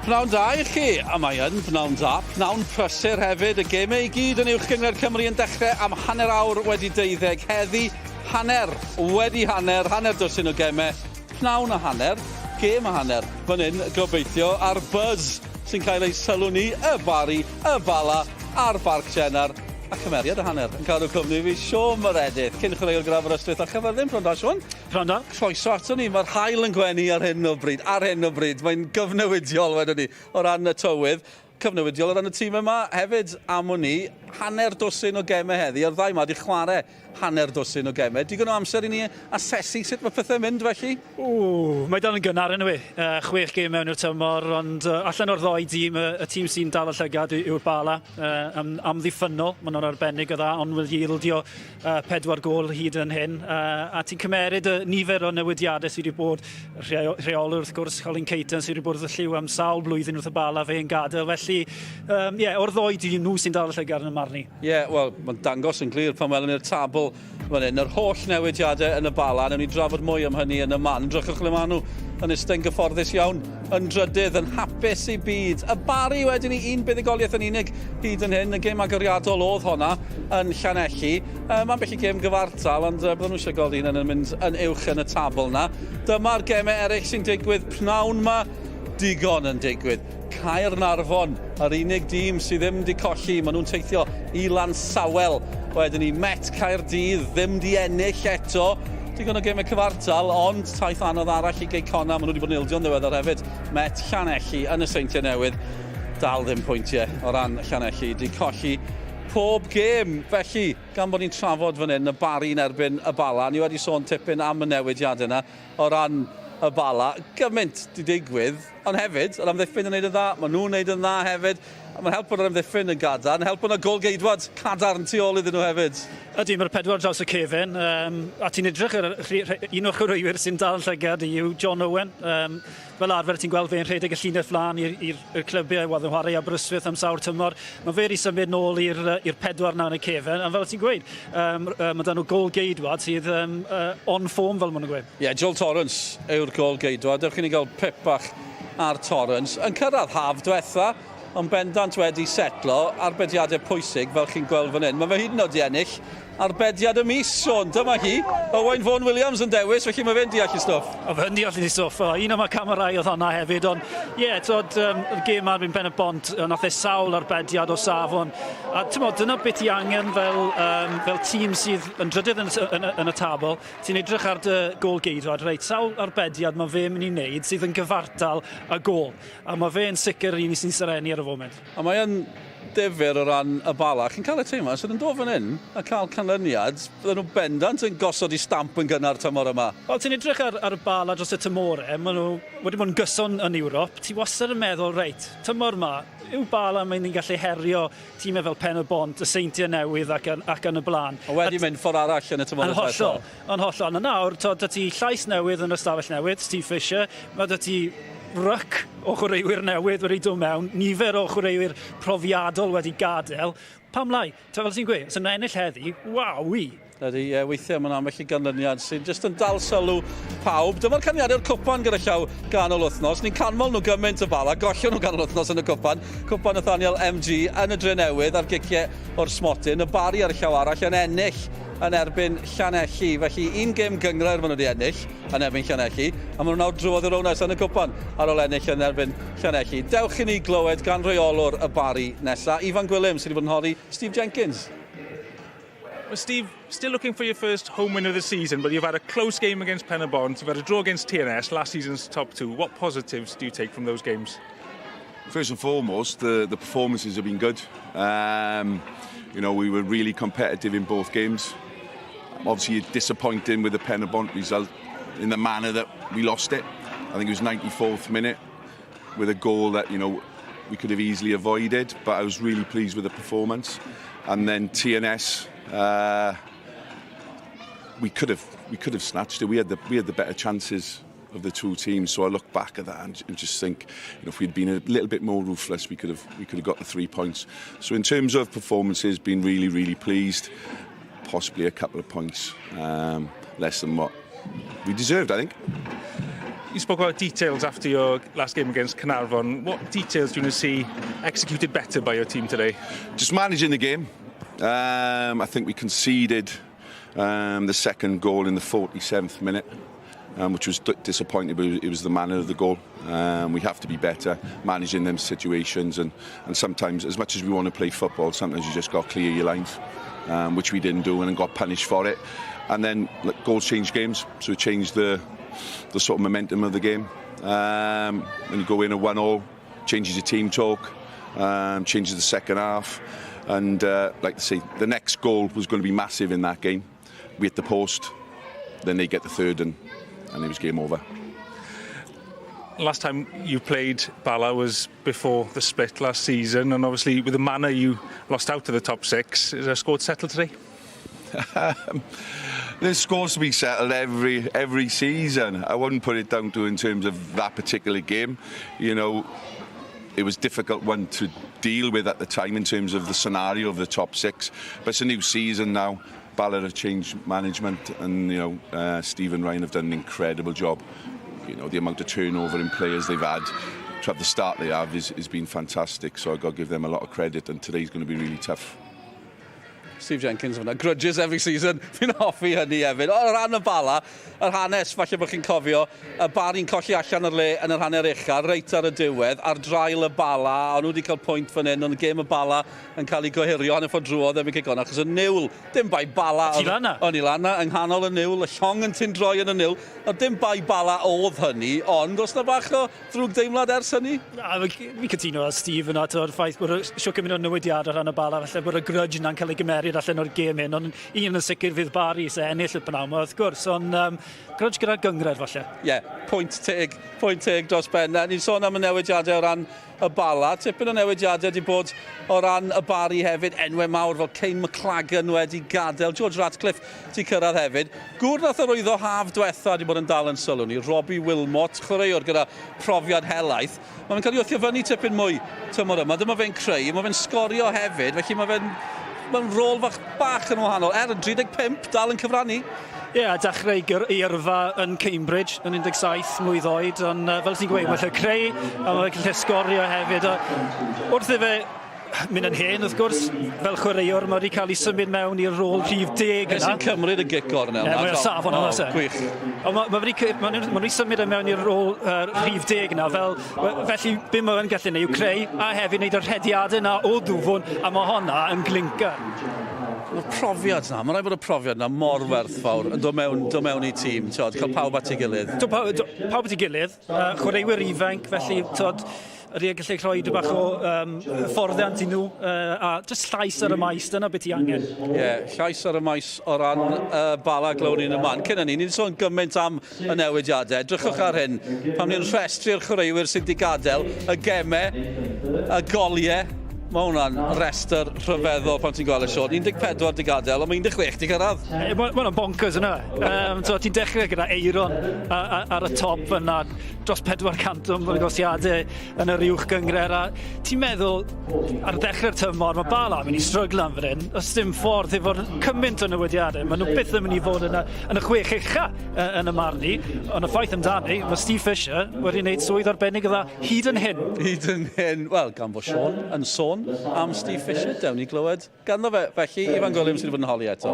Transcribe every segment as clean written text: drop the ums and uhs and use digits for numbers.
Pnawn da i chi, a mae yn pnawn da, pnawn prysur hefyd, y gemau i gyd yn uwch gyngor Cymru yn dechrau am hanner awr wedi 12, heddi hanner, hanner dwsin o gemau, pnawn a hanner, gem a hanner, fan hyn gobeithio ar buzz sy'n cael ei sylw ni, y Barri, y Bala'n a'r Barc Jenner, a cymeriad y hanner yn cadw cwmni fi, Siôn Meredith, cyn chreu'r graf yr ystwyth a chyfyrddin, pnawn da, Siôn? Pnawn da. Croeso ato ni, mae'r haul yn gwenu ar hyn o bryd, mae'n gyfnewidiol wedyn ni, o ran y tywydd, cyfnewidiol o ran y tîm yma, hefyd am o'n ni, hanner dwsin o gemau heddi, ar ddau yma di chwarae hanner dwsin o gemau. Digon o amser i ni asesu sut mae pethau mynd felly? Mae dal yn gynnar yn yw. 6 gêm mewn i'r tymor, ond allan o'r ddoi dîm, y tîm sy'n dal y llygad yw'r Bala'n. Am ddiffynol, maen nhw'n arbennig o dda, ond wil yieldio 4 gôl hyd yn hyn. A ti'n cymeryd y nifer o newidiadau sydd wedi bod, rheolwr wrth gwrs, Colin Caton sydd wedi bod wrth y lliw am sawl blwyddyn wrth y Bala'n fe'n gadael. Felly, o'r ddoi dîm nhw sy'n dal y llygad yn y marn i. Wel, mae'n dangos yn glir pan welwn ni'r tabl fan hyn, yr holl newidiadau yn y Bala'n, newn ni drafod mwy am hynny yn y man. Drychwch le maen nhw yn ystyn gyfforddus iawn, yn drydydd, yn hapus i byd. Y Barri wedyn ni un buddigoliaeth yn unig hyd yn hyn, y gêm agoriadol oedd honna yn Llanelli. Mae'n bellu gêm gyfartal, ond byddwn nhw eisiau gweld un yn mynd yn uwch yn y tabl na. Dyma'r gemau eraill sy'n digwydd pnawn ma, digon yn digwydd. Caernarfon, yr unig dîm sydd ddim wedi colli, maen nhw'n teithio i Lansawel. Wedyn ni Met Caerdydd ddim di ennill eto. Digon o gemau cyfartal, ond taith anodd arall i Geicona. Maen nhw wedi bod yn ildio'n ddiweddar hefyd. Met Llanelli yn y Seintiau Newydd. Dal ddim pwyntiau o ran Llanelli. Di colli pob gêm. Felly, gan bod ni'n trafod fan hyn, y Barri yn erbyn y Bala'n. Ni wedi sôn tipyn am y newidiadau yna o ran y Bala'n. Gymaint di digwydd, ond hefyd, yr amddiffyn yn neud yn dda. Maen nhw'n neud yn dda hefyd. Mae'n helpu o'r amddiffyn yn gadarn, helpu o'r gol geidwad cadarn tu ôl iddyn nhw hefyd. Ydy, mae'r 4 draws y cefn, a ti'n edrych ar un o'r chwaraewyr sy'n dal llygad yw John Owen. Fel arfer ti'n gweld fe'n rhedeg y llinell flaen i'r clybiau, wadd yn chwarae Aberystwyth am sawl tymor. Mae fe wedi symud nôl i'r 4 na yn y cefn, a fel ti'n gweud, mae dan nhw gol geidwad sydd on form fel maen nhw'n gweud. Joel Torrance yw'r gol geidwad. Dewch i ni gael pip bach ar Torrance. Yn cyrraedd haf diwetha, ond bendant wedi setlo arbediadau pwysig fel chi'n gweld fan hyn. Mae fe hyd yn oed i ennill arbediad y mis, Siôn. Dyma hi. Owain Vaughan Williams yn dewis, felly mae fe'n deall i stwff. O, fe'n deall i stwff. Un o'ma camerau oedd honna hefyd, ond y gêm ar ben y bont, nath e sawl arbediad o safon. A dyna beth i angen fel tîm sydd yn drydydd yn y tabl. Ti'n edrych ar dy gol geidwad, reit, sawl arbediad mae fe'n mynd i wneud sydd yn gyfartal a gol. A mae fe'n sicr un sy'n syrenu ar y foment. A mae'n difyr o ran y Bala'n. Chi'n cael y teimlo, sydd yn dod fan hyn a cael canlyniad, bydden nhw bendant yn gosod i stamp yn gynnar tymor yma. Wel, ti'n edrych ar y Bala'n dros y tymorau, maen nhw wedi bod yn gyson yn Ewrop. Ti wastad yn meddwl, reit, tymor yma, yw Bala'n mae'n ni'n gallu herio tîmau fel Pen y Bont, y Seintiau Newydd ac yn y blaen. A wedi mynd ffordd arall yn y tymor y hollol. Yn hollol. A nawr, dy ti llais newydd yn y stafell newydd, Steve Fisher, mae dy ti ryc o chwaraewyr newydd wedi dod mewn, nifer o chwaraewyr profiadol wedi gadael. Pam lai? Fel ti'n gweud, os yn ennill heddi, wawi! Ydy, weithiau mae'n ambell i ganlyniad sy'n jyst yn dal sylw pawb. Dyma'r caniadau'r cwpan gyda llaw ganol wythnos. Ni'n canmol nhw gymaint y Bala'n, gollio nhw ganol wythnos yn y cwpan. Cwpan Nathaniel MG yn y dre newydd ar giciau o'r smotyn. Y Barri ar y llaw arall yn ennill yn erbyn Llanelli. Felly, un gêm gyngrair maen nhw wedi ennill yn erbyn Llanelli, a maen nhw'n nawr drwodd yr ownest yn y cwpan ar ôl ennill yn erbyn Llanelli. Dewch i ni glywed gan rheolwr y Barri nesaf, Ifan Gwilym, sydd wedi bod yn holi Steve Jenkins. Well, Steve, still looking for your first home win of the season, but you've had a close game against Pen y Bont, you've had a draw against TNS, last season's top 2. What positives do you take from those games? First and foremost, the performances have been good. We were really competitive in both games. Obviously, disappointing with the Pen y Bont result in the manner that we lost it. I think it was 94th minute with a goal that, we could have easily avoided, but I was really pleased with the performance. And then TNS, we could have snatched it. We had the better chances of the two teams. So I look back at that and just think, if we'd been a little bit more ruthless, we could have got the 3 points. So in terms of performances, been really, really pleased. Possibly a couple of points less than what we deserved, I think. You spoke about details after your last game against Caernarfon. What details do you want to see executed better by your team today? Just managing the game. I think we conceded the second goal in the 47th minute, which was disappointing, but it was the manner of the goal. We have to be better managing them situations, and sometimes, as much as we want to play football, sometimes you just got to clear your lines, which we didn't do and got punished for it. And then goals change games, so it changed the sort of momentum of the game. When you go in at 1-1, changes your team talk, changes the second half. And like I say, the next goal was going to be massive in that game. We hit the post, then they get the third, and it was game over. Last time you played Bala'n was before the split last season, and obviously with the manner you lost out to the top six. Is there score settled today? There's scores to be settled every season. I wouldn't put it down to in terms of that particular game. You know, it was a difficult one to deal with at the time in terms of the scenario of the top six. But it's a new season now. Bala'n have changed management, and Steve and Ryan have done an incredible job. You know, the amount of turnover in players they've had, to have the start they have has been fantastic. So I've got to give them a lot of credit, and today's going to be really tough. Steve Jenkins fyna, grudges every season, fi'n hoffi hynny hefyd. O ran y Bala'n, yr hanes, falle bod chi'n cofio, y Barri'n colli allan o'r le yn yr hanner uchaf, reit ar y diwedd, ar drail y Bala'n, ond nhw wedi cael pwynt fan hyn, ond y gêm y Bala'n yn cael ei gohirio, hanner ffordd drwodd ddim yn cic on, achos y niwl, dim bai Bala'n... Ti fanna? O'n i lanna, yng nghanol y niwl, y llong yn tindroi yn y niwl, ond dim bai Bala'n oedd hynny, ond os na bach o ddrwg deimlad ers hynny? Mi cytuno â Steve yna, o'r ffaith bod siwc yn mynd o'n newidiad ar ran y Bala'n, falle bod y grudge yna'n cael ei gymerid allan o'r gêm hyn, ond un yn sicr fydd Barri sy'n ennill y pnawn yma, wrth gwrs, ond grudge gyda'r gyngred falle. Ie, pwynt teg dros ben. Ni'n sôn am y newidiadau o ran y Bala'n. Tipyn o newidiadau wedi bod o ran y Barri hefyd, enwau mawr fel Cain McLagan wedi gadael, George Ratcliffe wedi cyrraedd hefyd. Gŵr nath yr oedd o haf diwetha wedi bod yn dal yn sylw ni, Robbie Wilmot, chwaraewr gyda profiad helaeth. Mae'n cael ei wthio fyny tipyn mwy tymor yma, dyma fe'n creu, mae fe'n sgorio hefyd, felly mae'n rôl bach yn wahanol. Yn 35, dal yn cyfrannu. Ie, dechrau ei yrfa yn Cambridge yn 17 mlwydd oed, ond fel ti'n gweud, mae'n lle creu, a mae'n lle sgorio hefyd. Wrth i fe mynd yn hen, wrth gwrs, fel chwaraewr, mae wedi cael ei symud mewn i'r rôl rhif 10 yna. Sy'n cymryd y gic gornel. Ie, mae'n saf o'n yna. Gwych. Mae wedi symud mewn i'r rôl rhif 10 yna, felly be mae'n gallu neud yw creu, a hefyd wneud yr hediadau yna o ddwfwn, a mae honna yn glinker. Mae'r profiad yna, mae'n rhaid bod y profiad yna mor werthfawr yn dod mewn i tîm, cael pawb at ei gilydd. Pawb at ei gilydd, chwaraewyr ifanc, felly ydy yn gallu rhoi bach o fforddiant i nhw, a jyst llais ar y maes, dyna beth i angen. Ie, llais ar y maes o ran Bala'n glowr ni'n y man. Cyn hynny, ni'n sôn gymaint am y newidiadau. Drychwch ar hyn, pam ni'n rhestru'r chwaraewyr sydd wedi gadael, y gemau, y goliau. Mae hwnna'n restr rhyfeddol pan ti'n gweld y siôn. 14 wedi gadael, ond mae 16 wedi cyrraedd. Mae hwnna'n bonkers yna. Ti'n dechrau gyda eiron ar y top yna, dros 400 o negosiadau yn yr uwch gyngred. Ti'n meddwl, ar ddechrau'r tymor, mae Bala'n mynd i stryglan fan hyn. Os dim ffordd efo'r cymaint o newidiadau, maen nhw byth yn mynd i fod yn y 6 ucha yn y marn ni. Ond y ffaith amdani, mae Steve Fisher wedi gwneud swydd arbennig o dda hyd yn hyn. Hyd yn hyn. Wel, gan bod Sean yn sôn am Steve Fisher, dewn ni glywed. Ganddo fe, felly, Ifan Gwilym sydd wedi bod yn holi eto.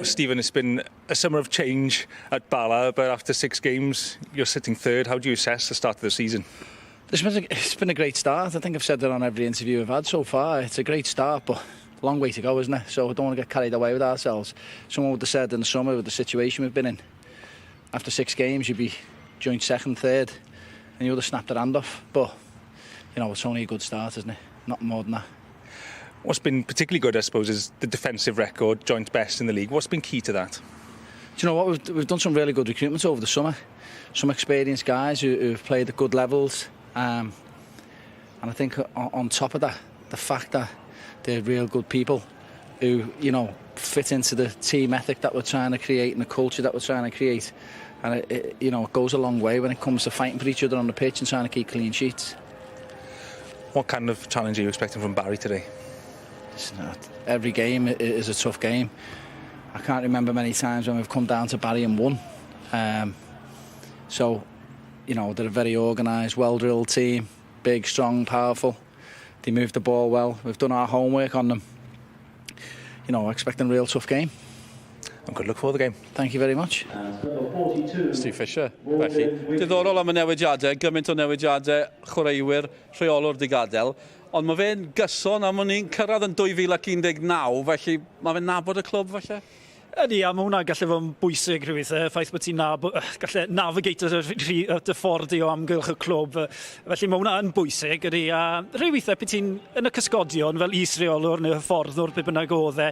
Stephen, it's been a summer of change at Bala'n, but after 6 games, you're sitting third. How do you assess the start of the season? It's been a great start. I think I've said that on every interview I've had so far. It's a great start, but a long way to go, isn't it? So I don't want to get carried away with ourselves. Someone would have said in the summer, with the situation we've been in, after 6 games, you'd be joint second, third, and you would have snapped their hand off. But, you know, it's only a good start, isn't it? Not more than that. What's been particularly good, I suppose, is the defensive record, joint best in the league. What's been key to that? Do you know what? We've done some really good recruitment over the summer. Some experienced guys who've played at good levels. And I think on top of that, the fact that they're real good people who, you know, fit into the team ethic that we're trying to create and the culture that we're trying to create. And, it goes a long way when it comes to fighting for each other on the pitch and trying to keep clean sheets. What kind of challenge are you expecting from Barri today? Every game is a tough game. I can't remember many times when we've come down to Barri and won. So you know, they're a very organised, well-drilled team, big, strong, powerful. They move the ball well. We've done our homework on them. You know, expecting a real tough game. And good luck for the game. Thank you very much. Steve Fisher, felly. Diddorol am y newidiadau, gymaint o newidiadau chwaraewyr, rheolwr di gadael. Ond mae fe'n gyson am ni'n cyrraedd yn 2019, felly mae fe'n nabod y clwb falle? Ydy, a mae hwnna gallu fod yn bwysig rhywbeth, ffaith bod ti'n gallu navigate dy ffordd i o amgylch y clwb. Felly mae hwnna yn bwysig, ydy. A rhywbeth pe ti'n yn y cysgodion fel is-reolwr neu hyfforddwr be bynnag oedd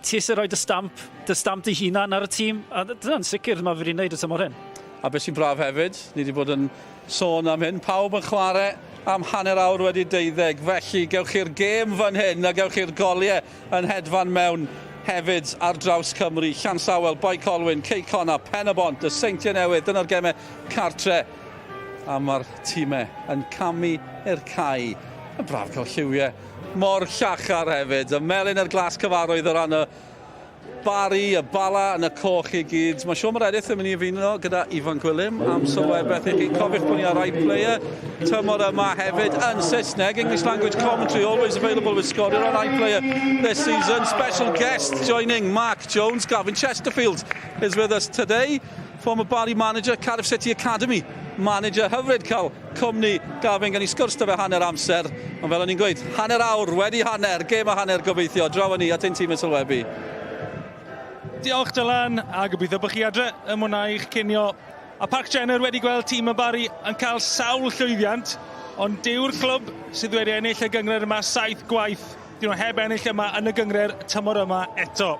ti eisiau rhoi dy stamp dy hunan ar y tîm, a dyna'n sicr mae fe wedi'i wneud y tymor hyn. A beth sy'n braf hefyd, ni wedi bod yn sôn am hyn, pawb yn chwarae am hanner awr wedi 12, felly gewch chi'r gêm fan hyn a gewch chi'r goliau yn hedfan mewn hefyd ar draws Cymru, Llansawel, Bai Colwyn, Cei Conna, Pen-y-bont, y Seintiau Newydd, dyna'r gemau cartre. A mae'r tîmau yn camu i'r cae. Yn braf cael lliwiau mor llachar hefyd. Y melyn ar glas cyfarwydd o ran y Barri, y Bala'n, y coch i gyd. Mae Siôn Meredith yn mynd i ymuno gyda Ifan Gwilym am Sylwebaeth i chi. Cofiwch bod ni ar iPlayer. Tymor yma hefyd yn Saesneg. English language commentary always available with Scorer on iPlayer this season. Special guest joining Mark Jones. Gavin Chesterfield is with us today. Former Barri manager, Cardiff City Academy manager. Hyfryd cael cwmni Gavin gan i sgwrs dy fe hanner amser. Ond fel o'n i'n gweud, hanner awr wedi hanner. Gêm a hanner gobeithio. Draw ni at ein tîm yn sylwebu. Diolch Dylan, a gobeithio bod chi adre yn mwynhau eich cinio. A Barc Jenner wedi gweld tîm y Barri yn cael sawl llwyddiant, ond dyw'r clwb sydd wedi ennill y gyngred yma 7 gwaith. Dyn nhw heb ennill yma yn y gyngred tymor yma eto.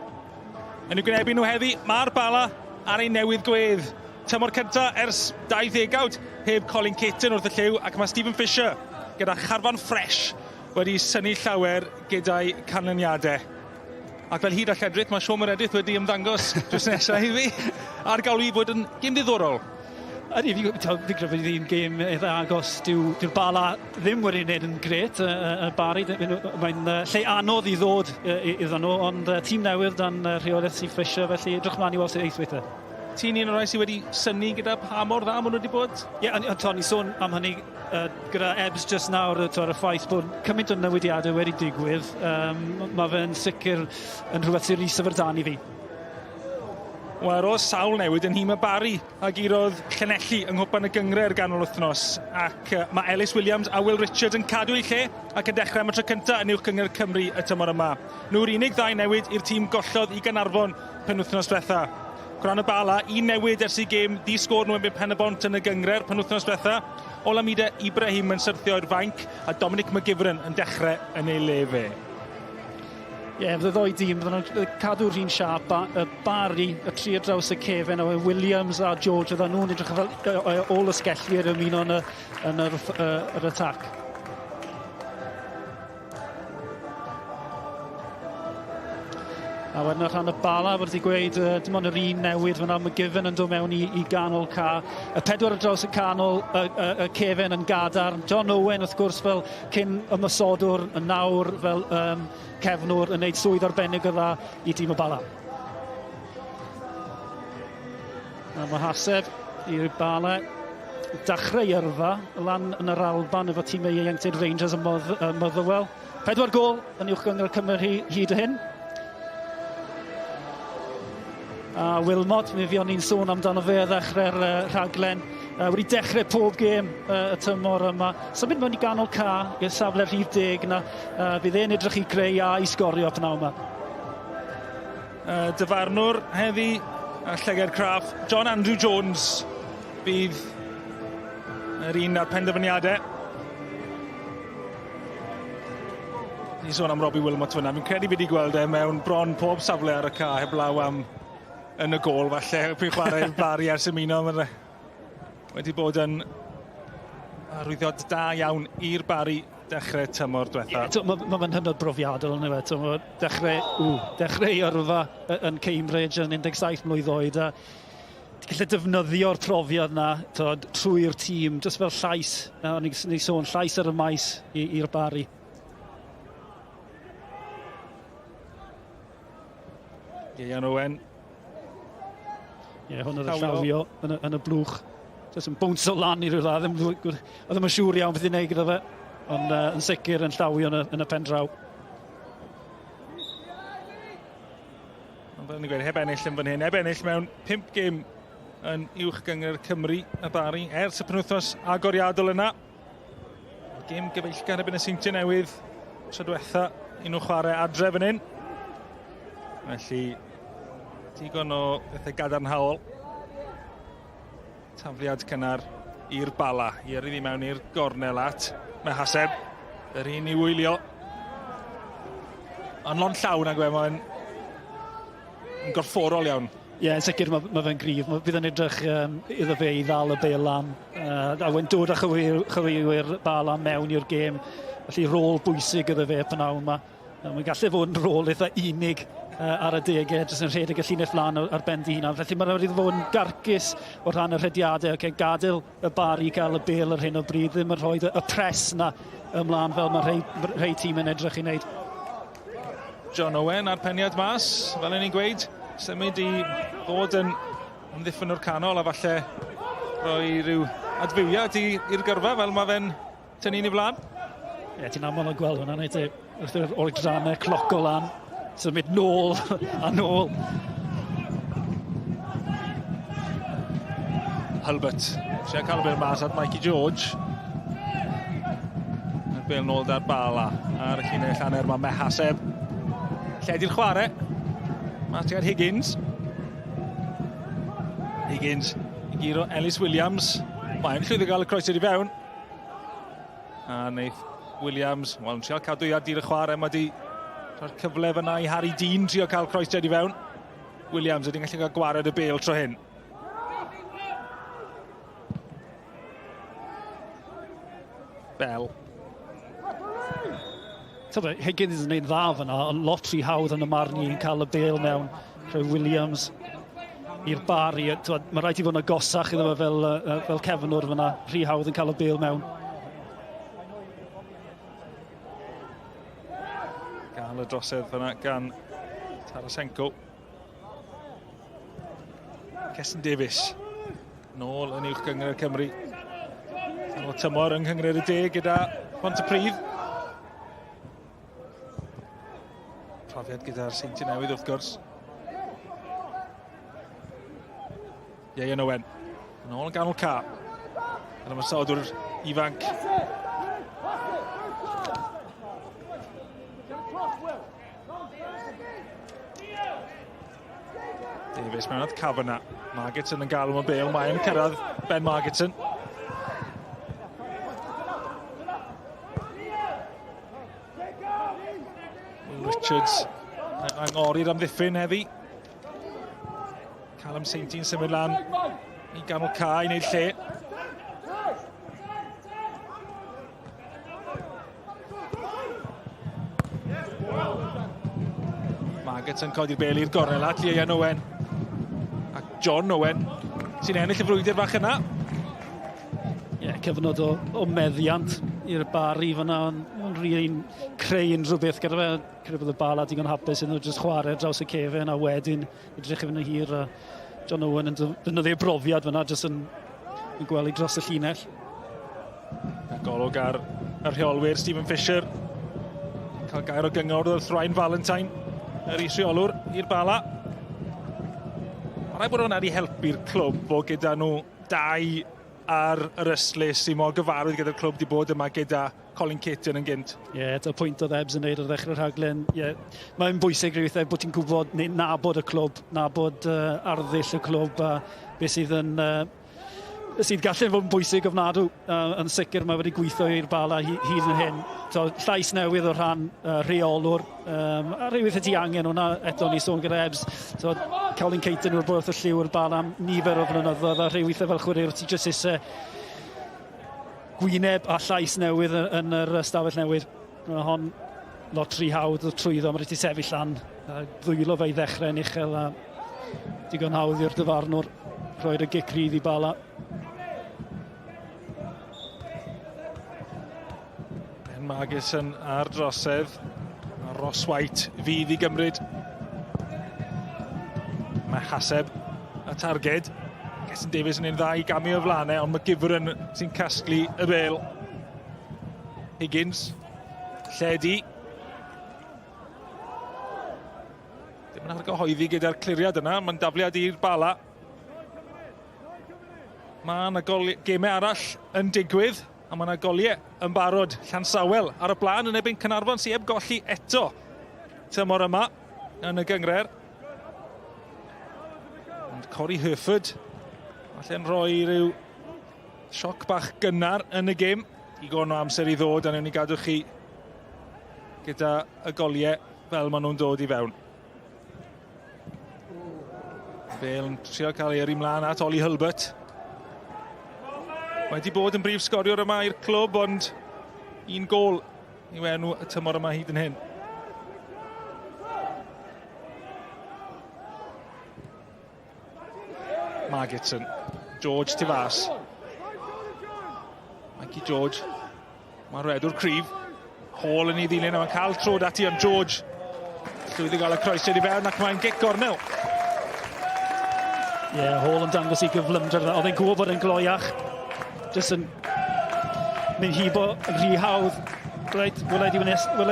Yn y gwynebu nhw heddi, mae'r Bala ar ei newydd gwedd. Tymor cyntaf ers 20 heb Colin Caton wrth y lliw, ac mae Stephen Fisher gyda charfan ffres wedi synnu llawer gyda'i canlyniadau. Ac fel hyd a lledrith, mae Siôn Meredith wedi ymddangos drws nesaf i fi ar gael i fod yn gêm ddiddorol. Ydy, fi credu bod hi'n gêm eitha agos. Dyw'r Bala ddim wedi wneud yn gret, y Barri. Mae'n lle anodd i ddod iddyn nhw, ond tîm newydd dan rheolwr Steve Fisher, felly edrych mlaen i weld sy'n eithwytho. Ti'n un o'r rai sydd wedi synnu gyda pa mor dda maen nhw wedi bod? Ie, Tony, sôn am hynny gyda Ebs just nawr, y ffaith bod cymaint o newidiadau wedi digwydd. Mae fe'n sicr yn rhywbeth sy'n rhys yfyrdani fi. Wel, o sawl newid yn hym y Barri a gurodd llenelli yng nghwpan y gyngred ganol wythnos. Ac mae Ellis Williams a Will Richard yn cadw eu lle ac yn dechrau am y tro cyntaf yn uwch gyngred Cymru y tymor yma. Nhw'r unig ddau newid i'r tîm gollodd i Gaernarfon penwythnos diwetha. Gwran y Bala, un newid ers i gêm ddisgwr nhw yn byd Pen-y-bont yn y gyngred penwythnos diwetha. Olamide Ibrahim yn syrthio i'r fainc a Dominic McGivern yn dechrau yn ei le fe. Ie, fydde ddoi dîm, fydde nhw'n cadw'r un siap, y Barri, y tri ar draws y cefen, o Williams a George, fydde nhw'n edrych fel ôl ysgellwyr ymuno yn yr atac. A wedyn rhan y Bala, wedi gweud, dim ond yr un newid fyna, McGivern yn dod mewn i ganol ca. Y 4 ar draws y canol, y cefen yn gadar. John Owen, wrth gwrs, fel cyn ymysodwr, yn nawr fel cefnwr yn neud swydd arbennig o dda i tîm y Bala. A mae haseb i'r Bala. Dechrau yrfa, lan yn yr Alban efo tîm ieuenctid Rangers y Motherwell. 4 gol yn uwch gyngor Cymru hyd y hyn. A Wilmot, mi fion ni'n sôn amdano fe ddechrau'r rhaglen. Wedi dechrau pob gêm y tymor yma. Symud mewn i ganol ca i'r safle rhif 10 na. Bydd e'n edrych i greu a i sgorio pnaw yma. Dyfarnwr heddi a llygad craff. John Andrew Jones bydd yr un ar penderfyniadau. Ni sôn am Robbie Wilmot fyna. Fi'n credu wedi gweld mewn bron pob safle ar y ca heblaw am yn y gol, falle. Pwy chwarae Barri ers ymuno. Wedi bod yn arwyddiad da iawn i'r Barri dechrau tymor diwetha. Mae fe'n hynod brofiadol yn yw. Dechrau yrfa yn Cambridge yn 17 mlwydd oed. Ti'n gallu defnyddio'r profiad yna trwy'r tîm, jyst fel llais. Ni sôn llais ar y maes i'r Barri. Ian Owen. Ie, hwn yr llawio yn y blwch. jyst yn bwns o lan i rhywle. Oedd ddim yn siŵr iawn beth i'n neud gyda fe, ond yn sicr yn llawion yn y pen draw. Ond fel ni'n gweud, heb ennill yn fan hyn, heb ennill mewn 5 gêm yn uwch gyngor Cymru y Barri ers y penwythnos agoriadol yna. Gêm gyfeillgar ebyn y Seintiau Newydd tro diwetha i nhw chwarae adre fan hyn. Felly, digon o bethau gadarnhaol. Tafliad cynnar i'r Bala, i yrru ddi mewn i'r gornel at Mehaseb. Yr un i wylio. Ond lon llawn ag mae'n gorfforol iawn. Ie, yn sicr mae fe'n gryf. Bydd yn edrych iddo fe i ddal y Bala'n. A wedyn dod â chywirwyr Bala'n mewn i'r gêm. Felly rôl bwysig iddo fe pnawn yma. Mae'n gallu fod yn rôl eitha unig ar y degau, jyst yn rhedeg y llinell flan ar ben di hunan. Felly mae'n rhaid iddo fod yn garcus o rhan y rhediadau. Gadael y Barri cael y bel ar hyn o bryd. Ddim yn rhoi y pres yna ymlaen fel mae rhai tîm yn edrych i wneud. John Owen ar peniad mas, fel ni'n gweud. Symud i fod yn ymddiffyn o'r canol a falle rhoi rhyw adfywiad i'r gyrfa fel mae fe'n tynnu'n i flaen. Ie, ti'n aml yn gweld hwnna, wneud wrth o'r drannau cloc o lan, symud nôl a nôl. Hulbert, eisiau cael y bel mas at Mikey George. A'r bel nôl da'r Bala ar y llinell hanner mae Mehaseb. Lledi'r chwarae. Mati ar Higgins. Higgins i giro Ellis Williams. Mae'n llwyddo gael y croeso i fewn. A wneith Williams, wel, yn trial cadw i ar dir y chwarae, mae di rhoi'r cyfle fyna i Harry Dean trio cael croeso i fewn. Williams ydy'n gallu cael gwared y bel tro hyn. Bell. Higgins yn gwneud dda fyna, ond lot rhy hawdd yn y marn i'n cael y bel mewn. Rhaid Williams i'r Barri. Mae rhaid i fod yn agosach iddo fe fel cefnwr fyna. Rhy hawdd yn cael y bel mewn. Gael y drosedd fyna gan Tarasenko. Cesyn Davies. Nôl yn uwch gyngor Cymru. O tymor yng Nghymru y De gyda Pontypridd. Profiad gyda'r Seintiau Newydd wrth gwrs. Ieuan Owen. Nôl yn ganol ca. Yr ymwysodwr ifanc. Davies mewn at Cavanagh. Margetson yn galw am y bel. Mae'n cyrraedd Ben Margetson. Richards yn angori'r amddiffyn heddi. Callum Saintyn symud lan i ganol ca i wneud lle. Margetson yn codi'r bel i'r gornel at Ieuan Owen. Ac John Owen sy'n ennill y frwydr fach yna. Ie, cyfnod o meddiant i'r Barri fyna, ond rili'n creu unrhyw beth gyda fe. Credu bod y Bala digon hapus yn jyst chwarae draws y cefen a wedyn edrych i fyny hir. John Owen yn defnyddio brofiad fyna, jyst yn gwely dros y llinell. Golwg ar y rheolwyr Stephen Fisher. Cael gair o gyngor o'r Thrain Valentine, yr is-rheolwr i'r Bala. Rhaid bod hwnna wedi helpu'r clwb bod gyda nhw dau ar yr yslys sy'n mor gyfarwydd gyda'r clwb wedi bod yma gyda Colin Caton yn gynt. Ie, y pwynt oedd Ebs yn neud ar ddechrau'r rhaglen. Ie, mae'n bwysig rhywbeth bod ti'n gwybod neu nabod y clwb, nabod arddull y clwb a beth sydd yn sydd gallu fod yn bwysig ofnadw. Yn sicr mae wedi gweithio i'r Bala hyd yn hyn. Llais newydd o rhan rheolwr. A rhywbeth ydy angen hwnna eto ni sôn gyda Ebs. Colin Caton yw'r bwrdd y lliw i'r Bala am nifer o flynyddoedd a rhywbeth fel chwaraewr ti jyst isau gwyneb a llais newydd yn yr stafell newydd. Mae hon lot rhy hawdd o trwyddo, mae rhaid i sefyll lan. Ddwylo fe i ddechrau'n uchel a digon hawdd i'r dyfarnwr rhoi'r y gic rydd i Bala. Ben Margetson ar drosedd. A Ross White fydd i gymryd. Mae Haseb y targed. Gesyn Davies yn un dda I gamu o flanau, ond mae Gifren sy'n casglu y bel. Higgins, Lledi. Dim yn argyhoeddi gyda'r cliriad yna, mae'n dafliad i'r Bala. Mae yna gemau arall yn digwydd, a mae yna goliau yn barod. Llansawel ar y blaen yn ebyn Cynarfon sy'n heb golli eto tymor yma yn y gyngred. Ond Corey Herford, falle'n rhoi rhyw sioc bach gynnar yn y gêm. Digon o amser I ddod, a newn ni gadw chi gyda y goliau fel maen nhw'n dod I fewn. Bale yn trio cael ei yrru mlaen at Oli Hulbert. Mae wedi bod yn brif sgoriwr yma i'r clwb, ond un gol I enw y tymor yma hyd yn hyn. Margetson, George tu fas. Mikey George, mae'n redwr cryf. Hall yn ei ddilyn, a mae'n cael trod ati am George. Llwyddi gael y croesiad I fewn ac mae'n gic gornel. Hall yn dangos I gyflymdr. Oedd e'n gwybod bod e'n gloiach. Jyst yn mynd hibo yn rhy hawdd. Wylai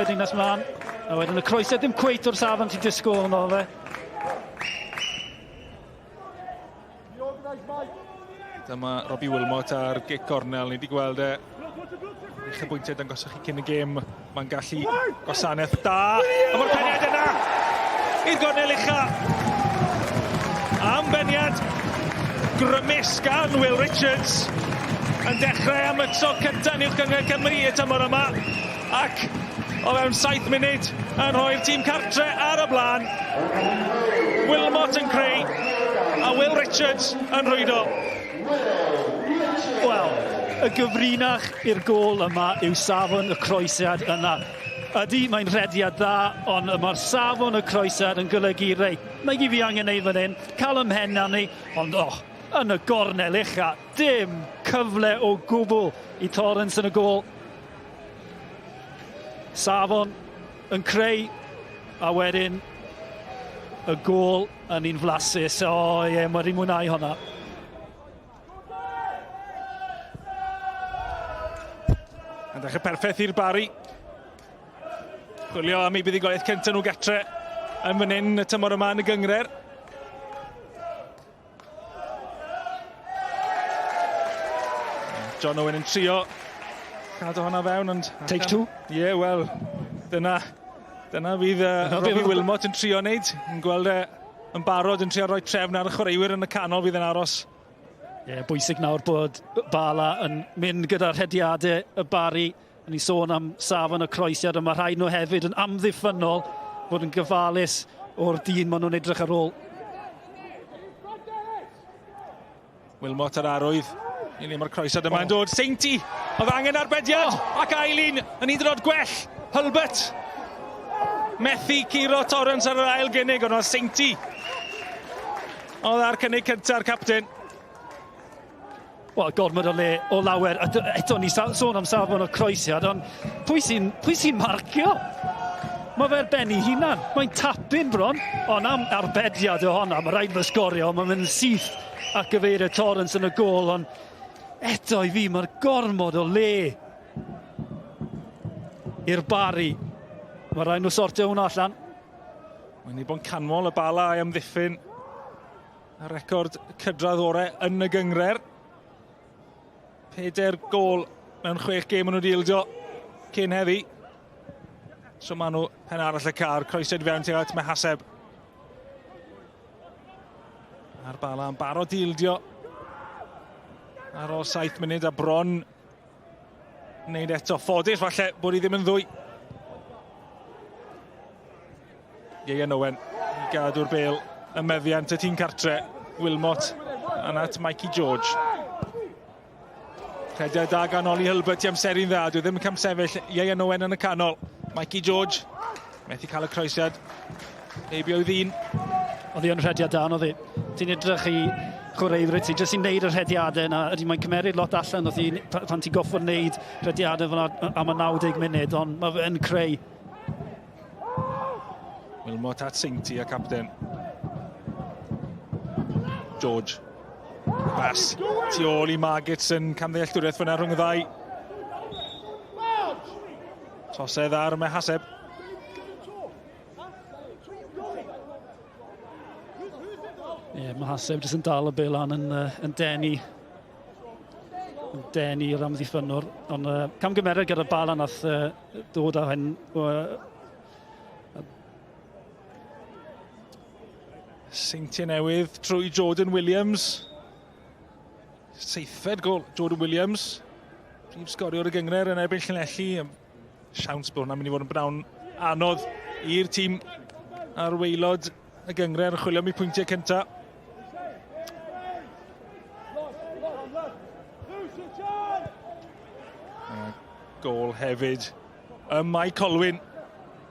di nes mlaen. A wedyn y croesiad ddim cweit o'r safon ti disgwyl yno fe. Dyma Robbie Wilmot ar gic cornel. Ni wedi gweld eich bwyntiau dangosach chi cyn y gêm. Mae'n gallu gwasanaeth da. A mae'r peniad yna i'r gornel ucha. Am beniad grymus gan Will Richards yn dechrau am y tro cyntaf uwch gyngor Cymru y tymor yma. Ac o fewn 7 munud yn rhoi'r tîm cartre ar y blaen. Wilmot yn creu a Will Richards yn rhwydo. Wel, y gyfrinach i'r gol yma yw safon y croesiad yna. Ydy, mae'n rhediad dda, ond mae'r safon y croesiad yn golygu rei. Mae gi fi angen neud fan hyn, cael ymhen arni, ond yn y gornel ucha, dim cyfle o gwbl I Torrance yn y gol. Safon yn creu, a wedyn y gol yn un flasus. Mae rhaid mwynhau hwnna. Yn dechrau perffaith i'r Barri. Chwilio am ei buddigoliaeth cyntaf nhw gatre yn fan hyn y tymor yma yn y gyngred. John Owen yn trio cadw hwnna fewn. Take two? Wel, dyna fydd Robbie Wilmot yn trio wneud. Yn gweld yn barod yn trio rhoi trefn ar y chwaraewyr yn y canol fydd yn aros. Bwysig nawr bod Bala yn mynd gyda'r hediadau y Barri. Ni sôn am safon y croesiad, a mae rhaid nhw hefyd yn amddiffynol bod yn gyfalus o'r dyn maen nhw'n edrych ar ôl. Wilmot ar arwydd. Mae'r croesiad yma yn dod. Seinti, oedd angen arbediad. Ac Eileen yn hyd yn oed gwell. Hulbert. Methu curo Torrance ar yr ail gynnig, ond oedd Seinti. Oedd ar cynnig cynta'r capten. Gormod o le o lawer. Eto ni sôn am safon o croesiad, ond pwy sy'n marcio? Mae fe'r benni hunan. Mae'n tapyn bron, ond am arbediad o honna. Mae rhaid fy sgorio, mae'n mynd syth ac gyfeirio Torrance yn y gol, ond eto I fi mae'r gormod o le i'r Barri. Mae rhaid nhw sortio hwnna allan. Mae'n ei bod yn canmol y Bala a'i amddiffyn a record cydradd orau yn y gyngred. 4 gol mewn 6 gêm yn nhw dildio cyn heddi. So maen nhw pen arall y car, croesiad fewn tuag at Mehaseb. A'r Bala yn barod dildio ar ôl 7 munud a bron wneud eto. Ffodus falle bod I ddim yn ddwy. Ieuan Owen I gadw'r bel y meddiant y tîm cartre. Wilmot yn at Mikey George. Crediad da gan Oli Hulbert I amseru'n dda. Dwi ddim yn camsefyll. Ieuan Owen yn y canol. Mikey George. Methu cael y croesiad. Eibio I ddyn. Oedd hi yn rhediad da, oedd hi. Ti'n edrych I chwaraewyr ti, jyst i'n neud yr rhediadau yna. Mae'n cymeryd lot allan, oedd hi, pan ti'n goffod wneud rhediadau am y 90 munud, ond mae fe'n creu. Wilmot at Seinti a capten. George. Bas, tu ôl I Margetson, camddealltwriaeth fyna rhwng y ddau. Tosedd ar Mehaseb. Mehaseb jyst yn dal y Bala'n yn denu. Yn denu'r amddiffynwr. Ond camgymeriad gyda Bala'n nath dod â hyn. Seintiau newydd trwy Jordan Williams. Seithfed gol Jordan Williams. Prif sgoriwr y gyngred yn erbyn Llanelli. Siawns bod hwnna'n mynd I fod yn bnawn anodd i'r tîm ar waelod y gyngred yn chwilio am 'u pwyntiau cyntaf. Gol hefyd Mike Colwyn.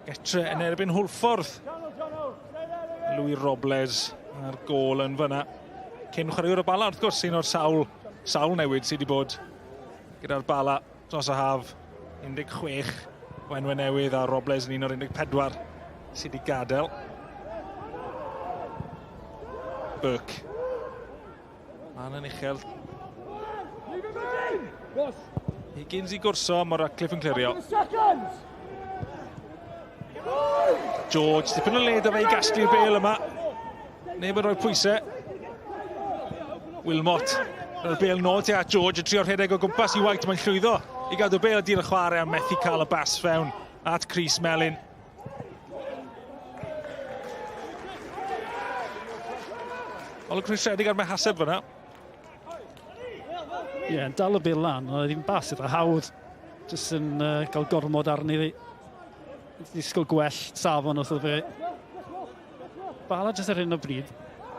Getre yn erbyn Hwlffordd. Louis Robles a'r gol yn fyna. Cyn chwaraewr y Bala'n wrth gwrs un o'r sawl newid sydd wedi bod gyda'r Bala dros y haf. 16 wenwe newydd a Robles yn un o'r 14 sydd wedi gadael. Burke. Ma'n yn uchel. Higgins I gwrso, mae Ratcliffe yn clirio. George, dipyn o led o fe I gasglu'r bêl yma. Neb yn rhoi pwysau. Wilmot, yr bêl nôl ti at George, y trio rhedeg o gwmpas I White, mae'n llwyddo I gadw bêl a dir y chwarae a methu cael y bas fewn at Chris Melin. Olwg rhedeg ar Mehaseb fyna. Dal y Bala'n, ond ddim bas eitha hawdd. Jyst yn cael gormod arni fi. Disgwyl gwell safon wrth o fe. Bala jyst ar hyn o bryd.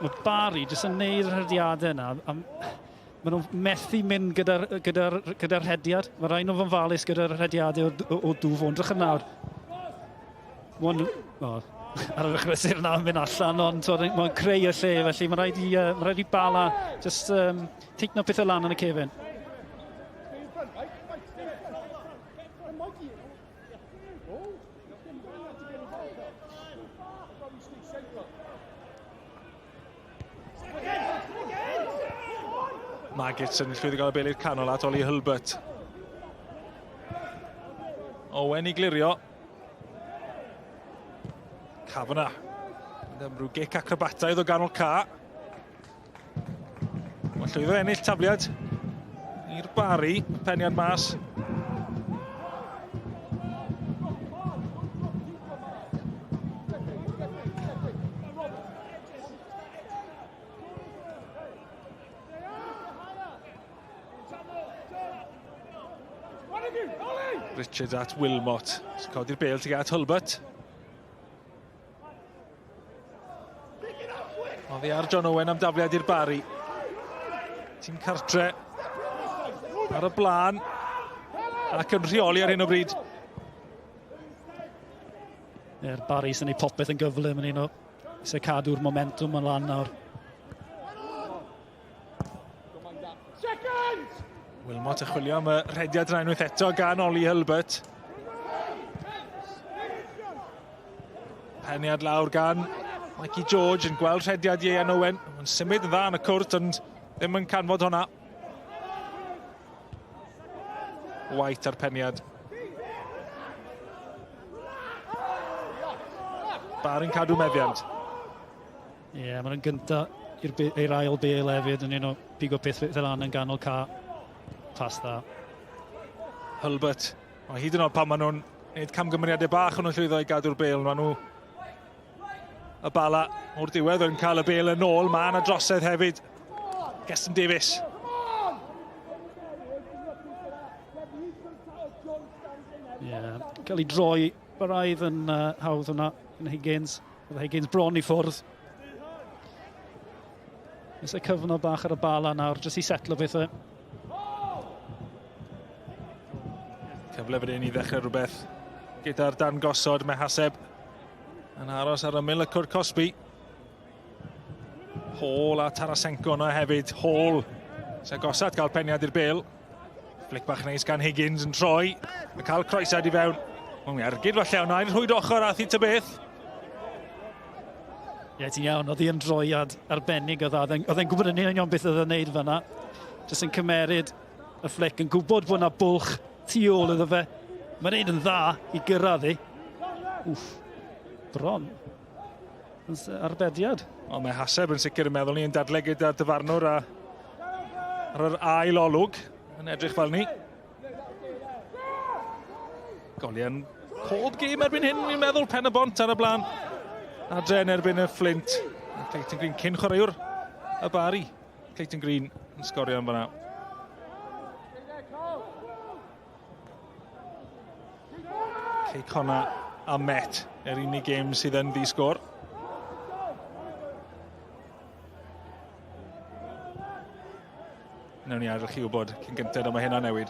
Mae Barri jyst yn neud yr hediadau yna. Maen nhw'n methu mynd gyda'r hediad. Mae rhaid nhw'n falus gyda'r hediadau o dwf o'n drach yn nawr. Ar y chrysur yna yn mynd allan, ond mae'n creu y lle, felly mae rhaid I Bala jyst teigno pethau lan yn y cefn. Margetson yn llwyddo gael y bêl i'r canol at Oli Hulbert. Owen I glirio. Cafona. Rhyw gic acrobataidd o ganol ca. Mae'n llwyddo ennill tafliad i'r Barri, peniad mas. Richard at Wilmot. Codi'r bêl tuag at Hulbert. Oddi ar John Owen am dafliad i'r Barri. Tîm cartre ar y blaen ac yn rheoli ar hyn o bryd. Barri sy'n ei popeth yn gyflym yn un o sy'n cadw'r momentum yn lan nawr. Wilmot yn chwilio am y rhediad yn unwaith eto gan Oli Hulbert. Peniad lawr gan Mikey George yn gweld rhediad Ian Owen. Mae'n symud yn dda yn y cwrt ond ddim yn canfod hwnna. White ar peniad. Barri'n cadw meddiant. Mae'n yn gyntaf i'r ail bêl hefyd yn un o pigo peth fel lan yn ganol ca. Pas dda. Hulbert. Hyd yn oed pan maen nhw'n gwneud camgymeriadau bach yn llwyddo I gadw'r bêl. Maen nhw y Bala o'r diwedd yn cael y bêl yn ôl. Mae yna drosedd hefyd. Geston Davies. Cael ei droi braidd yn hawdd hwnna yn Higgins. Oedd Higgins bron I ffwrdd. Ys y cyfnod bach ar y Bala nawr, jyst I setlo bethau. Cyfle fydde I ddechrau rhywbeth gyda'r dangosod Mehaseb yn aros ar ymyl y Cwrt Cosby. Hall a Tarasenko yna hefyd. Hall sy'n gosod cael peniad i'r bêl. Flic bach neis gan Higgins yn troi. Mae'n cael croesad I fewn. Mae'n ergyd falle hwnna i'r rhwyd ochr a thi Tybeth. Ie, ti'n iawn, oedd hi'n droiad arbennig o dda. Oedd e'n gwybod yn union beth oedd e'n neud fan'na. Jyst yn cymeryd y flic, yn gwybod bod yna bwlch tu ôl iddo fe. Mae'n neud yn dda i gyrraedd hi. Wff, bron. Arbediad. O, mae Haseb yn sicr yn meddwl ni yn dadle gyda dyfarnwr ar yr ail olwg. Yn edrych fel ni. Golian pob gêm erbyn hyn, fi'n meddwl, pen y bont ar y blaen. A Dren erbyn y Flint. A Clayton Green cyn chwaraewr y Barri. Clayton Green yn sgorio yn fan'na. Ceic honna a Met yr unig gêm sydd yn ddisgor. Nawn ni adrodd chi wybod cyn gyntaf o mae hynna newid.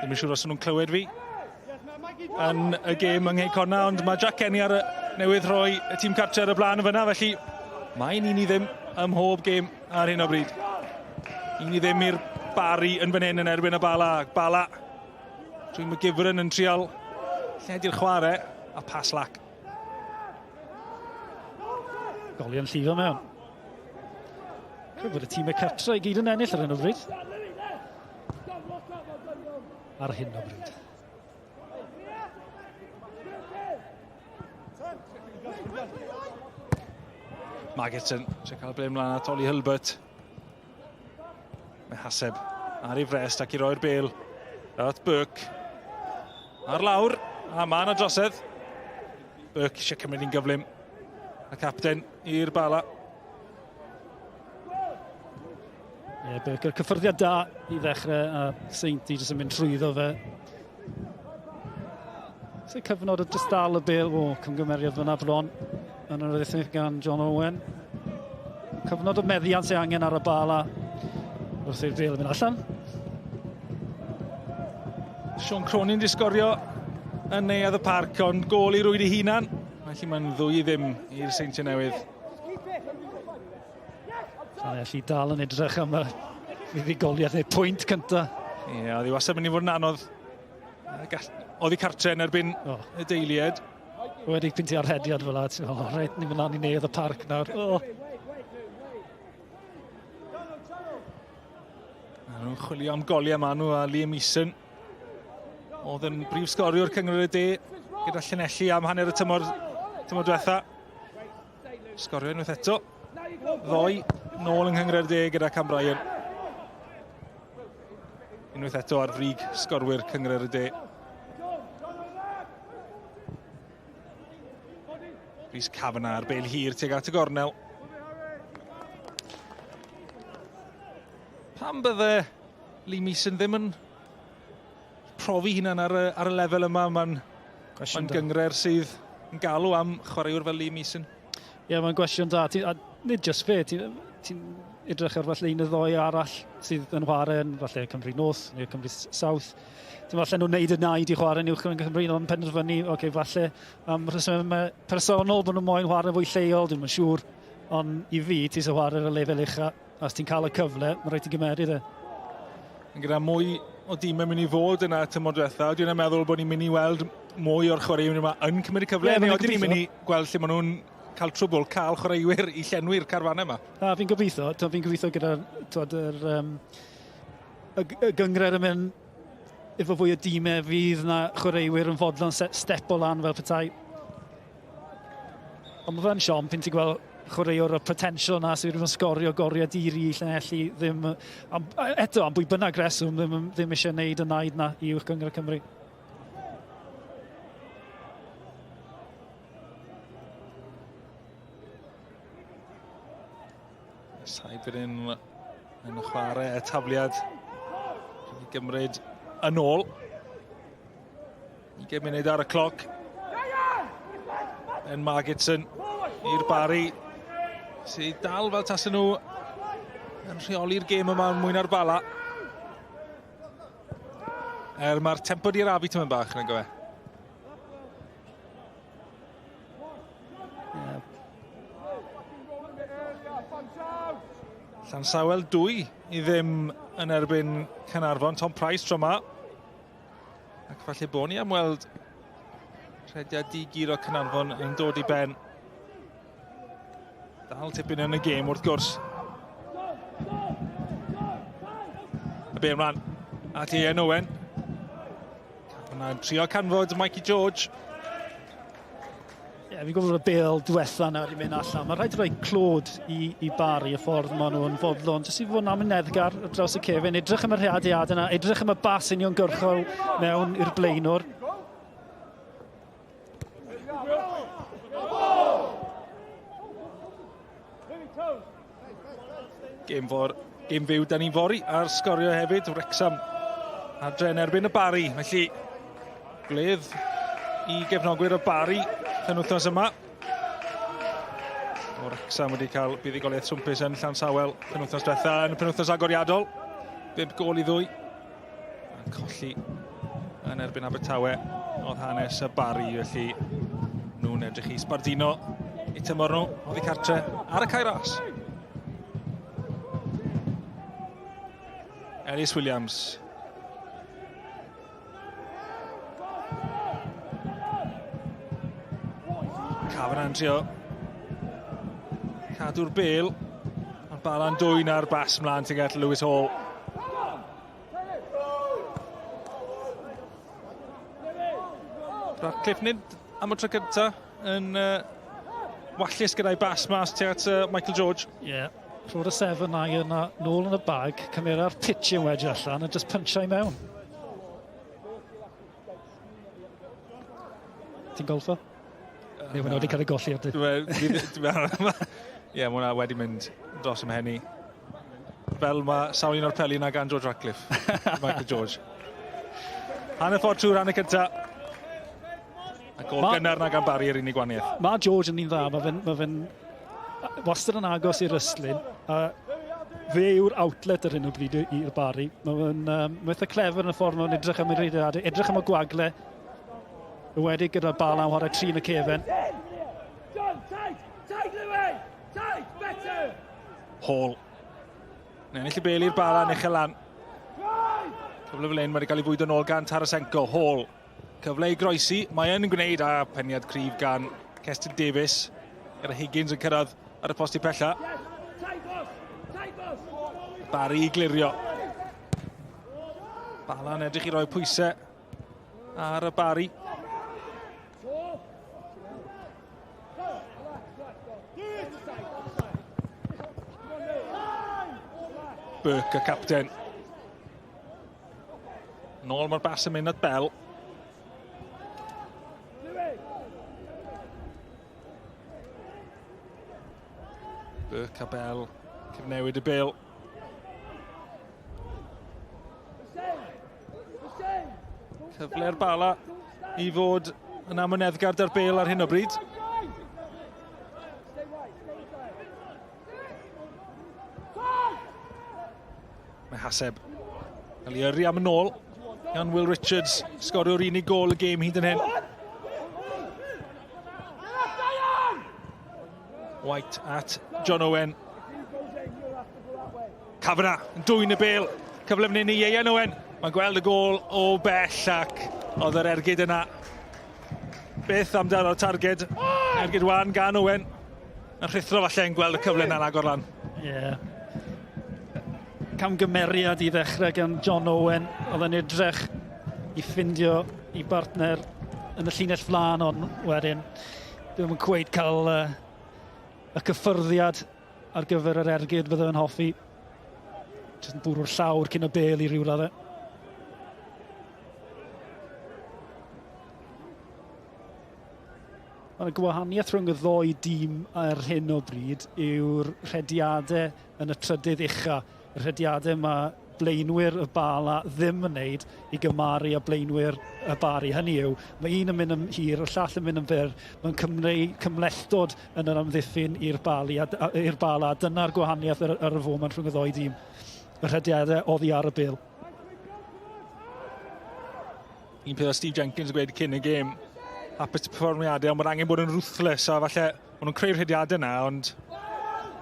Ddim yn siŵr os nhw'n clywed fi yn y gêm yng Ngheic honna, ond mae Jack Kenny ar y newydd rhoi y tîm cartre ar y blaen yn fyna, felly mae'n un i ddim ym mhob gêm ar hyn o bryd. Un i ddim i'r Barri yn fan hyn yn erbyn y Bala. Bala, drwy McGivern yn trial lledu'r chwarae a pas lac. Golian llifo mewn. Creu bod y tîm y cartre i gyd yn ennill ar hyn o bryd. Ar hyn o bryd. Magerton, sy'n cael blein mlaen at Oli Hilbert. Mae Haseb ar ei frest ac i roi'r bêl at Burke. Ar lawr, a ma' yna drosedd. Burke eisiau cymryd un gyflym. Y capten i'r Bala. Ie, Burke, yr cyffyrddiad da i ddechrau, a Seinti jyst yn mynd trwyddo fe. Sy'n cyfnod o jyst dal y bêl, cymgymeriad fyna bron. Yn yr edrych gan John Owen. Cyfnod o meddiant sy'n angen ar y Bala. Wrth i'r bêl yn mynd allan. Sean Cronin disgorio yn neuadd y parc, ond gol i rwyd ei hunan. Felly mae'n 2-0 i'r Seintiau Newydd. Sa'n allu dal yn edrych am y fuddugoliaeth neu pwynt cynta. Ie, oedd hi wastad mynd i fod yn anodd. Oedd hi cartre yn erbyn y deilied. Wedi pynti ar hediad fel at. Reit, ni'n mynd lan i neuadd y parc nawr. Nhw'n chwilio am goliau ma nhw a Liam Eason. Oedd yn brif sgoriwr Cyngor y De gyda llinelli am hanner y tymor diwetha. Sgorio unwaith eto. Ddoi nôl yng Nghyngor y De gyda Cam Bryan. Unwaith eto ar frig sgorwyr Cyngor y De. Rhys Cafana ar bêl hir tuag at y gornel. Pam bydde Liam Eason ddim yn profi hunan ar y lefel yma? Mae'n gyngred sydd yn galw am chwaraewr fel Liam Eason. Ie, mae'n gwestiwn da. A nid just fe, ti'n edrych ar falle un y ddoi arall sydd yn chwarae yn falle Cymru North neu Cymru South. Ti'n falle nhw'n neud y naid i chwarae Uwch Cymru, ond penderfynu, falle am rhesymau personol bod nhw'n moyn chwarae fwy lleol, dwi'n yn siŵr. Ond i fi, ti'n chwarae ar y lefel ucha, a os ti'n cael y cyfle, mae'n rhaid i gymeryd e. Gyda mwy o dîmau mynd i fod yna tymor diwetha, dwi'n meddwl bod ni'n mynd i weld mwy o'r chwaraewyr yma yn cymryd y cyfle, neu oedden ni'n mynd i gweld lle maen nhw'n cael trwbl, cael chwaraewyr i llenwi'r carfannau yma. Fi'n gobeithio gyda'r gyngred yn mynd efo fwy o dîmau, fydd na chwaraewyr yn fodlon step o lan fel petai. Ond mae fe'n siom, pyn ti'n gweld chwaraewr o potensial na sydd yn sgorio goriau diri i llenelli ddim... Eto, am bwy bynnag reswm, ddim eisiau gwneud y naid na i Uwch Gyngor Cymru. Said fydd yn y chwarae y tafliad i gymryd yn ôl. 20 munud ar y cloc. En Magerton i'r Barri sydd dal fel tasen nhw yn rheoli'r gêm yma yn mwyn ar Bala. Mae'r tempo di'r afi tyma'n bach yn gyfe. Llansawel 2 i ddim yn erbyn Caernarfon. Tom Price tro yma. Ac falle bod ni am weld rhediad digir o Caernarfon yn dod i ben. Dal tipyn yn y gêm wrth gwrs. Y be ymlaen at Ian Owen. Hwna'n trio canfod Mikey George. Fi'n gwybod y bêl diwetha nawr i mynd allan. Mae'n rhaid i roi clod i Barri y ffordd maen nhw'n fodlon. Jyst i fod am y neddgar ar draws y cefn, edrych am y rheadiad yna, edrych am y bas uniongyrchol mewn i'r blaenwr. Gêm fyw da ni'n fori ar sgorio hefyd. Wrexham adre yn erbyn y Barri. Felly, gledd i gefnogwyr y Barri penwythnos yma. Wrexham wedi cael buddigoliaeth swmpus yn Llansawel penwythnos diwetha yn y penwythnos agoriadol. 5 gol i 2. Yn colli yn erbyn Abertawe oedd hanes y Barri. Felly, nhw'n edrych i sbardino i tymor nhw oddi cartre ar y cae ras. Ellis Williams. Cafan yn trio cadw'r bêl. Ond Bala'n dwy'n ar bas mlaen tuag at Lewis Hall. Ratcliffe nid am y tro cyntaf yn wallus gyda'i bas mas tuag at Michael George. Ie. Rho'r y 7 na yna, nôl yn y bag, cymeriad pitching wedge allan a just punchau mewn. Ti'n golfo? Neu wedi cael ei golli ar dy? Ie, mae hwnna wedi mynd dros ym henni. Fel mae sawl un o'r pelin ag gan George Ratcliffe, Michael George. Hanner ffordd trwy'r rhan y cyntaf. A gol gynnar na gan Barri yr unig gwaniaeth. Mae George yn un dda, mae fe'n wastad yn agos i'r ystlyn. Fe yw'r outlet ar hyn o bryd i'r Barri. Mae'n eitha clefer yn y ffordd mae'n edrych am y reidadau, edrych am y gwagle. Wedi gyda Bala'n chwarae 3 yn y cefen. Hall. Ennill y bêl i'r Bala'n uchel lan. Cyfle fel un wedi cael ei fwydo nôl gan Tarasenko. Hall. Cyfle i groesi. Mae yn gwneud â peniad cryf gan Cestyn Davies. Gyda Higgins yn cyrraedd ar y posti pella. Barri i glirio. Bala'n edrych i roi pwysau ar y Barri. Burke, y capten. Nôl mae'r bas yn mynd at Bell. Burke a Bell, cyfnewid y bêl. Cyfle'r Bala i fod yn amyneddgar da'r bêl ar hyn o bryd. Mae Haseb cael ei yrru am y nôl gan Will Richards, sgorio'r unig gol y gêm hyd yn hyn. White at John Owen. Cafna yn dwy'n y bêl. Cyfle fan hyn i Ian Owen. Mae'n gweld y gol o bell ac oedd yr ergyd yna. Beth amdano'r targed. Ergyd wan gan Owen. Yn rhithro falle yn gweld y cyfle yna'n agor lan. Ie. Camgymeriad i ddechrau gan John Owen. Oedd yn edrych i ffindio i bartner yn y llinell flaen ond wedyn. Dwi'n yn cweud cael y cyffyrddiad ar gyfer yr ergyd fydde yn hoffi. Jyst yn bwrw'r llawr cyn y bêl i ryw raddau. Ond y gwahaniaeth rhwng y ddoi dîm ar hyn o bryd yw'r rhediadau yn y trydydd ucha. Y rhediadau mae blaenwyr y Bala ddim yn neud i gymaru a blaenwyr y Barri. Hynny yw, mae un yn mynd yn hir, y llall yn mynd yn fyr. Mae'n cymlethdod yn yr amddiffyn i'r Bala. Dyna'r gwahaniaeth ar y foment rhwng y ddoi dîm. Y rhediadau oddi ar y bêl. Un peth o Steve Jenkins yn gweud cyn y gêm. Hapus y perfformiadau, ond mae'n angen bod yn ruthless a falle maen nhw'n creu'r rhediadau yna, ond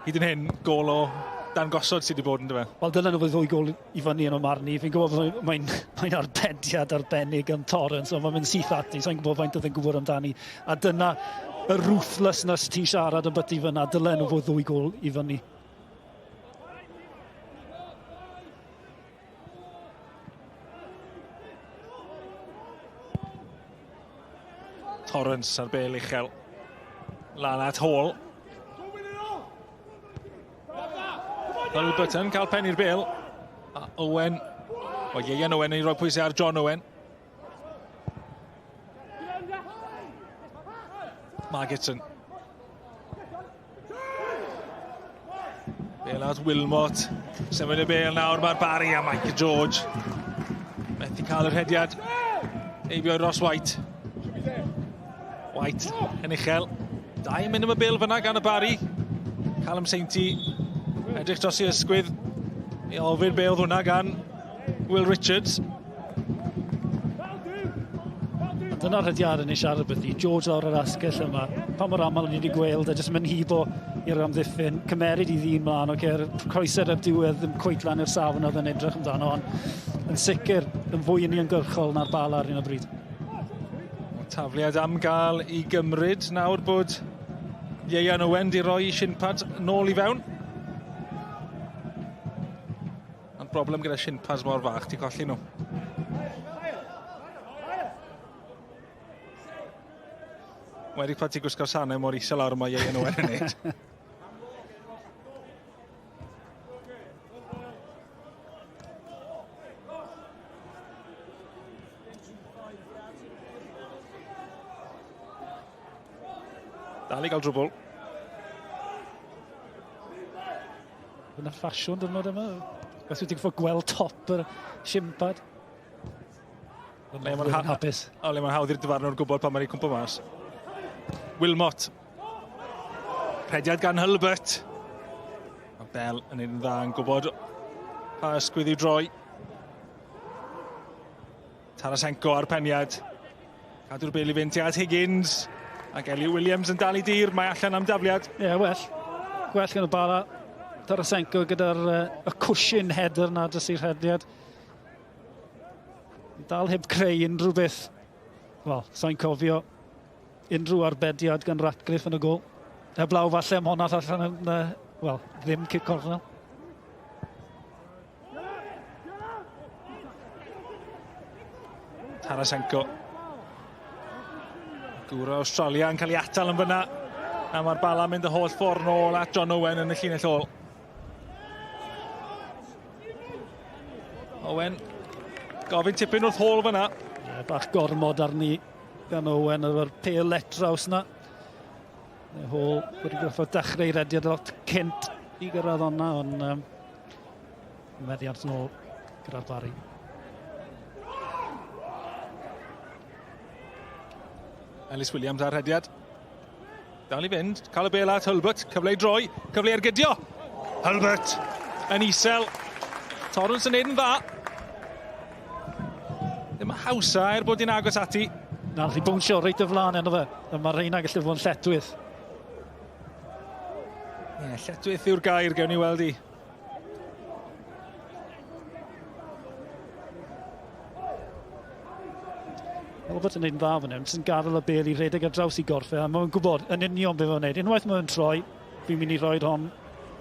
hyd yn hyn, gol o dangosod sydd wedi bod yn dyfa. Wel, dylen nhw fydd 2 gol i fyny yn o marn i. Fi'n gwybod bod mae'n arbediad arbennig yn Torrens, ond mae'n mynd syth ati, so fi'n gwybod faint oedd yn gwybod amdani. A dyna y ruthlessness ti'n siarad yn byti fyna, dylen nhw fod 2 gol i fyny. Torrens ar bel uchel. Lan at Hall. Albert yn cael pen i'r bel. A Owen. O, Ieuan Owen yn ei roi pwysau ar John Owen. Margetson. Bel at Wilmot. Sefyd y bel nawr, mae'r Barri a Michael George. Methu cael yr hediad. Eibio Ross White. White yn uchel. 2 yn mynd am y bil fyna gan y Barri. Callum Sainty edrych dros i ysgwydd. I ofyn be oedd hwnna gan Will Richards. Dyna'r hediad yn ei siarad beth i. George lawr yr asgell yma. Pa mor aml ni wedi gweld a jyst mynd hibo i'r amddiffyn. Cymerid i ddyn mlaen, o'r croeser ar diwedd ddim cweit lan i'r safon oedd yn edrych amdano, ond yn sicr yn fwy uniongyrchol na'r Bala ar un o bryd. Tafliad am gael i gymryd nawr bod Ieuan Owen di roi shinpad nôl i fewn. Ond broblem gyda shinpads mor fach, ti colli nhw. Wedi pan ti gwisgo'r sanau mor isel lawr yma Ieuan Owen yn neud. Dal i gael drwbl. Yna ffasiwn dynod yma. Beth wyt ti'n gwybod gweld top yr shimpad? Le mae'n hapus. O, le mae'n hawdd i'r dyfarnwr gwybod pan mae'n ei cwmpo mas. Wilmot. Pediad gan Hulbert. Mae Bell yn un dda yn gwybod pa ysgwydd i droi. Tarasenko ar peniad. Cadw'r bel i fynd ti at Higgins. Ac Elliot Williams yn dal i dir, mae allan am dafliad. Ie, well. Gwell gan y Bala. Tarasenko gyda'r y cushion header na dys i'r hediad. Dal heb creu unrhyw beth. Wel, sa'n cofio unrhyw arbediad gan Ratcliffe yn y gol. Heblaw falle am honna allan yn, wel, ddim kick cornel. Tarasenko. Gwr Australia yn cael ei atal yn fyna. A mae'r Bala'n mynd y holl ffordd nôl at John Owen yn y llinell ôl. Owen, gofyn tipyn wrth Hall fyna. Bach gormod arni gan Owen efo'r pêl letraws na. Hall wedi gorfod dechrau rediad lot cynt i gyrraedd honna, ond meddiant nôl gyda'r Barri. Ellis Williams ar hediad. Dal i fynd, cael y bel at Hulbert, cyfle i droi, cyfle i'r gydio. Hulbert yn isel. Torrens yn neud yn dda. Ddim hawsa bod i'n agos ati. Na'n chi bwnsio reit y flaen enw fe. Mae'r reina gallu fod yn lletwydd. Ie, lletwydd yw'r gair, gewn ni weld i. Albert yn neud yn dda fan hyn, sy'n gadael y bel i redeg ar draws i gorffe, a mae'n gwybod yn union beth mae'n neud. Unwaith mae'n troi, fi'n mynd i roed hon,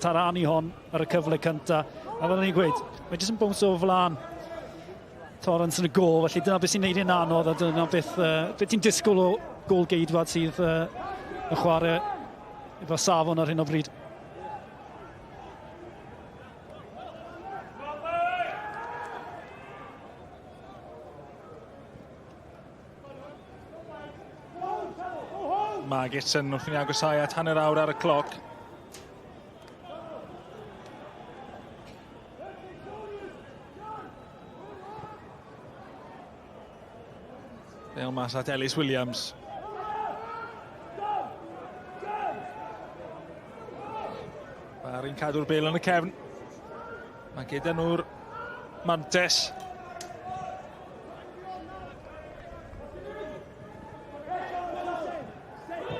taranu hon ar y cyfle cynta, a fel ni'n gweud, mae jyst yn bwns o flaen Torrens yn y gol, felly dyna beth sy'n neud i'n anodd, a dyna beth ti'n disgwyl o gol geidwad sydd y chwarae efo safon ar hyn o bryd. Margetson wrth i ni agosau at hanner awr ar y cloc. Bel mas at Ellis Williams. Barri'n cadw'r bel yn y cefn. Mae gyda nhw'r mantes.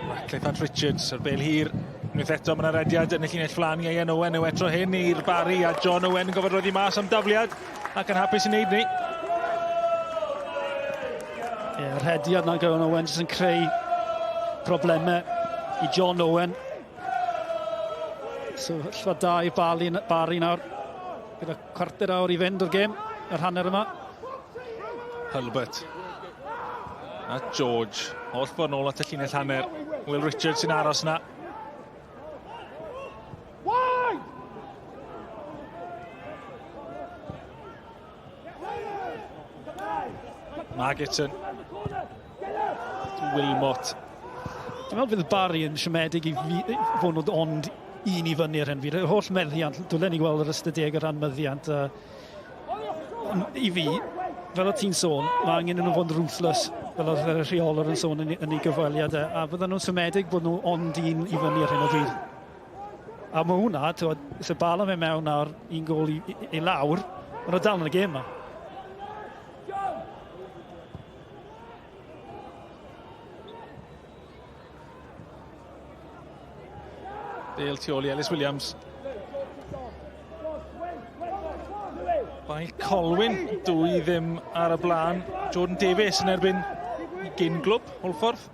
Ratcliffe at Richards, yr bel hir Unwaith eto, mae yna rediad yn y llinell flan i Ian Owen, yw etro hyn i'r Barri, a John Owen yn gofod roedd i mas am dafliad, ac yn hapus i wneud ni. Yr hediad na Ian Owen jyst yn creu problemau i John Owen. So, llfa da i Barri nawr. Gyda cwarter awr i fynd o'r gêm, yr hanner yma. Hulbert. A George. Holl ffordd nôl at y llinell hanner. Will Richards sy'n aros na. Magitson. Wilmot. Dwi'n meddwl bydd Barri yn siomedig i fod nhw'n ond un i fyny ar hyn fi. Y holl meddiant, dwylen ni gweld yr ystadeg o ran meddiant. I fi, fel o ti'n sôn, mae angen nhw fod yn ruthless, fel oedd y rheolwr yn sôn yn ei gyfweliad. A bydden nhw'n siomedig bod nhw ond un i fyny ar hyn o bryd. A mae hwnna, se Bala'n mynd mewn nawr un gol i lawr, ond nhw dal yn y gêm yma. Dale tu ôl i Ellis Williams. Bai Colwyn, dwy ddim ar y blaen. Jordan Davies yn erbyn i gyn-glwb, Holffordd.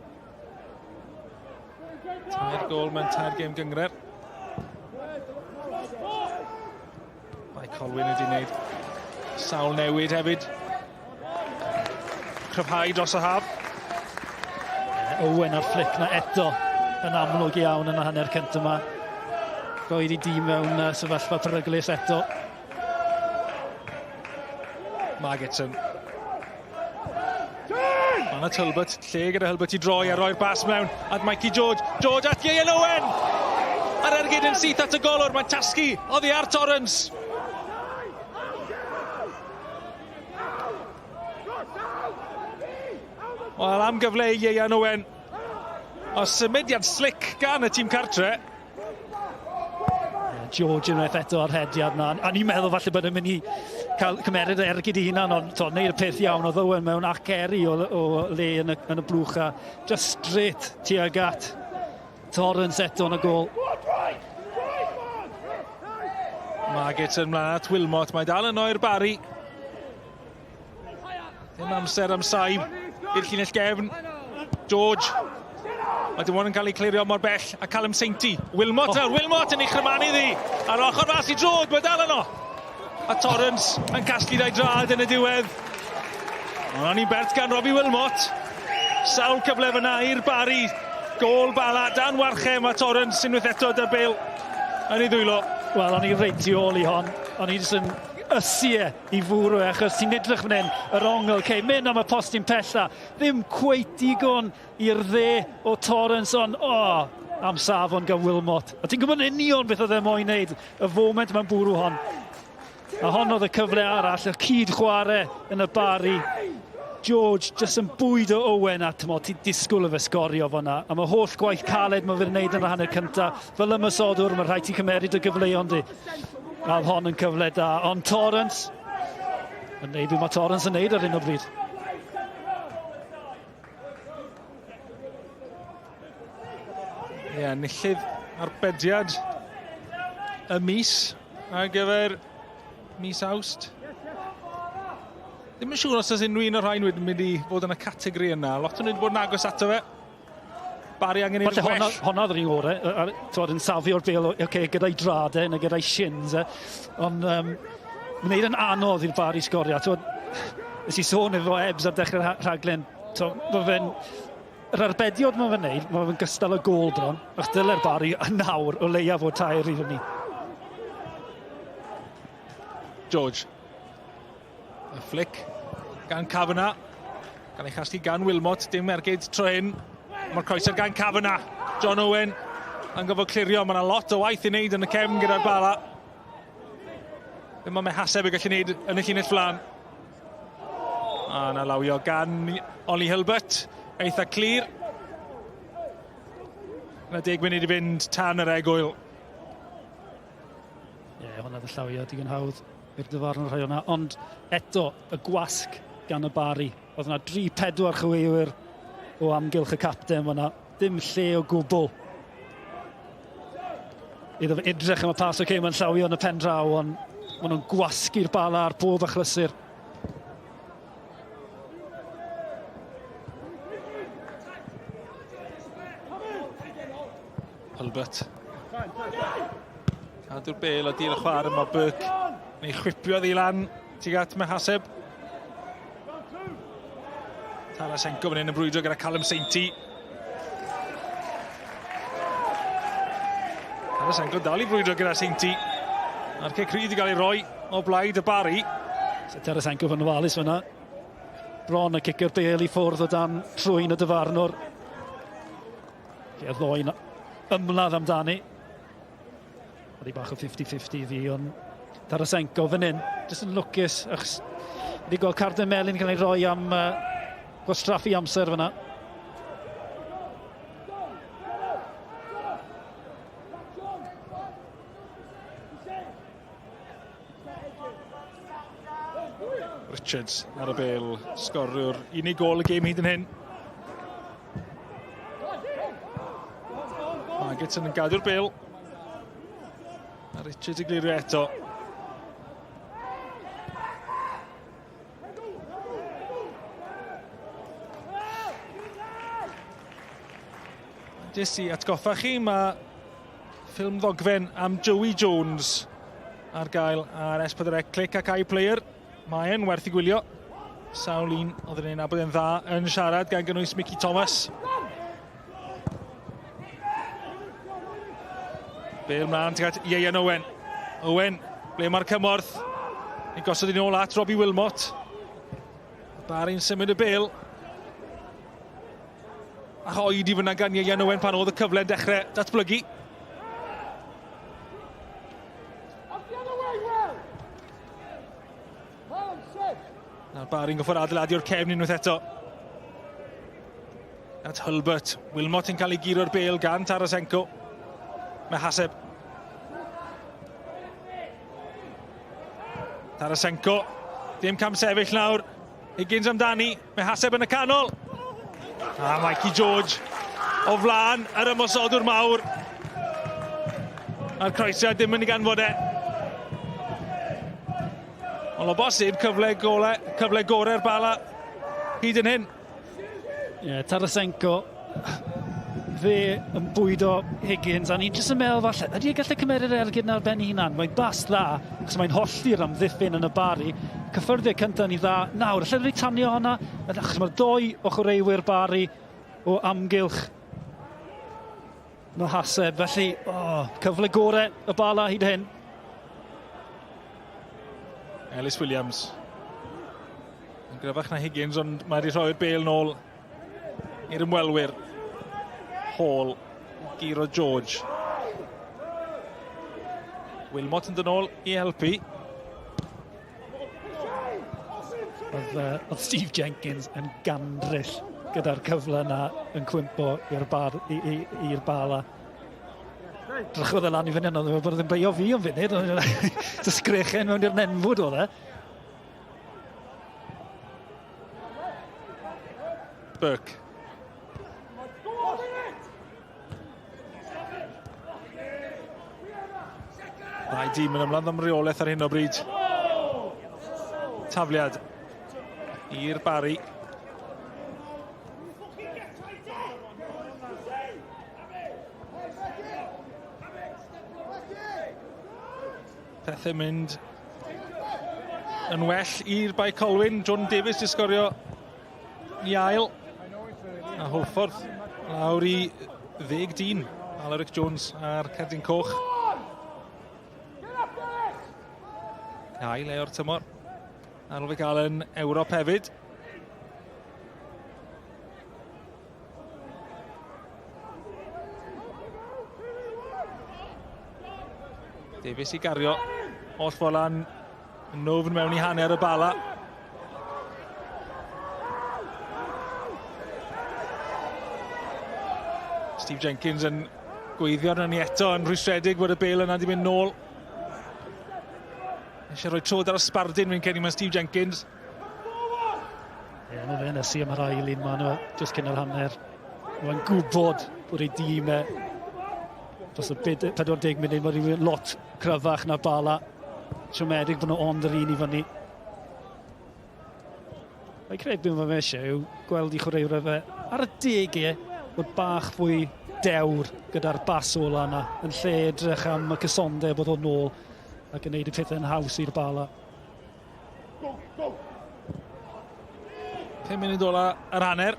Tair gol mewn tair gêm gyngred. Bai Colwyn wedi wneud sawl newid hefyd. Cryfhau dros y haf. Owen ar flic na eto yn amlwg iawn yn y hanner cyntaf yma. Roedd i dîm mewn sefyllfa peryglus eto. Magitson. Anna Hulbert, lle gyda Hulbert i droi a roi'r bas mewn at Mikey George. George at Ian Owen! Ar ergyd yn syth at y golwr, mae'n tasgu oddi ar Torrance. Wel, am gyfle i Ian Owen. O symudiad slick gan y tîm cartre. George unwaith eto ar hediad na. A ni'n meddwl falle bod yn mynd i cael cymeryd ergyd i hunan, ond neud y peth iawn. Oedd Owen mewn aceri o le yn y blwch a just straight tuag at Torrance eto yn y gol. Magitson ymlaen at Wilmot. Mae dal yn oer Barri. Ddim amser am saib i'r llinell gefn. George. Mae dim ond yn cael ei clirio mor bell a Callum Sainty. Wilmot nawr, Wilmot yn ei chrymanu ddi. Ar ochr mas i George, mae dal yno. A Torrance yn casglu dau drad yn y diwedd. Ond ni'n bert gan Robbie Wilmot. Sawl cyfle fyna i'r Barri. Gol Bala, dan warchem a Torrance unwaith eto dy bil yn ei ddwylo. Wel, o'n i reit tu ôl i hon. O'n i jyst yn ysie i fwrw achos ti'n edrych fan hyn, yr ongl, mynd am y postyn pella. Ddim cweit digon i'r dde o Torrance, ond am safon gan Wilmot. A ti'n gwybod union beth oedd e moyn wneud, y foment mewn bwrw hon. A hon oedd y cyfle arall, y cyd chwarae yn y Barri. George jyst yn bwyd o Owen a ti'n disgwyl y fe sgorio fanna. A mae holl gwaith caled mae'n fydd wneud yn y hanner cyntaf. Fel yma Sadwrn, mae'n rhaid i cymeryd y gyfleon di. A hon yn cyfle da, ond Torrance yn neud beth mae Torrance yn neud ar hyn o bryd. Ie, nillydd arbediad y mis ar gyfer mis Awst. Ddim yn siŵr os oes unrhyw un o'r rhain wedi mynd i fod yn y categori yna. Lot o'n wedi bod yn agos ato fe. Barri angen i'r well. Honna ddyn ni'n gorau. Twod yn safio'r bel gyda'i dradau neu gyda'i shins. Ond wneud yn anodd i'r Barri sgorio. Nes i sôn efo Ebs ar dechrau'r rhaglen. Yr arbediad mae'n fe'n neud, mae'n gystal y gol bron. Ach dyle'r Barri a nawr o leiaf o tair i fyny. George. Y flic gan Cafana. Gan ei chasgu gan Wilmot. Dim ergyd tro hyn. Mae'r coesau gan Cafana. John Owen yn gofod clirio. Mae yna lot o waith i wneud yn y cefn gyda'r Bala. Ddim ond mae haseb i gallu wneud yn y llinell flan. A yna lawio gan Oli Hulbert. Eitha clir. Yna 10 munud i fynd tan yr egwyl. Hwna dy llawio digon hawdd i'r dyfarn rhai hwnna. Ond eto, y gwasg gan y Barri. Oedd yna 3-4 chwaraewyr o amgylch y capten fyna. Dim lle o gwbl. iddo fe edrych am y pas o Ceyman llawio yn y pen draw, ond maen nhw'n gwasgu'r bala ar bob achlysur. Hulbert. Cadw'r bel o dir y chwar yma Barc. Neu chwipio ddi lan tuag at Mehaseb. Tarasenko fan hyn yn brwydro gyda Callum Sainty. Tarasenko dal i brwydro gyda Sainty. A'r cecryd i gael ei roi o blaid y Barri. So Tarasenko fan ofalus fyna. Bron y cicr bel i ffwrdd o dan trwy'n y dyfarnwr. Ie, ddoi'n ymladd amdani. Oedd hi bach o 50-50 fi, ond Tarasenko fan hyn, jyst yn lwcus, achos wedi gweld cardau melyn cael ei roi am gwastraffu amser fyna. Richards ar y bel, sgoriwr unig gol y gêm hyd yn hyn. Magitson yn gadw'r bel. A Richards i glirio eto. Jyst i atgoffa chi, mae ffilm ddogfen am Joey Jones ar gael ar S4C Clic ac iPlayer. Mae e'n werth i gwylio. Sawl un oedd yn ein abod yn dda yn siarad gan gynnwys Mickey Thomas. Bel mlaen tuag at Ieuan Owen. Owen, ble mae'r cymorth? Ni'n gosod i nôl at Robbie Wilmot. Barri'n symud y bel. A oed i fyna gan Ieuan Owen pan oedd y cyfle'n dechrau datblygu. Nawr Barri'n goffod adeiladu o'r cefn unwaith eto. At Hulbert. Wilmot yn cael ei giro'r bel gan Tarasenko. Mehaseb. Tarasenko. Dim cam sefyll nawr. Higgins amdani. Mehaseb yn y canol. A Mikey George o flaen yr ymosodwr mawr. A'r croesiad ddim yn ei ganfod e. Ond o bosib cyfle gore'r Bala hyd yn hyn. Ie, Tarasenko, fe yn bwydo Higgins, a ni'n jyst yn meddwl falle, ydy e gallu cymeryd ergyd ar ben ei hunan? Mae'n bas dda, cos mae'n holli'r amddiffyn yn y Barri. Cyffyrddiau cyntaf ni dda. Nawr, allai wedi tanio honna, achos mae'r doi ochoreuwyr Barri o amgylch Mehaseb. Felly, cyfle gore y Bala hyd hyn. Ellis Williams. Yn gryfach na Higgins, ond mae wedi rhoi'r bel nôl i'r ymwelwyr. Hall, giro George. Wilmot yn dod nôl i helpu. Oedd Steve Jenkins yn gandryll gyda'r cyfle yna yn cwympo i'r Bala. Drychodd e lan i fyny yno, oedd e'n beio fi o'n funud. Sgrechen mewn i'r nenfwd oedd e. Barc. Rai dîm yn ymlaen am reolaeth ar hyn o bryd. Tafliad i'r Barri. Pethau mynd yn well i'r bai Colwyn. John Davies di sgorio i ail. A Holffordd lawr i 10 dyn. Alaric Jones a'r cerdyn coch. Ail o'r tymor. Ar ôl fi gael yn Ewrop hefyd. Davies i gario. Oll Bala'n nofn mewn i hanner y Bala. Steve Jenkins yn gweithio arno ni eto yn rhwystredig bod y bel yna wedi mynd nôl. Eisiau rhoi trod ar y sbardyn fi'n ceni mae Steve Jenkins. Ie, mae fe'n ysu am yr ail un ma'n nhw, jyst cyn yr hanner. Mae'n gwybod bod ei dîm dros y 40 munud, mae rhywun lot cryfach na Bala. Siomedig bod nhw ond yr un i fyny. Mae'n credu beth mae fe eisiau yw gweld i chwaraewr fe ar y degau bod bach fwy dewr gyda'r bas ola yna, yn lle edrych am y cysondeb bod o'n nôl ac yn gwneud y pethau'n haws i'r Bala. 5 munud ola yr hanner.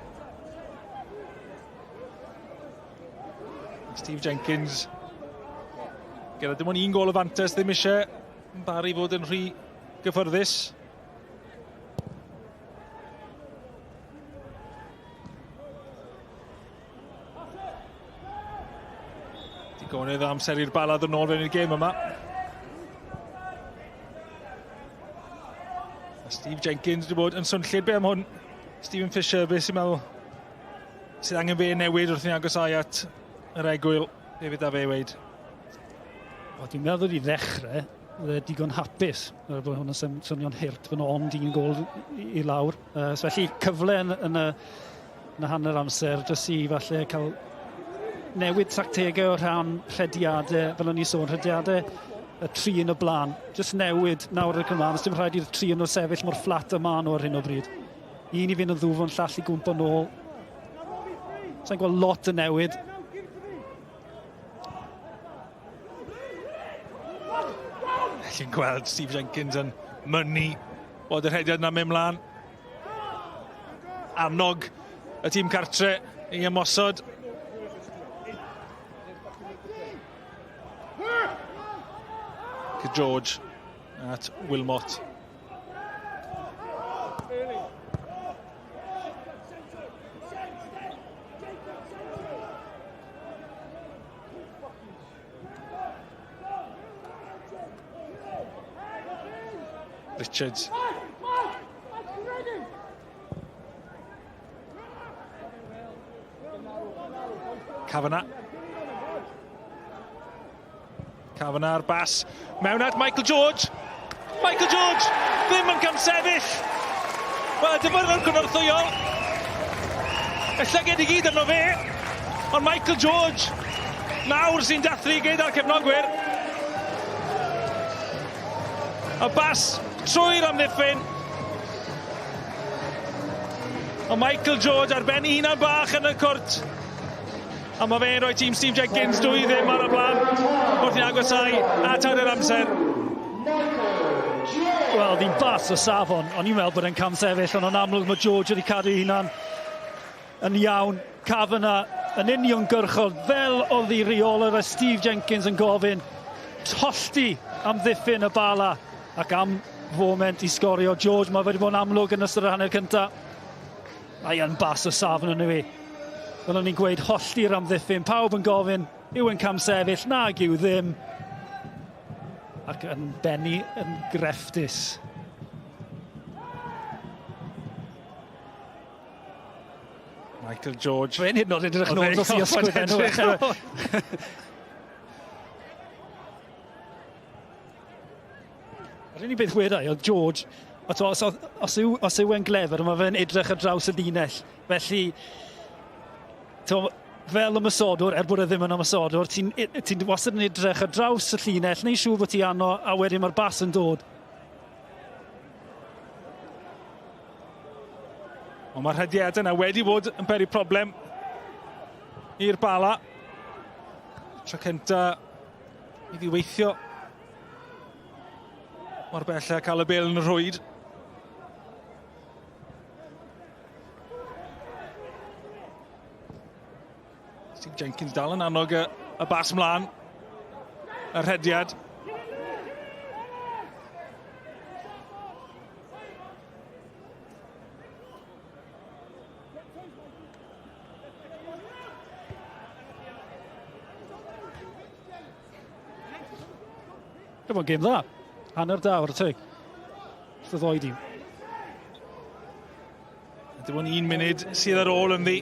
Steve Jenkins gyda dim ond un gol o fantes, ddim eisiau Barri fod yn rhy gyffyrddus. Digonydd o amser i'r Bala ddod nôl fewn i'r gêm yma. Steve Jenkins wedi bod yn swnllid be am hwn. Stephen Fisher, beth sy'n meddwl sydd angen fe newid wrth ni agosau at yr egwyl, be fydd da fe weid? Dwi'n meddwl i ddechrau, oedd digon hapus. Bod hwn yn swnio'n hirt, bod ond un gol i lawr. So felly cyfle yn y hanner amser, jyst i falle cael newid tactegau o rhan rhediadau, fel o'n i sôn, rhediadau y tri yn y blaen. Jyst newid nawr y Cymraeg, dim rhaid i'r tri yn o sefyll mor fflat y man o'r hyn o bryd. Un i fynd yn ddwfn, llall i gwmpa nôl. Sa'n gweld lot y newid. Felly'n gweld Steve Jenkins yn mynnu bod yr hediad yna'n mynd mlaen. Annog y tîm cartre i ymosod. George at Wilmot. Richards. Kavanagh ar bas. Mewn at Michael George. Michael George ddim yn camsefyll. Wel, dyfyrddol gwnorthwyol. Y llyged i gyd arno fe. Ond Michael George nawr sy'n dathlu gyda'r cefnogwyr. Y bas trwy'r amddiffyn. Ond Michael George ar ben ei hunan bach yn y cwrt. A mae fe'n rhoi tîm Steve Jenkins 2 ddim ar y blaen wrth i'n agosau at yr amser. Wel, fi'n bas o safon, ond i'n meddwl bod e'n camsefyll, ond o'n amlwg mae George wedi cadw hunan yn iawn. Kavanagh yn uniongyrchol, fel oedd i rheolwr a Steve Jenkins yn gofyn, tollti am ddiffyn y Bala ac am foment i sgorio. George, mae wedi bod yn amlwg yn ystod y hanner cyntaf. A'n bas o safon yn ei. Fel o'n i'n gweud, hollti'r amddiffyn, pawb yn gofyn, yw yn camsefyll, nag yw ddim. Ac yn benni yn grefftus. Michael George. Fe'n hyd yn oed edrych nôl os i ysgwyd. Yr unig beth wedai oedd George, os yw e'n glefer, mae fe'n edrych ar draws y linell. Felly, fel ymysodwr, bod e ddim yn ymysodwr, ti'n wastad yn edrych ar draws y llinell, neu siŵr bod ti anno, a wedyn mae'r bas yn dod. Ond mae'r hediad yna wedi bod yn peri problem i'r Bala. Tro cynta i ddiweithio. Mor bella cael y bel yn y rhwyd. Steve Jenkins dal yn annog y bas mlaen. Yr hediad. Dim ond gêm dda. Hanner da o'r teg. Wrth y ddoi dim. Dim ond 1 munud sydd ar ôl yn ddi.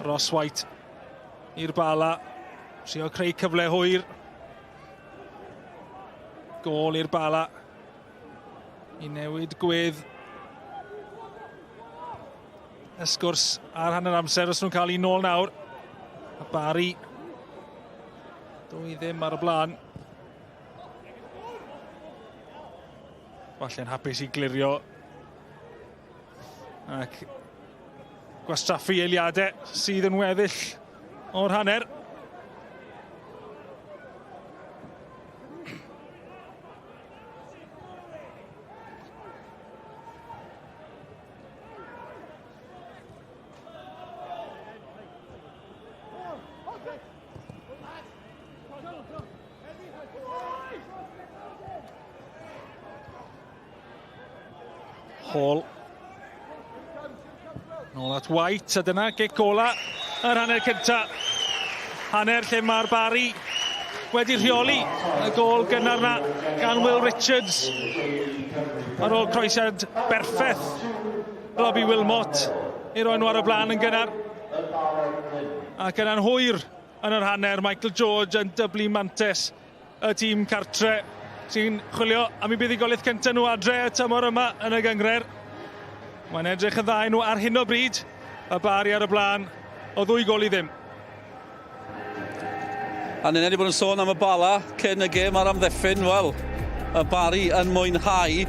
Ross White i'r Bala. Trio creu cyfle hwyr. Gol i'r Bala. I newid gwedd. Y sgwrs ar hanner amser os nhw'n cael un nôl nawr. Barri. Dwy ddim ar y blaen. Falle'n hapus i glirio. Ac gwastraffu eiliadau sydd yn weddill o'r hanner. Hall. Nôl at White, a dyna gic gola yr hanner cynta. Hanner lle mae'r Barri wedi rheoli y gol gynnar na gan Will Richards. Ar ôl croesiad berffeth Robbie Wilmot i roi nhw ar y blaen yn gynnar. Ac yn anhwyr yn yr hanner, Michael George yn dyblu mantes y tîm cartre sy'n chwilio am I buddigoliaeth cyntaf nhw adre y tymor yma yn y gyngred. Mae'n edrych yn dda I nhw ar hyn o bryd. Y Barri ar y blaen o 2 gol I ddim. A ni'n wedi bod yn sôn am y bala cyn y gêm ar amddiffyn, wel, y Barri yn mwynhau.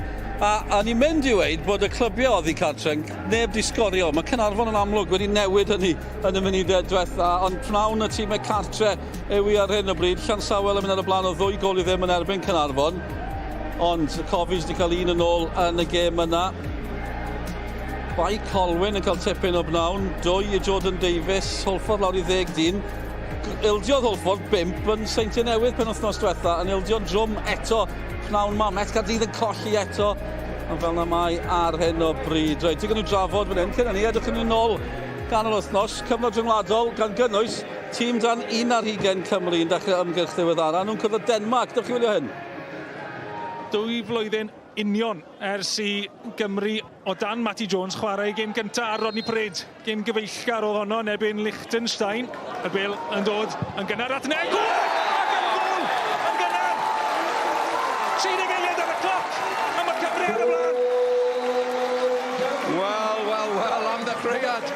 A ni'n mynd I weid bod y clybiau oddi cartre'n neb di sgorio. Mae Caernarfon yn amlwg wedi newid hynny yn y munudau diwetha, ond pnawn y tîmau cartre yw I ar hyn o bryd. Llansawel yn mynd ar y blaen o 2 gol I ddim yn erbyn Caernarfon. Ond y Cofis di cael un yn ôl yn y gêm yna. Bai Colwyn yn cael tipyn o bnawn, 2 I Jordan Davies, Holford lawr I 10 dyn. Ildiodd Holford 5 yn Seintiau Newydd penwythnos diwetha, yn ildio'n drwm eto pnawn Mamet Caerdydd yn colli eto. A fel na mai ar hyn o bryd. Reit, ti'n nhw drafod fan hyn, cyn hynny, edrych yn ôl gan yr wythnos, cyfnod rhyngwladol gan gynnwys tîm dan 1 ar 20 Cymru yn dechrau ymgyrch ddiweddara. Nhw'n cwrdd Denmark, dych chi wylio hyn? 2 flwyddyn union ers I Gymru o dan Matty Jones chwarae I gêm gyntaf ar Rodney Parade. Gêm gyfeillgar oedd honno yn ebyn Liechtenstein. Y bil yn dod yn gynnar at Nego! Ac yn gol! Yn gynnar! 30 eiliad ar y cloc! A mae Cymru ar y blaen! Wel, am ddechreuad.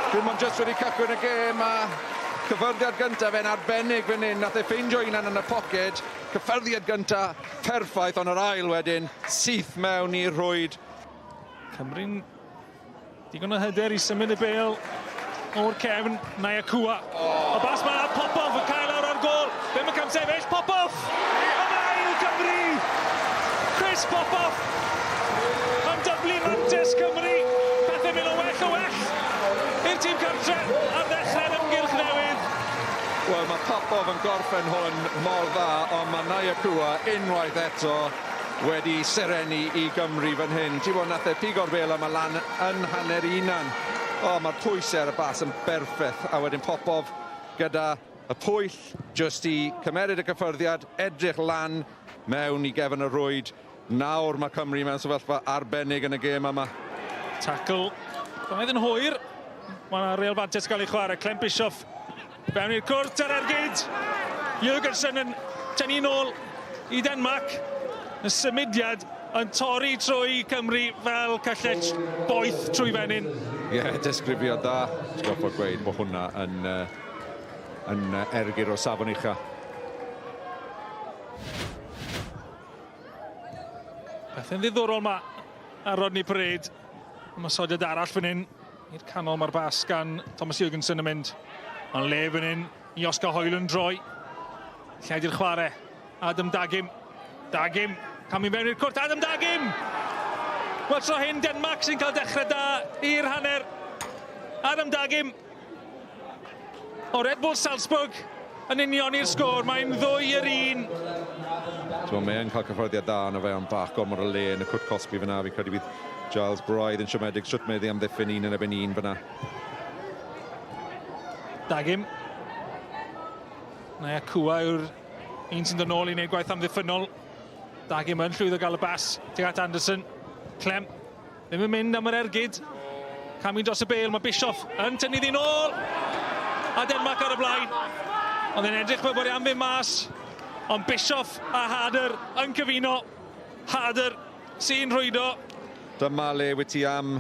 Dim ond just wedi cychwyn y gêm a cyffyrddiad gyntaf fe'n arbennig fan hyn. Nath e ffeindio unan yn y poced. Cyffyrddiad gyntaf perffaith, ond yr ail wedyn syth mewn I rhwyd. Cymru'n digon o hyder I symud y bêl o'r cefn Nayakua. O bas ma Popov yn cael awr ar gol. Be mae cam sefyll? Popov! Yn ail Cymru! Chris Popov! Yn dyblu mantes Cymru. Pethau mynd o well. I'r tîm cartre ar ddechrau'r ymgyrch newydd. Wel, mae Popov yn gorffen hwn mor dda, ond mae Nayakua unwaith eto wedi sireni I Gymru fan hyn. Ti'n bod nath e pigo'r bel am y lan yn hanner unan. Mae'r pwysau ar y bas yn berffeth, a wedyn Popov gyda y pwyll just I cymeryd y cyffyrddiad, edrych lan mewn I gefn y rwyd. Nawr mae Cymru mewn sefyllfa arbennig yn y gêm yma. Tackle. Bydd yn hwyr. Mae'na real fantes gael ei chwarae. Clem Bischoff fewn i'r cwrt ar ergyd. Jürgensen yn tynnu nôl I Denmark. Y symudiad yn torri trwy Cymru fel cyllell boeth trwy fenyn. Disgrifiad dda. Sgwrfod gweud bod hwnna yn ergyr o safon ucha. Bethau'n ddiddorol ma ar Rodney Parade. Mae sodiad arall fan hyn i'r canol mae'r bas gan Thomas Jürgensen yn mynd. Ond le fan hyn I Oscar Hoyland droi. Lledi'r chwarae. Adam Dagim. Dagim. Cam I mewn i'r cwrt. Adam Dagim! Wel tro hyn Denmark sy'n cael dechrau da i'r hanner. Adam Dagim. O Red Bull Salzburg yn union i'r sgôr. Mae'n 2-1. Mae'n cael cyffyrddiad da yna fe am bach gormod o le yn y cwrt Cosby fyna. Fi'n credu bydd Giles Braidd yn siomedig strwt meddi am ddiffyn 1 yn ebyn 1 fyna. Dagim. Nayakua yw'r un sy'n dod nôl I wneud gwaith amddiffynol. Dagim yn llwyddo gael y bas. Tuag at Anderson. Clem. Ddim yn mynd am yr ergyd. Camu dros y bêl. Mae Bischoff yn tynnu ddi nôl. A Denmark ar y blaen. Ond yn edrych bod am fynd mas. Ond Bischoff a Harder yn cyfuno. Harder sy'n rhwydo. Dyma le wyt ti am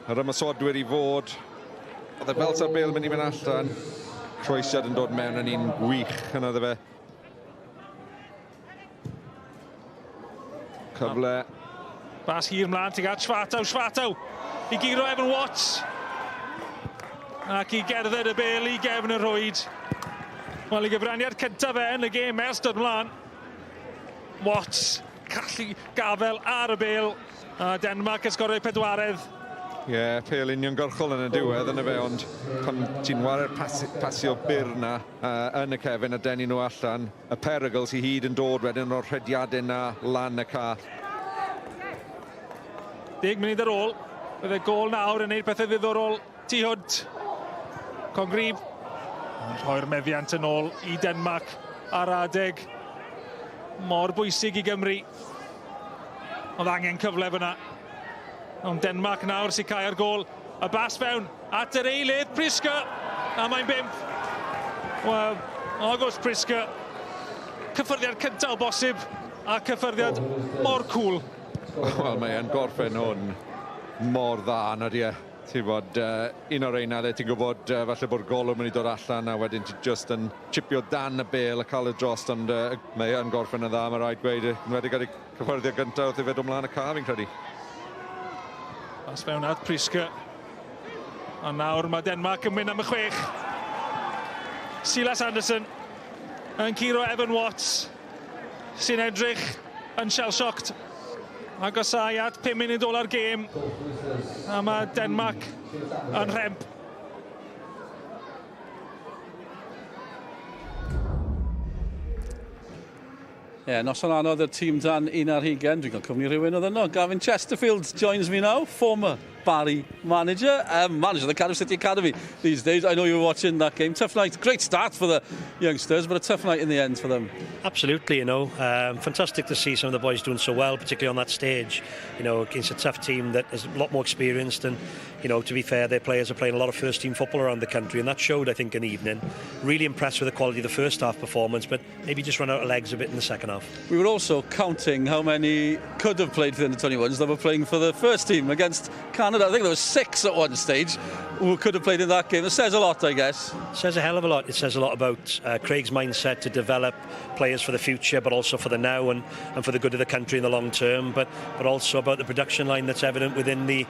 yr ymysodwyr I fod Oedd y belt ar bel mynd i mynd allan. Croesiad yn dod mewn yn un wych yn oedd fe. Cyfle. Bas hir mlaen, ti'n gael Schwartau. I giro Evan Watts. Ac i gerdded y bel i gefn y rhwyd. Wel, i gyfraniad cyntaf yn y gêm ers dod mlaen. Watts, gallu gafel ar y bel. A Denmark ysgorau pedwaredd. Ie, pêl uniongyrchol yn y diwedd yn y fe, ond pan ti'n wario pasio byr na yn y cefn a denu nhw allan, y perygl sy'n hyd yn dod wedyn o'r rhediadau na lan y car. 10 munud ar ôl. Bydd y gol nawr yn neud pethau ddiddorol tu hwnt. Congrib. Rhoi'r meddiant yn ôl i Denmark ar adeg. Mor bwysig i Gymru. Oedd angen cyfle fyna. Ond Denmark nawr sy'n cael ar gol. Y bas fewn at yr eilydd. Priska. A mae'n 5. Wel, agos Priska. Cyffyrddiad cyntaf o bosib. A cyffyrddiad mor cool. Wel, mae'n gorffen hwn mor dda na di e. Ti'n bod, un o'r ein adeg, ti'n gwybod falle bod golwg mynd i dod allan a wedyn ti'n just yn chipio dan y bel a cael y drost, ond mae'n gorffen yn dda, mae rhaid gweud. Yn wedi cael ei cyffyrddiad gyntaf wrth i fed ymlaen y car, fi'n credu. As fewn at Priska. A nawr mae Denmark yn mynd am y 6. Silas Anderson yn curo Evan Watts sy'n edrych yn shell-shocked. Agosau at 5 munud ôl ar gêm. A mae Denmark yn rhemp. Nos o'n anodd y tîm dan 11. Dwi'n cael cwmni rhywun oedd yno. Gavin Chesterfield joins me now, former Barri manager of the Cardiff City Academy these days. I know you were watching that game. Tough night, great start for the youngsters, but a tough night in the end for them. Absolutely, fantastic to see some of the boys doing so well, particularly on that stage, against a tough team that is a lot more experienced, and, to be fair, their players are playing a lot of first-team football around the country, and that showed, I think, in the evening. Really impressed with the quality of the first-half performance, but maybe just run out of legs a bit in the second half. We were also counting how many could have played for the under-21s that were playing for the first team against Canada. I think there was 6 at one stage who could have played in that game. It says a lot, I guess. It says a hell of a lot. It says a lot about Craig's mindset to develop players for the future, but also for the now and for the good of the country in the long term, but also about the production line that's evident within the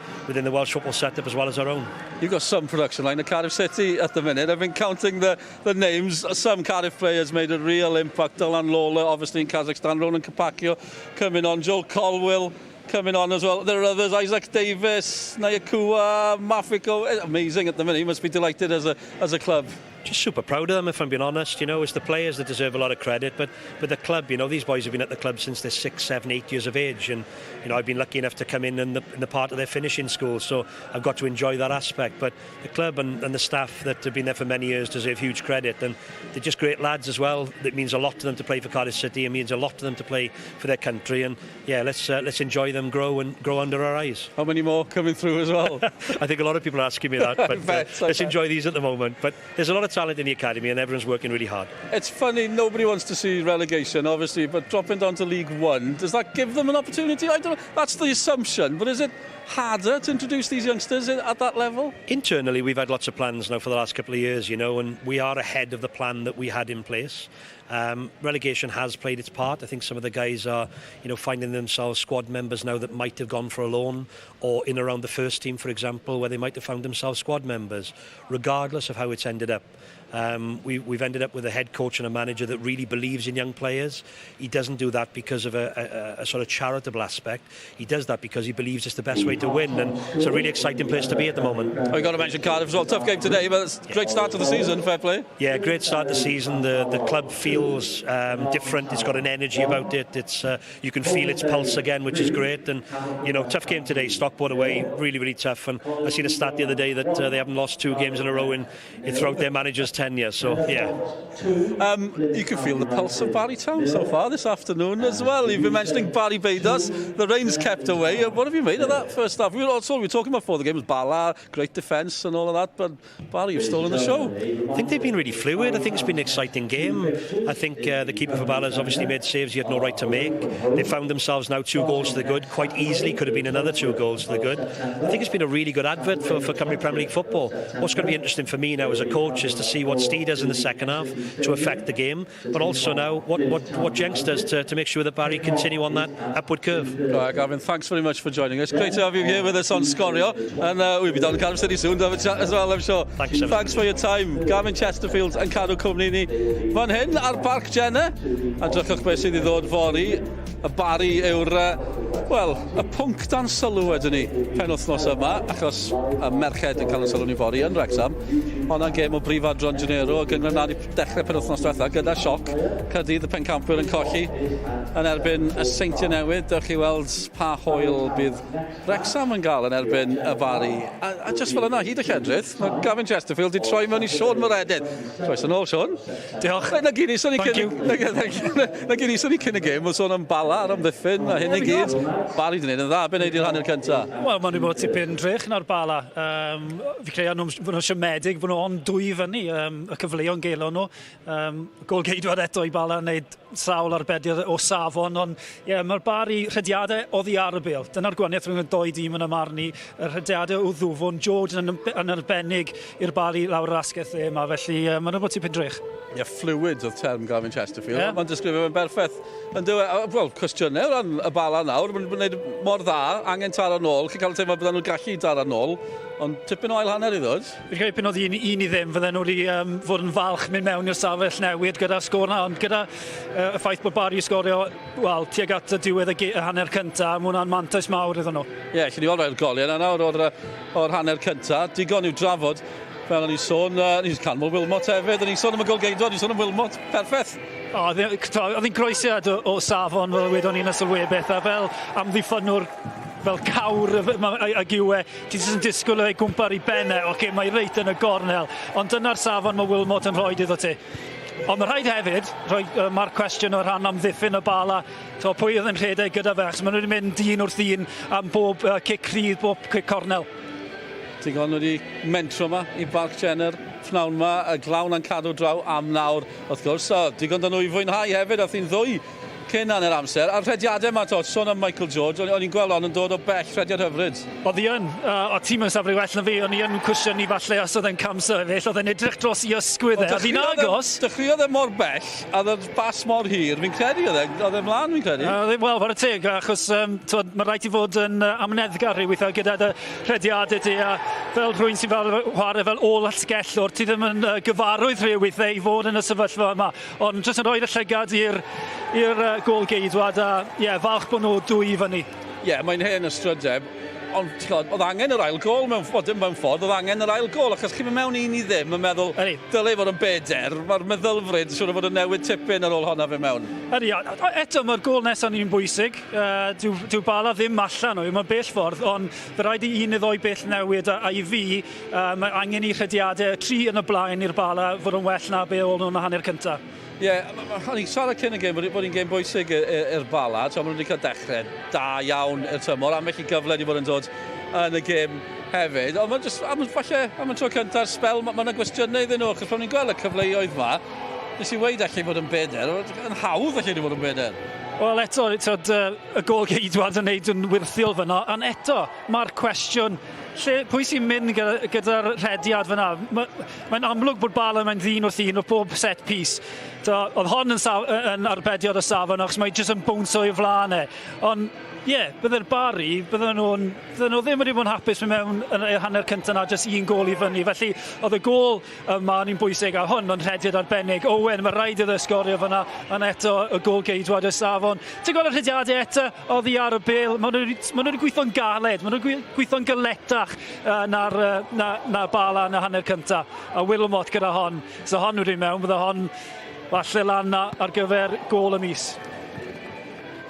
Welsh football setup as well as our own. You've got some production line at Cardiff City at the minute. I've been counting the names. Some Cardiff players made a real impact. Dylan Lola, obviously in Kazakhstan, Ronan Capacchio coming on, Joel Colwill coming on as well. There are others, Isaac Davis, Nyakua, Mafiko. Amazing at the minute. He must be delighted as a club. Just super proud of them, if I'm being honest. It's the players that deserve a lot of credit, but the club, these boys have been at the club since they're 6, 7, 8 years of age, and I've been lucky enough to come in the part of their finishing school, so I've got to enjoy that aspect. But the club and the staff that have been there for many years deserve huge credit, and they're just great lads as well. It means a lot to them to play for Cardiff City. It means a lot to them to play for their country, and let's enjoy them grow under our eyes. How many more coming through as well? I think a lot of people are asking me that, but let's enjoy these at the moment. But there's a lot of talent in the academy, and everyone's working really hard. It's funny, nobody wants to see relegation, obviously, but dropping down to League One, does that give them an opportunity? I don't know. That's the assumption, but is it harder to introduce these youngsters at that level? Internally, we've had lots of plans now for the last couple of years, and we are ahead of the plan that we had in place. Relegation has played its part. I think some of the guys are, finding themselves squad members now that might have gone for a loan, or in around the first team, for example, where they might have found themselves squad members, regardless of how it's ended up. We've ended up with a head coach and a manager that really believes in young players. He doesn't do that because of a sort of charitable aspect. He does that because he believes it's the best way to win, and it's a really exciting place to be at the moment. I've got to mention Cardiff as well. Tough game today, but it's a great start to the season. Fair play. Yeah, great start to the season. The club feels different. It's got an energy about it. It's you can feel its pulse again, which is great. And tough game today. Stockport away, really, really tough. And I seen a stat the other day that they haven't lost 2 games in a row throughout their manager's tenure. tenure, so yeah. You can feel the pulse of Barri Town so far this afternoon as well. You've been mentioning Barri Beidas, the rain's kept away. What have you made of that first half? We were talking about before the game was Bala'n, great defence and all of that, but Barri, you've stolen the show. I think they've been really fluid. I think it's been an exciting game. I think the keeper for Bala'n has obviously made saves he had no right to make. They found themselves now 2 goals to the good. Quite easily could have been another 2 goals to the good. I think it's been a really good advert for Cymru Premier League football. What's going to be interesting for me now as a coach is to see what Steve does in the second half to affect the game, but also now what Jenks does to make sure that Barri continue on that upward curve. Right, Gavin, thanks very much for joining us. Great to have you here with us on Scorio, and we'll be down in Cardiff City soon to have a chat as well, I'm sure. Thanks for your time. Gavin Chesterfield and Cadw Cwmni ni. Fan hyn ar Barc Jenner, a drychwch beth sydd I ddod fory. Y Barri yw'r, y pwnc dan sylw wedyn ni penwythnos yma, achos y merched yn cael yn sylw ni fory yn Wrexham. Honna gêm o brif adron Janeiro yn gynnar i dechrau penwythnos diwetha gyda sioc. Caerdydd y pencampwyr yn colli yn erbyn y Seintiau Newydd. Dewch chi weld pa hwyl bydd Wrexham yn gael yn erbyn y Barri. A just fel yna, hyd y lledrith, mae Gavin Chesterfield i troi mewn I Sean Moredydd. Croes yn ôl, Sean. Diolch. Na gyn I sôn I cyn y gêm, o sôn am Bala'n ar amddiffyn a hyn I gyd. Barri di wneud yn dda, be'n neud i'r hanner cynta? Wel, maen nhw bod tipyn drych na'r Bala'n. Fi creu nhw'n siomedig, bod nhw ond 2 fyny, y cyfleo'n gelo nhw. Golgeidwad eto I Bala'n wneud sawl arbediad o safon, ond mae'r Barri rhediadau oddi ar y bil. Dyna'r gwaniaeth rhwng y 2 dîm yn y marn I. Y rhediadau o ddwfwn, George yn arbennig i'r Barri lawr yr asgell yma, felly maen nhw'n bod tipyn drych. Fluid oedd term Gavin Chesterfield. Mae'n disgrifio fe'n berffaith. Wel, cwestiynau o ran y Bala'n nawr, mae'n gwneud mor dda, angen taro nôl, chi'n cael y teimlo bydden nhw'n gallu taro nôl, ond tipyn o ail hanner I ddod. Fi'n credu pen oedd un I ddim, fydden nhw wedi fod yn falch mynd mewn i'r safell newid gyda'r sgôr na, ond gyda y ffaith bod Barri sgorio, wel, tuag at y diwedd y hanner cynta, mae hwnna'n mantais mawr iddyn nhw. Ie, chi'n I weld rhaid goliau yna nawr o'r hanner cynta, digon i'w drafod. Fel o'n i'n sôn, ni'n canmol Wilmot hefyd, o'n i'n sôn am y golgeidwad, ni'n sôn am Wilmot, perffaith. Oedd hi'n groesiad o safon fel wedon ni'n y Sylwebaeth, a fel amddiffynwr fel cawr ag yw ti jyst yn disgwyl ei gwmpar I bennau, mae reit yn y gornel, ond dyna'r safon mae Wilmot yn rhoi iddo ti. Ond mae rhaid hefyd, mae'r cwestiwn o ran amddiffyn y Bala'n, pwy oedd yn rhedeg gyda fe, achos maen nhw wedi mynd un wrth un am bob cic rhydd, bob cic cornel. Digon wedi mentro yma I Barc Jenner, pnawn yma, y glawn yn cadw draw am nawr, wrth gwrs. Digon dan nhw I fwynhau hefyd, oedd hi'n ddwy cyn hanner amser. A'r rhediadau yma, sôn am Michael George, o'n i'n gweld o'n dod o bell rhediad hyfryd. Oedd hi yn, o tîm yn safle well na fi, o'n i yn cwestiwn I falle os oedd e'n cam sefyll, oedd e'n edrych dros I ysgwyddau, oedd hi'n agos. Dechreuodd e mor bell, a oedd bas mor hir, fi'n credu oedd e mlaen, fi'n credu. Wel, fawr y teg, achos mae rhaid I fod yn amneddgar rhywbeth gyda dy rhediadau ti, a fel rhywun sy'n chwarae fel ôl allgellwr, ti ddim yn gyfarwydd rhywbeth I fod yn y sefyllfa yma, ond jyst yn rhoi'r llygad i'r golgeidwad a falch bod nhw 2 fyny. Mae'n hen ystrydeb, ond oedd angen yr ail gol mewn ffordd, oedd angen yr ail gol, achos chi'n mynd mewn un I ddim yn meddwl, dylai fod yn beder, mae'r meddylfryd siŵr o fod yn newid tipyn ar ôl honna fe mewn. Eto mae'r gol nesaf ni'n bwysig, dyw Bala'n ddim allan nhw, mae'n bell ffordd, ond fe rhaid I 1 neu 2 bell newid, a I fi, mae angen I rhediadau 3 yn y blaen i'r Bala'n fod yn well na be ôl nhw'n y hanner cyntaf. O'n i'n siarad cyn y gêm bod hi'n gêm bwysig i'r Bala'n, maen nhw wedi cael dechrau da iawn i'r tymor, am felly gyfle wedi bod yn dod yn y gêm hefyd. Ond falle am y tro cynta'r spel, mae'n gwestiynau iddyn nhw, achos pan ni'n gweld y cyfleoedd yma, nes I weid allu bod yn beder, yn hawdd allu wedi bod yn beder. Wel eto, y golgeidwad yn neud yn wirthiol fyna, ond eto, mae'r cwestiwn, pwy sy'n mynd gyda'r rhediad fyna? Mae'n amlwg bod Bala'n mae'n ddyn wrth un o bob set piece. Oedd hon yn arbediad o safon, achos mae jyst yn bwnsio I flaen Ond bydde'r Barri, bydden nhw ddim wedi bod yn hapus mewn yn y hanner cyntaf na jyst 1 gol I fyny. Felly, oedd y gol yma ni'n bwysig a hwn yn rhediad arbennig. Owen, mae rhaid iddo sgorio fyna, ond eto y gol geidwad y safon. Ti'n gweld y rhediadau eto, oedd hi ar y bil. Maen nhw wedi gweithio'n galed, maen nhw gweithio'n galetach na Bala'n yn y hanner cyntaf. A Wilmot gyda hon. So hon wedi mewn, bydde hon falle lan ar gyfer gol y mis.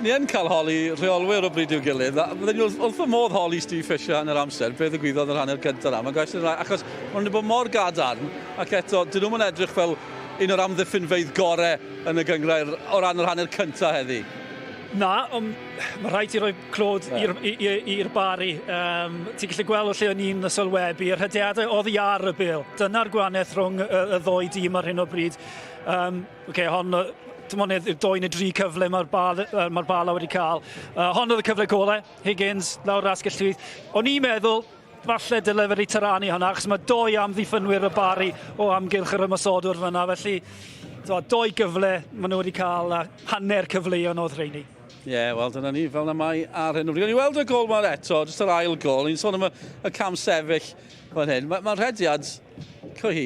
ni yn cael holi rheolwyr o bryd i'w gilydd. Fydden ni wrth y modd holi Steve Fisher yn yr amser, beth ddigwyddodd yn hanner cyntaf yna. Mae'n gwestiwn rai, achos maen nhw'n bod mor gadarn, ac eto, dyn nhw'n edrych fel un o'r amddiffynfeydd gorau yn y gyngrair o ran yr hanner cyntaf heddi. Na, ond mae rhaid i roi clod i'r Barri. Ti'n gallu gweld o lle o'n i'n sylwebu, yr hydiadau oedd i ar y bil. Dyna'r gwanaeth rhwng y ddoi dîm ar hyn o bryd. Hon, dim ond y 2 neu 3 cyfle mae'r Bala wedi cael. Hon oedd y cyfle golau, Higgins, lawr rasgell llwyth. O'n i'n meddwl, falle dylai wedi tyranu hwnna, achos mae 2 amddiffynwyr y Barri o amgylch yr ymysodwr fyna. Felly, 2 gyfle maen nhw wedi cael, a hanner cyfleon oedd rheini. Wel, dyna ni, fel na mai ar hyn o bryd. Ni weld y gol ma'r eto, jyst yr ail gol. Ni'n sôn am y cam sefyll fan hyn. Mae'r rhediad, cohi,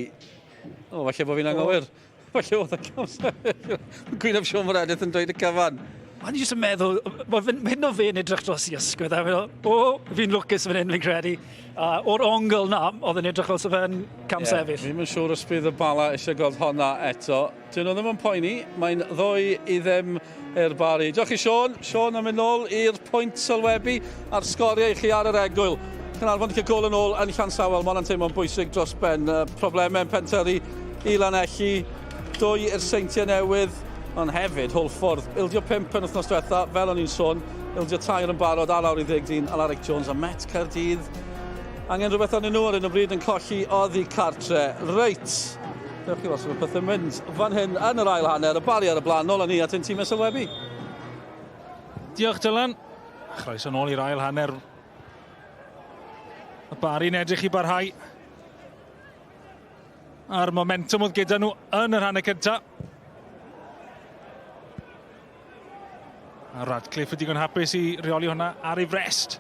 falle bod fi'n anghywir. Falle oedd y cam sefyll. Gwyn am siôn mae'r edrych yn dweud y cyfan. O'n i jyst yn meddwl, mae hyn o fe'n edrych dros i ysgwydd. Fi'n lwcus fan hyn, fi'n credu. O'r ongl na, oedd yn edrych dros fe'n cam sefyll. Fi'n mynd siŵr os bydd y Bala eisiau gweld honna eto. Dyn nhw ddim yn poeni, mae'n 2 i ddim i'r Barri. Diolch i Sean. Sean yn mynd nôl i'r pwynt sylwebu a'r sgoriau i chi ar yr egwyl. Cynarfon cael gol yn ôl yn Llansawel, mae'n teimlo'n bwysig dros ben. Problemau'n penteri i Lanelli, 2 i'r Seintiau Newydd, ond hefyd Hwlffordd. Ildio 5 yn wythnos diwetha, fel o'n i'n sôn. Ildio 2 yn barod a lawr i 10 a Alaric Jones a Met Caerdydd. Angen rhywbeth arnyn nhw ar hyn o bryd yn colli oddi cartre. Reit. Dewch chi os yma pethau'n mynd fan hyn yn yr ail hanner. Y Barri ar y blaen, nôl yn ni at ein tîm sylwebu. Diolch Dylan. Chroes yn ôl i'r ail hanner. Y Barri'n edrych i barhau. A'r momentum oedd gyda nhw yn yr hanner cyntaf. A Radcliffe wedi digon hapus i reoli hwnna ar ei frest.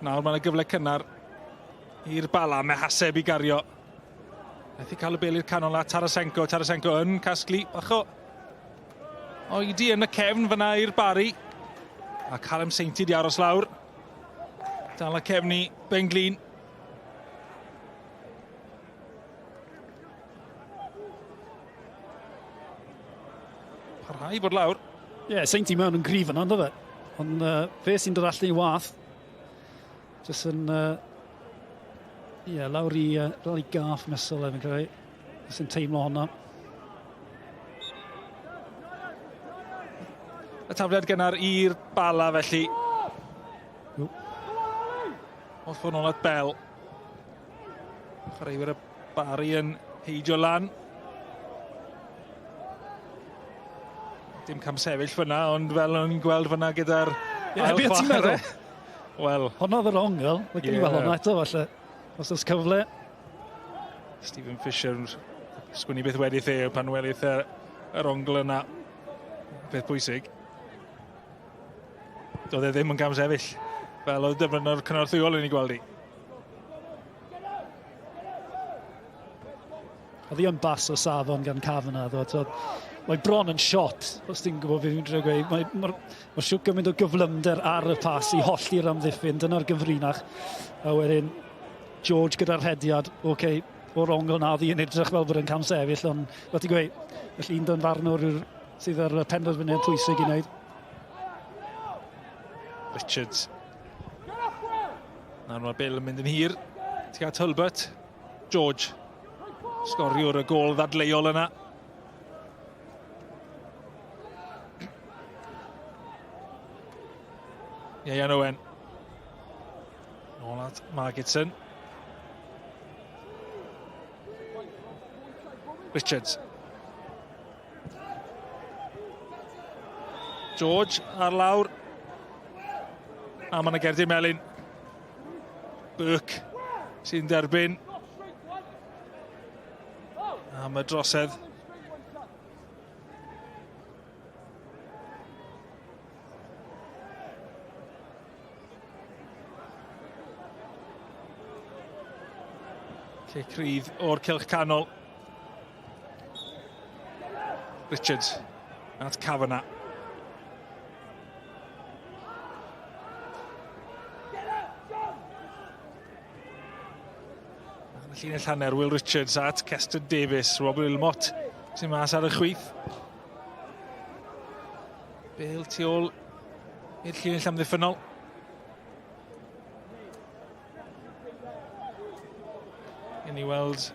Nawr mae'n gyfle cynnar i'r Bala'n mehaseb i gario. Nath i cael y bel i'r canol a Tarasenko yn casglu bach o oedi yn y cefn fyna i'r Barri. A Callum Sainty di aros lawr. Dal y cefn i Ben Glyn. Parhau bod lawr. Sainty mewn yn grif yna, ynddo fe? Ond fe sy'n dod allan i wath. Jyst yn, lawr i gaff mesol efo'n creu. Jyst yn teimlo honna. Y tafliad gynnar i'r Bala felly. Wrth fod nôl at Bell. Chwaraewyr y Barri yn heidio lan. Dim cam sefyll fyna, ond fel o'n i'n gweld fyna gyda'r ail chwarae. Wel, honna oedd yr ongl. Mae gen i fel honna eto, falle. Os oes cyfle. Stephen Fisher sgwini beth wedi the pan welith yr ongl yna. Beth bwysig. Doedd e ddim yn cam sefyll. Fel oedd dyfryn o'r cynorthwyol yn ei gweld i. Oedd hi yn bas o safon gan Cafana. Mae bron yn shot, os ti'n gwybod beth fi'n dweud. Mae siwc gymryd o gyflymder ar y pas i holli'r amddiffyn, dyna'r gyfrinach. A wedyn, George gyda'r hediad, o'r ongl na, oedd hi'n edrych fel bod yn cam sefyll, ond fel ti'n gweud, felly un do'n farnwr sydd ar penderfyniad pwysig i wneud. Richards. Nawr mae Bill yn mynd yn hir. Ti at Hulbert. George. Sgoriwr y gol ddadleuol yna. Ian Owen. Nôl at Margetson. Richards. George ar lawr. A mae'n Gerdy Melin. Burke sy'n derbyn. Am y drosedd. Lle crydd o'r cylch canol. Richards at Cavana. Yn y llinell hanner, Will Richards at Cester Davies. Rob Wilmot sy'n mas ar y chwith. Bale tu ôl i'r llinell amddiffynol. I ni weld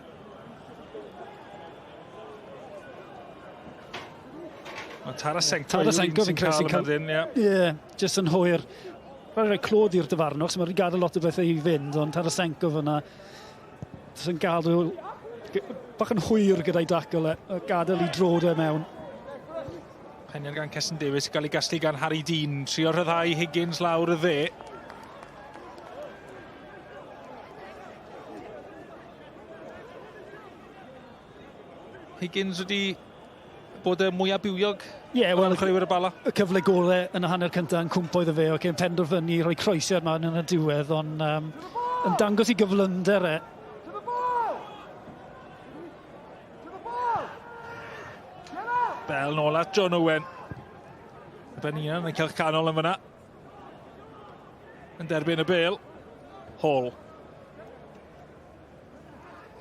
Tarasenko fi'n credu sy'n cael... Just yn hwyr. Mae'n rhoi clod i'r dyfarnwch, so mae'n gadael lot o bethau i fynd, ond Tarasenko fyna sy'n gadw bach yn hwyr gyda'i dacl gadael i drod e mewn. Penniad gan Ceston Davies, gael ei gaslu gan Harry Dean, trio rhyddhau Higgins lawr y dde. Higgins wedi bod y mwyaf bywiog wel, chwaraewyr y Bala. Y cyfle gorau yn y hanner cyntaf yn cwmpo iddo fe, ac yn penderfynu rhoi croesiad ma'n yn y diwedd, ond yn dangos i gyflymder e. Bell nôl at John Owen. Benina yn y celch canol yn fyna. Yn derbyn y Bale. Hall.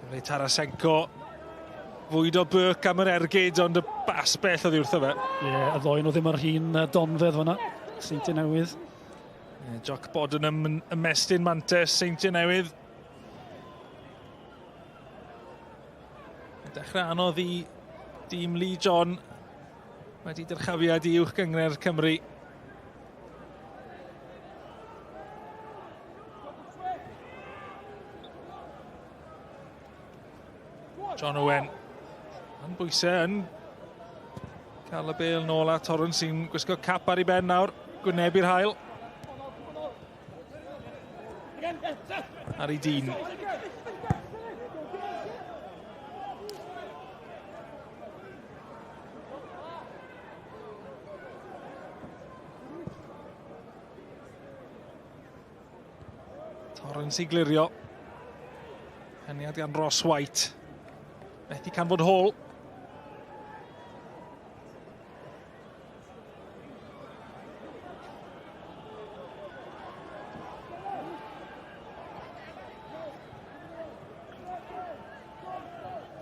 Fe Tarasenko. Fwyd o Burke am yr ergyd, ond y bas bell oddi wrtho fe. Y ddoen o ddim ar hun donfedd fyna. Seintiau newydd. Jock Bodenham yn ymestyn mantes Seintiau newydd. Dechrau anodd i dîm Lee John. Wedi dyrchafiad i uwch gyngor Cymru. John Owen yn bwysau yn cael y Bale nôl at Torrens sy'n gwisgo cap ar ei ben nawr, gwyneb i'r hael. Harry Dean. Torrens i glirio. Heniad gan Ross White. Medi can fod Hall.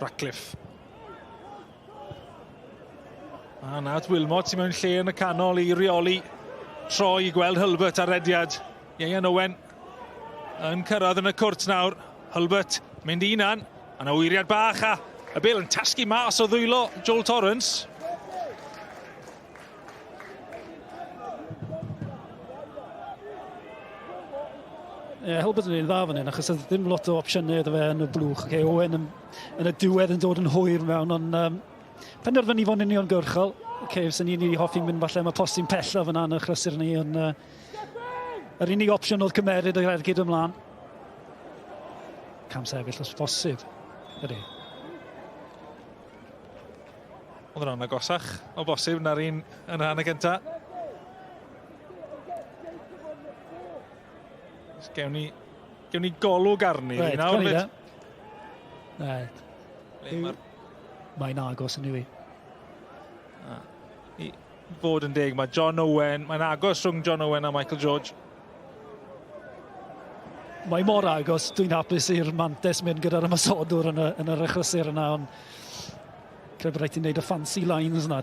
Ratcliffe. A nad Wilmot sy'n mewn lle yn y canol i reoli tro i gweld Hulbert ar rediad. Ian Owen yn cyrraedd yn y cwrt nawr. Hulbert mynd i unan. A na wyriad bach a y Bale yn tasgu mas o ddwylo Joel Torrens. Hulbert yn un dda fan hyn, achos oedd ddim lot o opsiynau iddo fe yn y blwch. Owen yn y diwedd yn dod yn hwyr mewn, ond penderfynu fo'n uniongyrchol. Fysen ni'n ei hoffi mynd falle, mae postyn pella fyna yn y chrysur ni, ond yr unig opsiwn oedd cymeryd yr ergyd ymlaen. Cam sefyll os bosib. Ydy. Oedd yna'n agosach o bosib na'r un yn y hanner cyntaf. Gewn ni golwg arni. Mae'n agos yn i fi. I fod yn deg, mae John Owen, mae'n agos rhwng John Owen a Michael George. Mae mor agos, dwi'n hapus i'r mantes mynd gyda'r ymysodwr yn yr achlysur yna, ond credu bod rhaid i'n neud y fancy lines yna.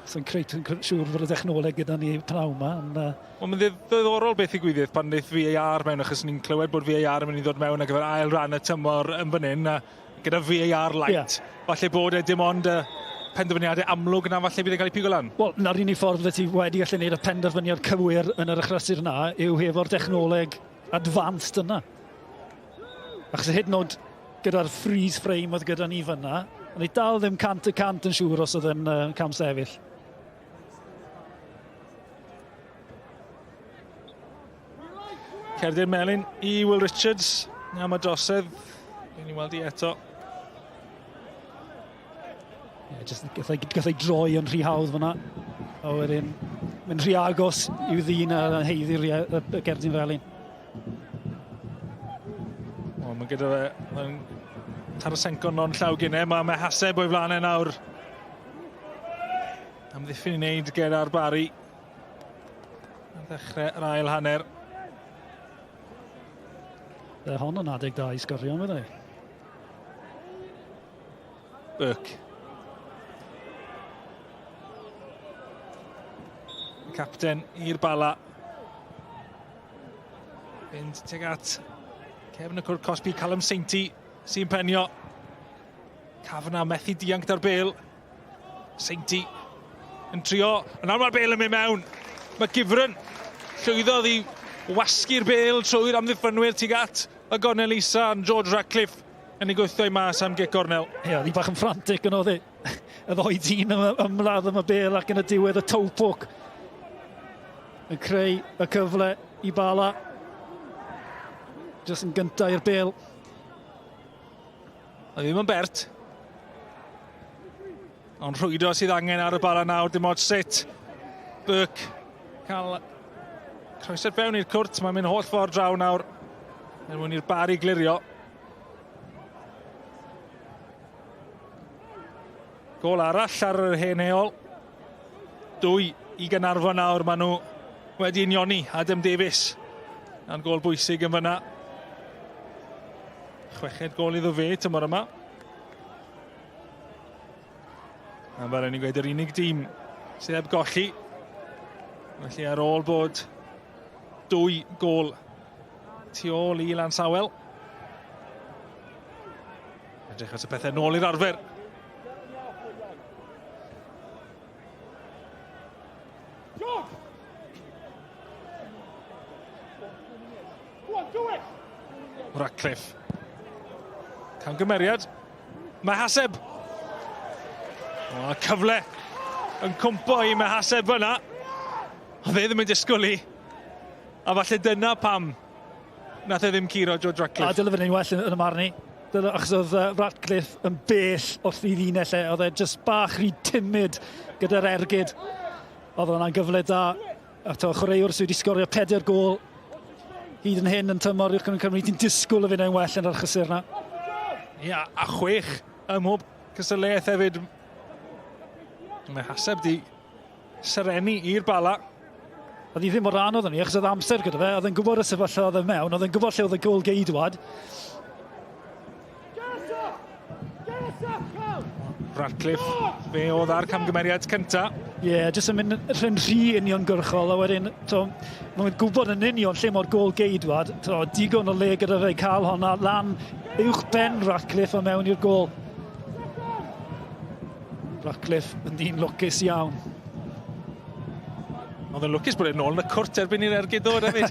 So'n creu siŵr fod y dechnoleg gyda ni pnawn yma. Mae'n ddiddorol beth i gwyddiad pan wneud VAR mewn, achos ni'n clywed bod VAR yn mynd i ddod mewn ar gyfer ail ran y tymor yn fan hyn, gyda VAR light. Falle bod e dim ond penderfyniadau amlwg na falle bydd e'n cael ei pigo lan. Wel, na'r unig ffordd bydde ti wedi gallu gwneud y penderfyniad cywir yn yr achlysur yna yw hefo'r dechnoleg advanced yna. Achos hyd yn oed gyda'r freeze frame oedd gyda ni fyna, ond ei dal ddim 100% yn siŵr os oedd yn cam sefyll. Cerdyn melyn i Will Richards am y drosedd. Ni'n weld i eto. Gath ei droi yn rhy hawdd fyna. A wedyn, mynd rhy agos i'w ddyn a heiddi'r Cerdyn felyn. Mae gyda fe Tarasenko non llaw gynnau. Mae haseb o'i flaen nawr. Am ddiffyn i wneud gyda'r Barri. Ddechrau yr ail hanner. Hon yn adeg da i sgorio, meddwl. Barc. Capten i'r Bala. Fynd tuag at Cefn y cwrt Cosby, Callum Seinti sy'n penio. Cafna methu dianc da'r bêl. Seinti yn trio. Yn nawr mae'r bêl yn mynd mewn. Mae Gifryn llwyddodd i wasgu'r bêl trwy'r amddiffynwyr tuag at y Gornel Isa yn George Ratcliffe yn ei gweithio i mas am gic gornel. Ie, oedd hi bach yn frantic yn oedd y ddoi dyn ymladd am y bêl ac yn y diwedd y toe poke. Yn creu y cyfle i Bala. Jyst yn gyntaf i'r bêl. A ddim yn bert. Ond rhwydo sydd angen ar y Bala nawr, dim ond sit. Barc cael croeser fewn i'r cwrt, mae'n mynd holl ffordd draw nawr. Yn mwyn i'r Barri glirio. Gol arall ar yr hen heol. 2 i Gaernarfon nawr, maen nhw wedi unioni Adam Davies. A'n gol bwysig yn fyna. 6 gol iddo fe tymor yma. A fel ni'n gweud yr unig dîm sydd heb golli. Felly ar ôl bod 2 gol tu ôl i Lan Sawel. Edrych at y pethau nôl i'r arfer. Ratcliffe. Camgymeriad. Mahaseb. O, cyfle yn cwmpo i Mahaseb fyna. A fe ddim yn disgwyl i. A falle dyna pam nath e ddim curo George Ratcliffe. A dyle fy'n ein well yn y marn i. Achos oedd Ratcliffe yn bell wrth i ddinell e. Oedd e just bach rhy timid gyda'r ergyd. Oedd hwnna'n gyfle da. A chwaraewr sydd wedi sgorio 4 gol. Hyd yn hyn yn tymor uwch yn Cymru, ti'n disgwyl y fydd e'n well yn yr achosur yna. Ia, a 6 ym mhob cystadleuaeth hefyd. Mae Haseb di sereni i'r Bala. Oedd hi ddim mor anodd yn ni, achos oedd amser gyda fe. Oedd e'n gwybod y sefyllfa oedd e mewn, oedd e'n gwybod lle oedd y gol geidwad. Ratcliffe, fe oedd ar camgymeriad cynta. Ie, jyst yn mynd rhan rhy uniongyrchol, a wedyn, mae'n gwybod yn union lle mor gol geidwad. Digon o le gyda fe cael honna lan uwch ben Ratcliffe a mewn i'r gol. Ratcliffe yn dyn lwcus iawn. Oedd yn lwcus bod e'n ôl yn y cwrt erbyn i'r ergyd ddod hefyd.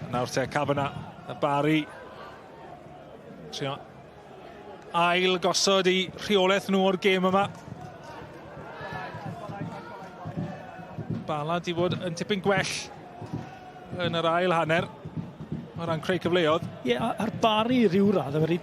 Nawr te Cafna, y Barri. Trio ail gosod i rheolaeth nhw o'r gêm yma. Bala di fod yn tipyn gwell yn yr ail hanner o ran creu cyfleoedd. Ie, a'r Barri ryw radd, wedi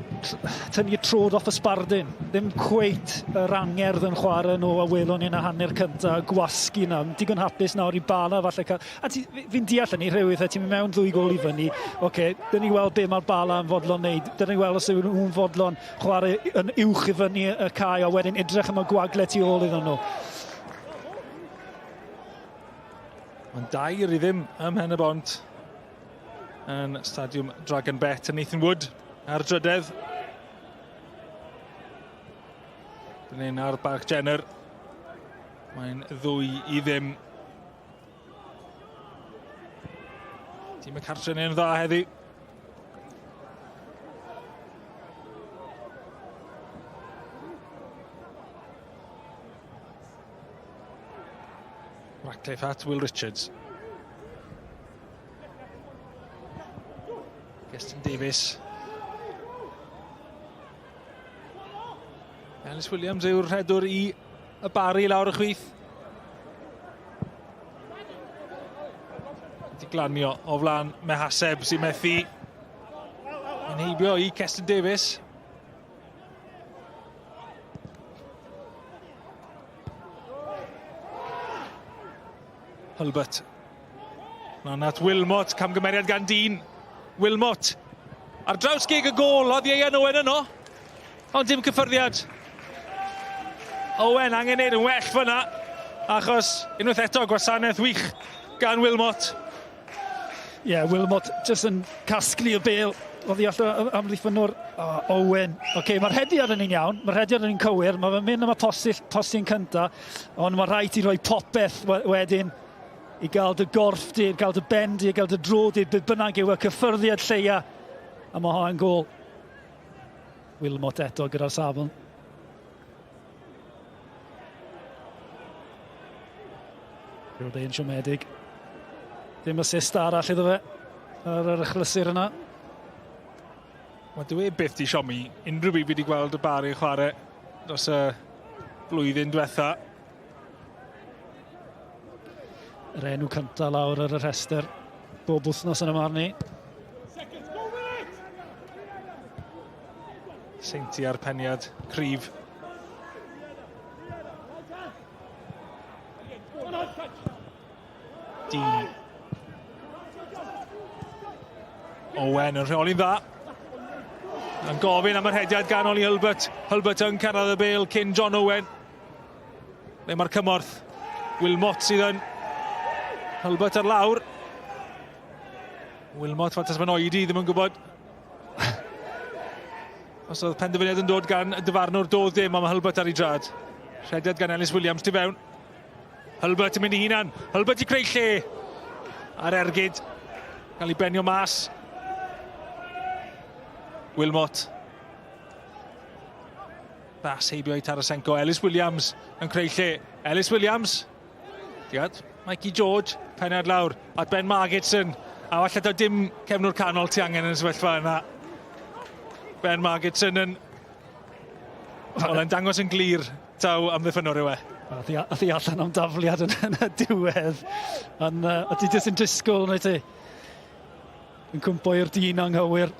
tynnu trod off y sbardyn. Ddim cweit yr angerdd yn chwarae nhw a welwn ni'n y hanner cyntaf, gwasgu na. Digon hapus nawr i Bala falle cael... A fi'n deall yn ei rhywydd, ti'n mynd mewn 2 gol i fyny. Oce, dyn ni weld be mae'r Bala yn fodlon wneud. Dyn ni weld os yw'n nhw'n fodlon chwarae yn uwch i fyny y cae a wedyn edrych am y gwagle tu ôl iddyn nhw. Mae'n 2 i ddim ym Mhen y Bont yn Stadiwm Dragon Bet yn Nathan Wood ar drydydd. Dyn ni'n ar Barc Jenner. Mae'n 2 i ddim. Tîm y cartre'n un dda heddi. Ratcliffe at Will Richards. Geston Davies. Ellis Williams yw'r rhedwr i y Barri lawr y chwith. Wedi glanio o flan Mahaseb sy'n methu yn heibio i Geston Davies. Hulbert. Na'n at Wilmot, camgymeriad gan dyn. Wilmot. Ar draws gig y gol, oedd Ieuan Owen yno. Ond dim cyffyrddiad. Owen angen neud yn well fyna. Achos unwaith eto gwasanaeth wych gan Wilmot. Wilmot jyst yn casglu y bêl. Oedd hi allan amddiffynwr Owen. Mae'r hediad yn un iawn, mae'r hediad yn un cywir, mae fe'n mynd am y postyn cynta, ond mae rhaid i roi popeth wedyn i gael dy gorff di, i gael dy ben di, i gael dy dro di, bydd bynnag yw y cyffyrddiad lleia. A mae hwnna'n gol. Wilmot eto gyda'r safon. Rwy'n ein siomedig. Dim assist arall iddo fe ar yr achlysur yna. Mae dwi byth di siomi unrhyw byd wedi gweld y Barri chwarae dros y blwyddyn diwetha. Yr enw cynta lawr ar y rhestr bob wythnos yn y marn ni. Seinti ar peniad cryf. Dean. Owen yn rheoli'n dda. Yn gofyn am yr hediad ganol i Hulbert. Hulbert yn cyrraedd y bêl cyn John Owen. Le mae'r cymorth. Wilmot sydd yn. Hulbert ar lawr. Wilmot fantas fan oedi, ddim yn gwybod. Os oedd penderfyniad yn dod gan y dyfarnwr, doedd dim, ond mae Hulbert ar ei drad. Rhediad gan Ellis Williams tu fewn. Hulbert yn mynd i hunan. Hulbert i creu lle. Ar ergyd. Cael ei benio mas. Wilmot. Bas heibio i Tarasenko. Ellis Williams yn creu lle. Ellis Williams. Diad. Mikey George. Penad lawr. At Ben Margetson. A falle da dim cefnwr canol ti angen yn y sefyllfa yna. Ben Margetson yn... Oedd e'n dangos yn glir taw amddiffynwr yw e. Ath hi allan am dafliad yn y diwedd. Ond ti jyst yn disgwyl, neu ti? Yn cwmpo i'r dyn anghywir.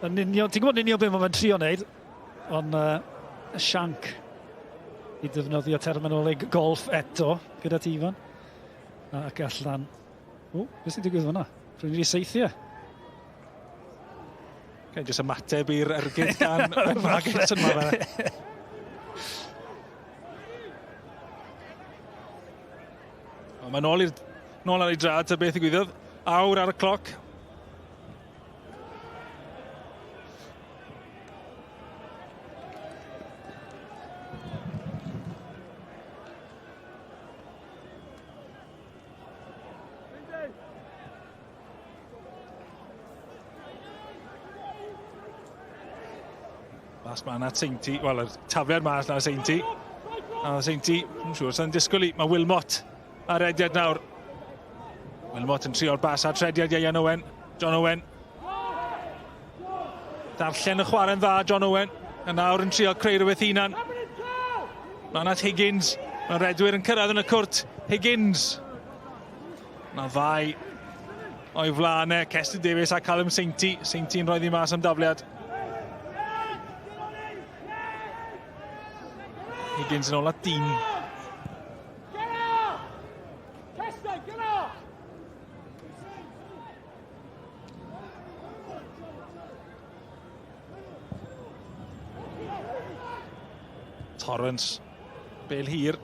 Yn union, ti'n gwybod union beth mae'n trio wneud, ond y sianc i ddefnyddio terminoleg golf eto gyda Tifan. Ac allan... beth sy'n digwydd fyna? Rwy'n wedi seithio. Jyst ymateb i'r ergyd gan Ben Margetson ma fe. Mae nôl ar ei drad ta beth i gwyddodd. Awr ar y cloc. Mas ma na Seinti, wel, y tafliad mas na Seinti. A Seinti, yn siŵr, sy'n disgwyl i. Mae Wilmot ar ediad nawr. Wilmot yn trio'r bas ar trediad Ian Owen. John Owen. Darllen y chwarae'n dda, John Owen. A nawr yn trio creu rhywbeth hunan. Mae na Higgins. Mae Redwyr yn cyrraedd yn y cwrt. Higgins. Na ddau o'i flanau. Cestyn Davies a Callum Seinti. Seinti'n rhoi ddi mas am dafliad. Higgins yn ôl at Dean. Torrance. Bêl hir.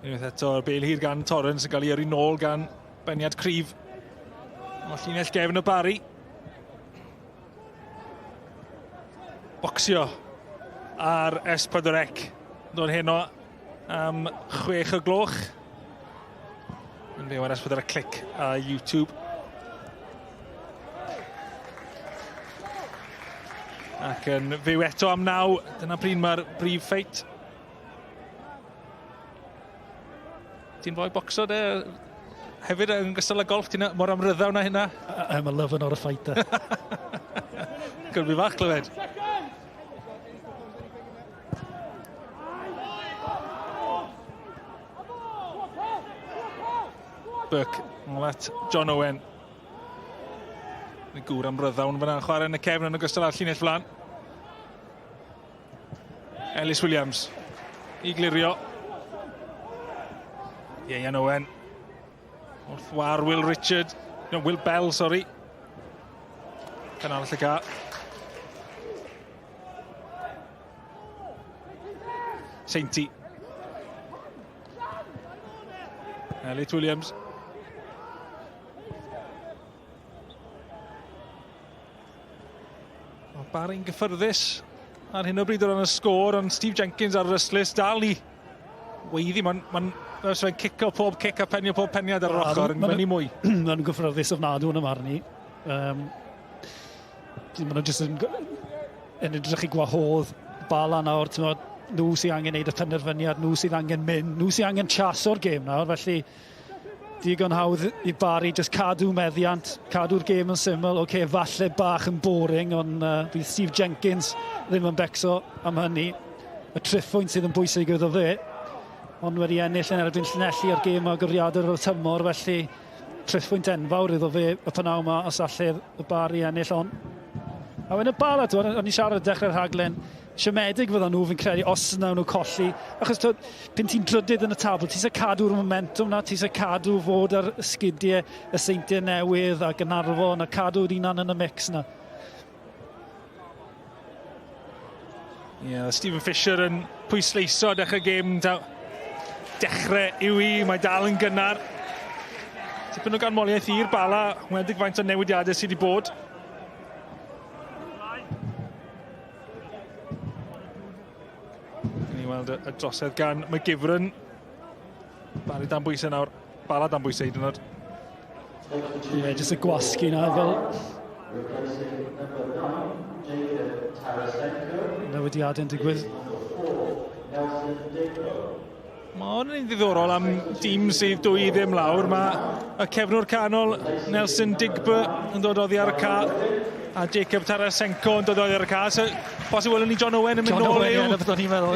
Unwaith eto, bêl hir gan Torrance yn cael ei yrru nôl gan beniad cryf. O llinell gefn y Barri. Bocsio ar S4C. Do'n heno am 6 o gloch. Yn fyw ar S4C Clic a YouTube. Ac yn fyw eto am 9. Dyna pryd mae'r brif ffeit. Ti'n fwy bocso de? Hefyd yn gystal â golf, ti'n mor amryddaw na hynna? I'm a lover or a fighter. Gyrfi fach, Clywed. Burke, at John Owen. Yn gŵr amryddawn fyna, chwarae yn y cefn yn ogystal â'r llinell flan. Ellis Williams. I glirio. Ian Owen. Wrth war Will Richard. No, Will Bell, sorry. Canal y ca. Seinti. Elliot Williams. Barri'n gyffyrddus ar hyn o bryd o ran y sgôr, ond Steve Jenkins ar yr yslys dal I weiddi. Mae'n cicio pob cic a penio pob peniad ar yr ochr yn mynd I mwy. Mae'n gyffyrddus ofnadw yn y marn I. Mae'n jyst yn edrych I gwahodd Bala'n nawr, nhw sydd angen neud y penderfyniad, nhw sydd angen mynd, nhw sydd angen chaso'r gêm nawr, felly digon hawdd I Barri just cadw meddiant, cadw'r gêm yn syml. Oce, falle bach yn boring, ond bydd Steve Jenkins ddim yn becso am hynny. Y triphwynt sydd yn bwysig iddo fe, ond wedi ennill yn erbyn Llanelli ar gêm o gyrriadr o'r tymor, felly triphwynt enfawr iddo fe y pnaw yma os allir y Barri ennill on. A wedyn y Bala'n, o'n I siarad dechrau'r rhaglen, siomedig fyddan nhw fi'n credu os nawn nhw colli. Achos pyn ti'n drydydd yn y tabl, ti'n sy'n cadw'r momentum na, ti'n sy'n cadw fod ar sgidiau y seintiau newydd a Gynarfon a cadw'r unan yn y mix na. Stephen Fisher yn pwysleiso dechrau gêm. Dechrau yw I, mae dal yn gynnar. Tipyn o ganmoliaeth i'r Bala'n, wedig faint o newidiadau sydd wedi bod. Weld y drosedd gan McGivern. Barri dan bwysau nawr. Bala'n dan bwysau hyd yn oed. Jyst y gwasgu na fel newidiadau'n digwydd. Mae'n un ddiddorol am dîm sydd 2 ddim lawr. Mae y cefnwr canol Nelson Digby yn dod oddi ar y ca a Jacob Tarasenko yn dod oddi ar y ca. So, bosib welwn ni John Owen yn mynd nôl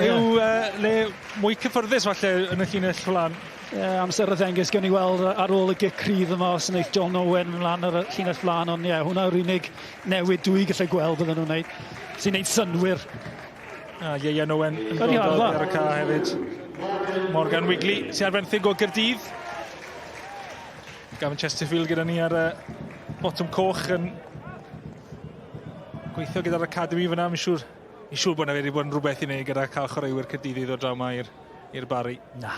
yw le mwy cyffyrddus falle yn y llinell flan. Amser y ddengys gan I weld ar ôl y gic rydd yma os wneud John Owen yn mlaen ar y llinell flan, ond hwnna yw'r unig newid dwi gallai gweld bydden nhw'n wneud. Sy'n wneud synwyr. Ian Owen yn dod oddi ar y ca hefyd. Morgan Wigley sy'n arbenthig o Gaerdydd. Gavin Chesterfield gyda ni ar y bottom coch yn gweithio gyda'r academi fyna. Mi'n siŵr bod yna wedi bod yn rhywbeth I wneud gyda cael chwaraewyr Caerdydd I ddod draw yma i'r Barri. Na.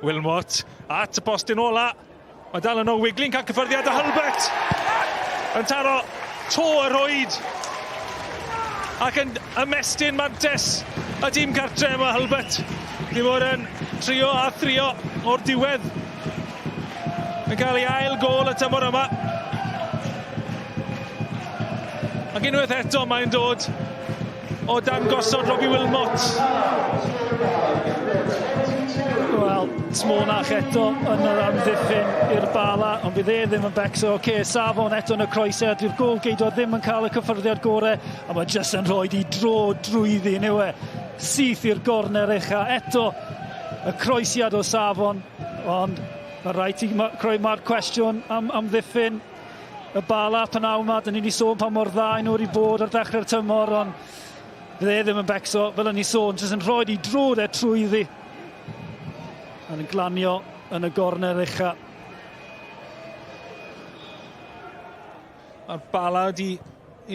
Wilmot at y postyn ola. Mae dal yno Wigley'n cael cyffyrddiad a Hulbert yn taro to y rhoed ac yn ymestyn mantes y tîm cartre yma Hulbert. Di fod yn trio a thrio o'r diwedd. Yn cael ei ail gol y tymor yma. Ac unwaith eto mae'n dod o dan gosod Robbie Wilmot. Wel, Smonach eto yn yr amddiffyn i'r Bala'n, ond bydd ddim yn becso. Safon eto yn y croesau, dwi'r gol geidio ddim yn cael y cyffyrddiad gorau, a mae jyst yn rhoi I dro drwyddi nhw syth i'r gorner ucha. Eto y croesiad o Safon, ond mae rhaid I creu ma'r cwestiwn am amddiffyn y Bala'n pnaw yma. Dyn ni'n sôn pa mor dda nhw wedi bod ar dechrau'r tymor, ond bydd ddim yn becso, fel o'n I sôn, jyst yn rhoi I drod trwyddi. Yn glanio yn y gorner ucha. Mae'r Bala'n wedi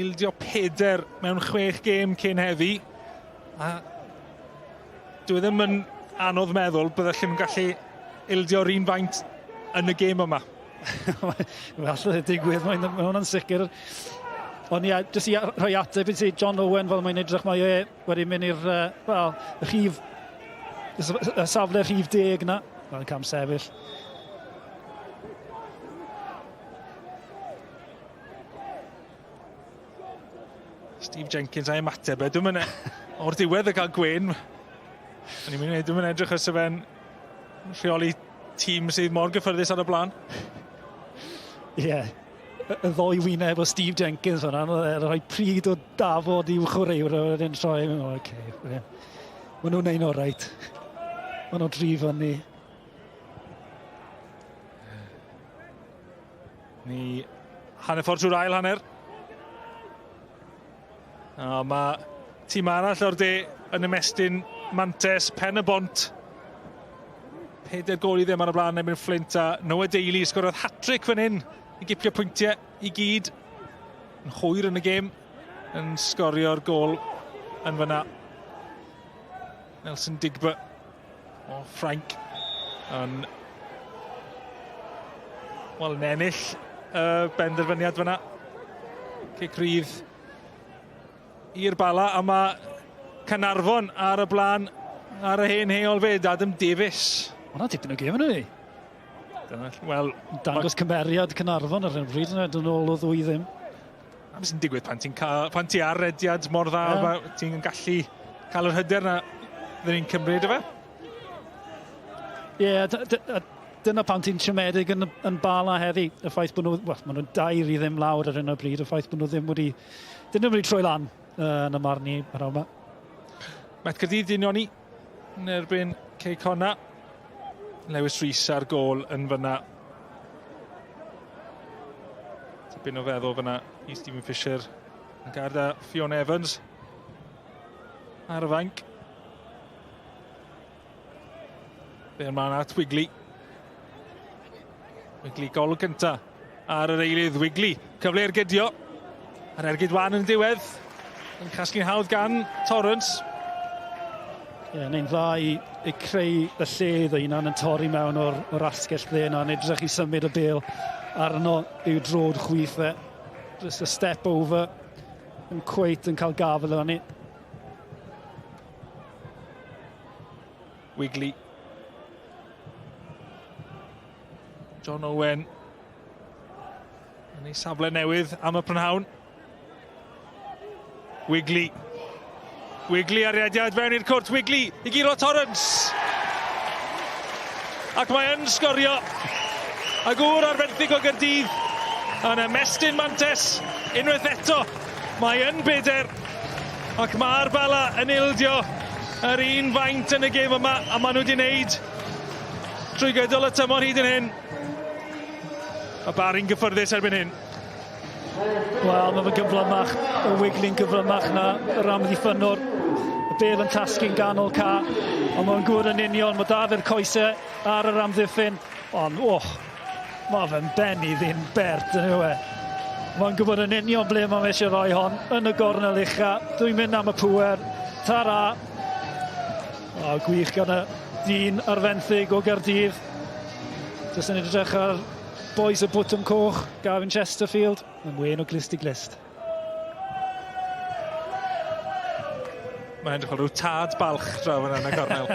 ildio 4 mewn 6 gêm cyn heddi. A dwi ddim yn anodd meddwl byddai ddim yn gallu ildio'r un faint yn y gêm yma. Falle digwydd, mae hwnna'n sicr. Ond jyst I rhoi ateb I John Owen fel mae'n edrych mae wedi mynd i'r y rhif, y safle rhif 10 na. Mae'n cam sefyll. Steve Jenkins a'i ymateb. Dwi'n mynd o'r diwedd y cael gwen. Dwi'n mynd edrych os fe'n rheoli tîm sydd mor gyffyrddus ar y blaen. Y ddoi wyneb o Steve Jenkins fyna, rhoi pryd o dafod i'w chwaraewr a wedyn troi. Maen nhw'n neud o'r reit. Maen nhw'n drif fyny. Ni hanner ffordd trwy'r ail hanner. Mae tîm arall o'r de yn ymestyn mantes, pen y bont. 4 gol I ddim ar y blaen ebyn Flint a Noah Daly sgorodd hat-trick fan hyn I gipio pwyntiau I gyd. Yn hwyr yn y gêm yn sgorio'r gol yn fyna. Nelson Digba o Ffrainc yn wel, yn ennill benderfyniad fyna. Cic rydd i'r Bala, a mae Caernarfon ar y blaen ar y hen heol fyd, Adam Davies. Hwna tipyn o gêm yn ei. Wel, dangos cymeriad Caernarfon ar y bryd yna, dyn ôl o ddwy ddim. Am sy'n digwydd pan ti ar rediad mor dda, ti'n gallu cael yr hyder na ddyn ni'n cymryd o fe? Dyna pan ti'n siomedig yn Bala heddi. Y ffaith bod nhw, maen nhw'n dair i ddim lawr ar hyn o bryd, y ffaith bod nhw ddim wedi troi lan yn y marn i ar yma. Met Caerdydd Unioni yn erbyn Cei Conna. Lewis Rhys ar gôl yn fyna. Tipyn o feddwl fyna i Stephen Fisher yn garda Fiona Evans ar y fainc. Fe yn man at Wigley. Wigley gol cynta ar yr eilydd. Wigley, cyfle i'r gydio. Ar ergyd wan yn diwedd. Yn casglu'n hawdd gan Torrance. Neu'n dda i creu y lle ddeunan yn torri mewn o'r asgell dde yna, yn edrych i symud y bêl arno i'w drod chwyth fe. Just a step over, yn cweit yn cael gafel o'n ni. Wigley. John Owen yn ei safle newydd am y prynhawn. Wigley. Wigley ar rediad fewn i'r cwrt. Wigley i giro Torrance. Ac mae yn sgorio. A gŵr ar fenthyg o Gaerdydd yn ymestyn mantes unwaith eto. Mae yn beder. Ac mae'r Bala yn ildio yr un faint yn y gêm yma, a maen nhw wedi wneud trwy gydol y tymor hyd yn hyn. A Barri'n gyffyrddus erbyn hyn. Wel, mae'n gyflymach, y Wigley'n gyflymach na yr amddiffynwr. Y bel yn tasgu'n ganol ca, ond mae'n gwr yn union, mae da fe'r coesau ar yr amddiffyn. Ond, mae fe'n benni ddim bert yn yw e. Mae'n gwybod yn union ble mae'n eisiau rhoi hon, yn y gornel ucha. Dwi'n mynd am y pŵer, tara. Gwych gan y dyn ar fenthyg o Gaerdydd. Jyst yn edrych ar boys y bwtwm coch, Gavin Chesterfield, yn wen o glist i glist. Mae'n edrych o rhyw tad balch draw yna yn y gornel.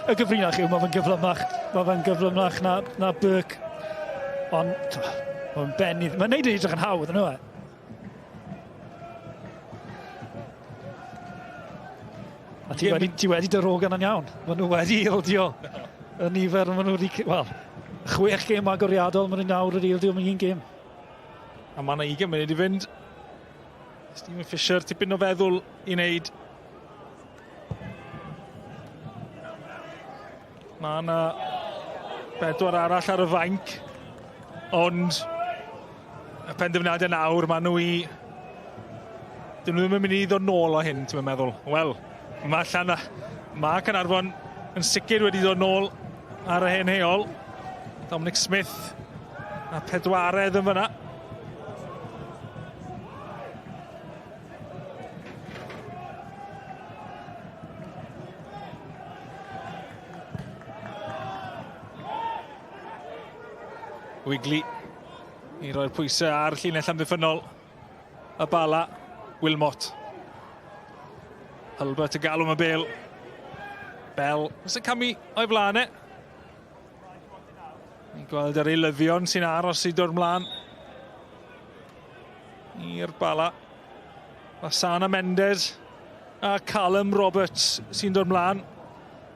Y gyfrinach yw, mae fe'n gyflymach na Burke. Ond, mae'n benni, mae'n neud edrych yn hawdd yn yw e. A ti wedi dyrogan yn iawn. Maen nhw wedi ildio y nifer, maen nhw wedi... Wel, 6 gêm agoriadol, maen nhw'n nawr yr ildio mewn un gêm. A mae yna 20 munud i fynd. Stephen Fisher, tipyn o feddwl i wneud. Mae yna 4 arall ar y fainc. Ond y penderfyniadau nawr, maen nhw i... Dyn nhw ddim yn mynd i ddod nôl o hyn, ti'n meddwl. Wel, mae Caernarfon yn sicr wedi dod nôl ar y hen heol. Dominic Smith a pedwaredd yn fyna. Wigley i roi'r pwysau ar llinell amddiffynol y Bala. Wilmot. Hulbert y galw am y bêl. Bell. Os y camu o'i flanau. Ni'n gweld yr eilyddion sy'n aros i dod mlaen i'r Bala. Lasana Mendes a Callum Roberts sy'n dod mlaen.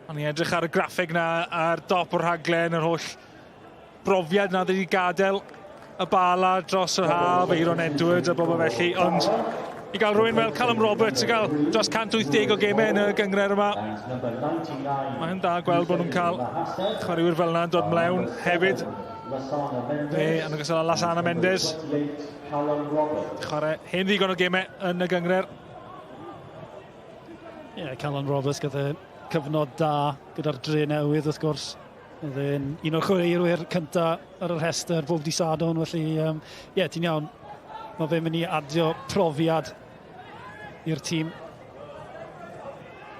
O'n i edrych ar y graffeg na ar dop o'r rhaglen, yr holl brofiad na wedi gadael y Bala dros yr haf, Eiron Edwards a bobl felly, ond i gael rhywun fel Callum Roberts i gael dros 180 o gemau yn y gyngred yma. Mae'n da gweld bod nhw'n cael chwaraewyr fel yna dod mlaen hefyd. Fe yn ogystal â Lasana Mendes. Chwarae hen ddigon o gemau yn y gyngred. Callum Roberts gyda cyfnod da gyda'r dre newydd wrth gwrs. Oedd e'n un o'r chwaraewyr cyntaf ar yr rhestr bob dydd Sadwrn, felly ti'n iawn. Mae fe'n mynd i adio profiad i'r tîm.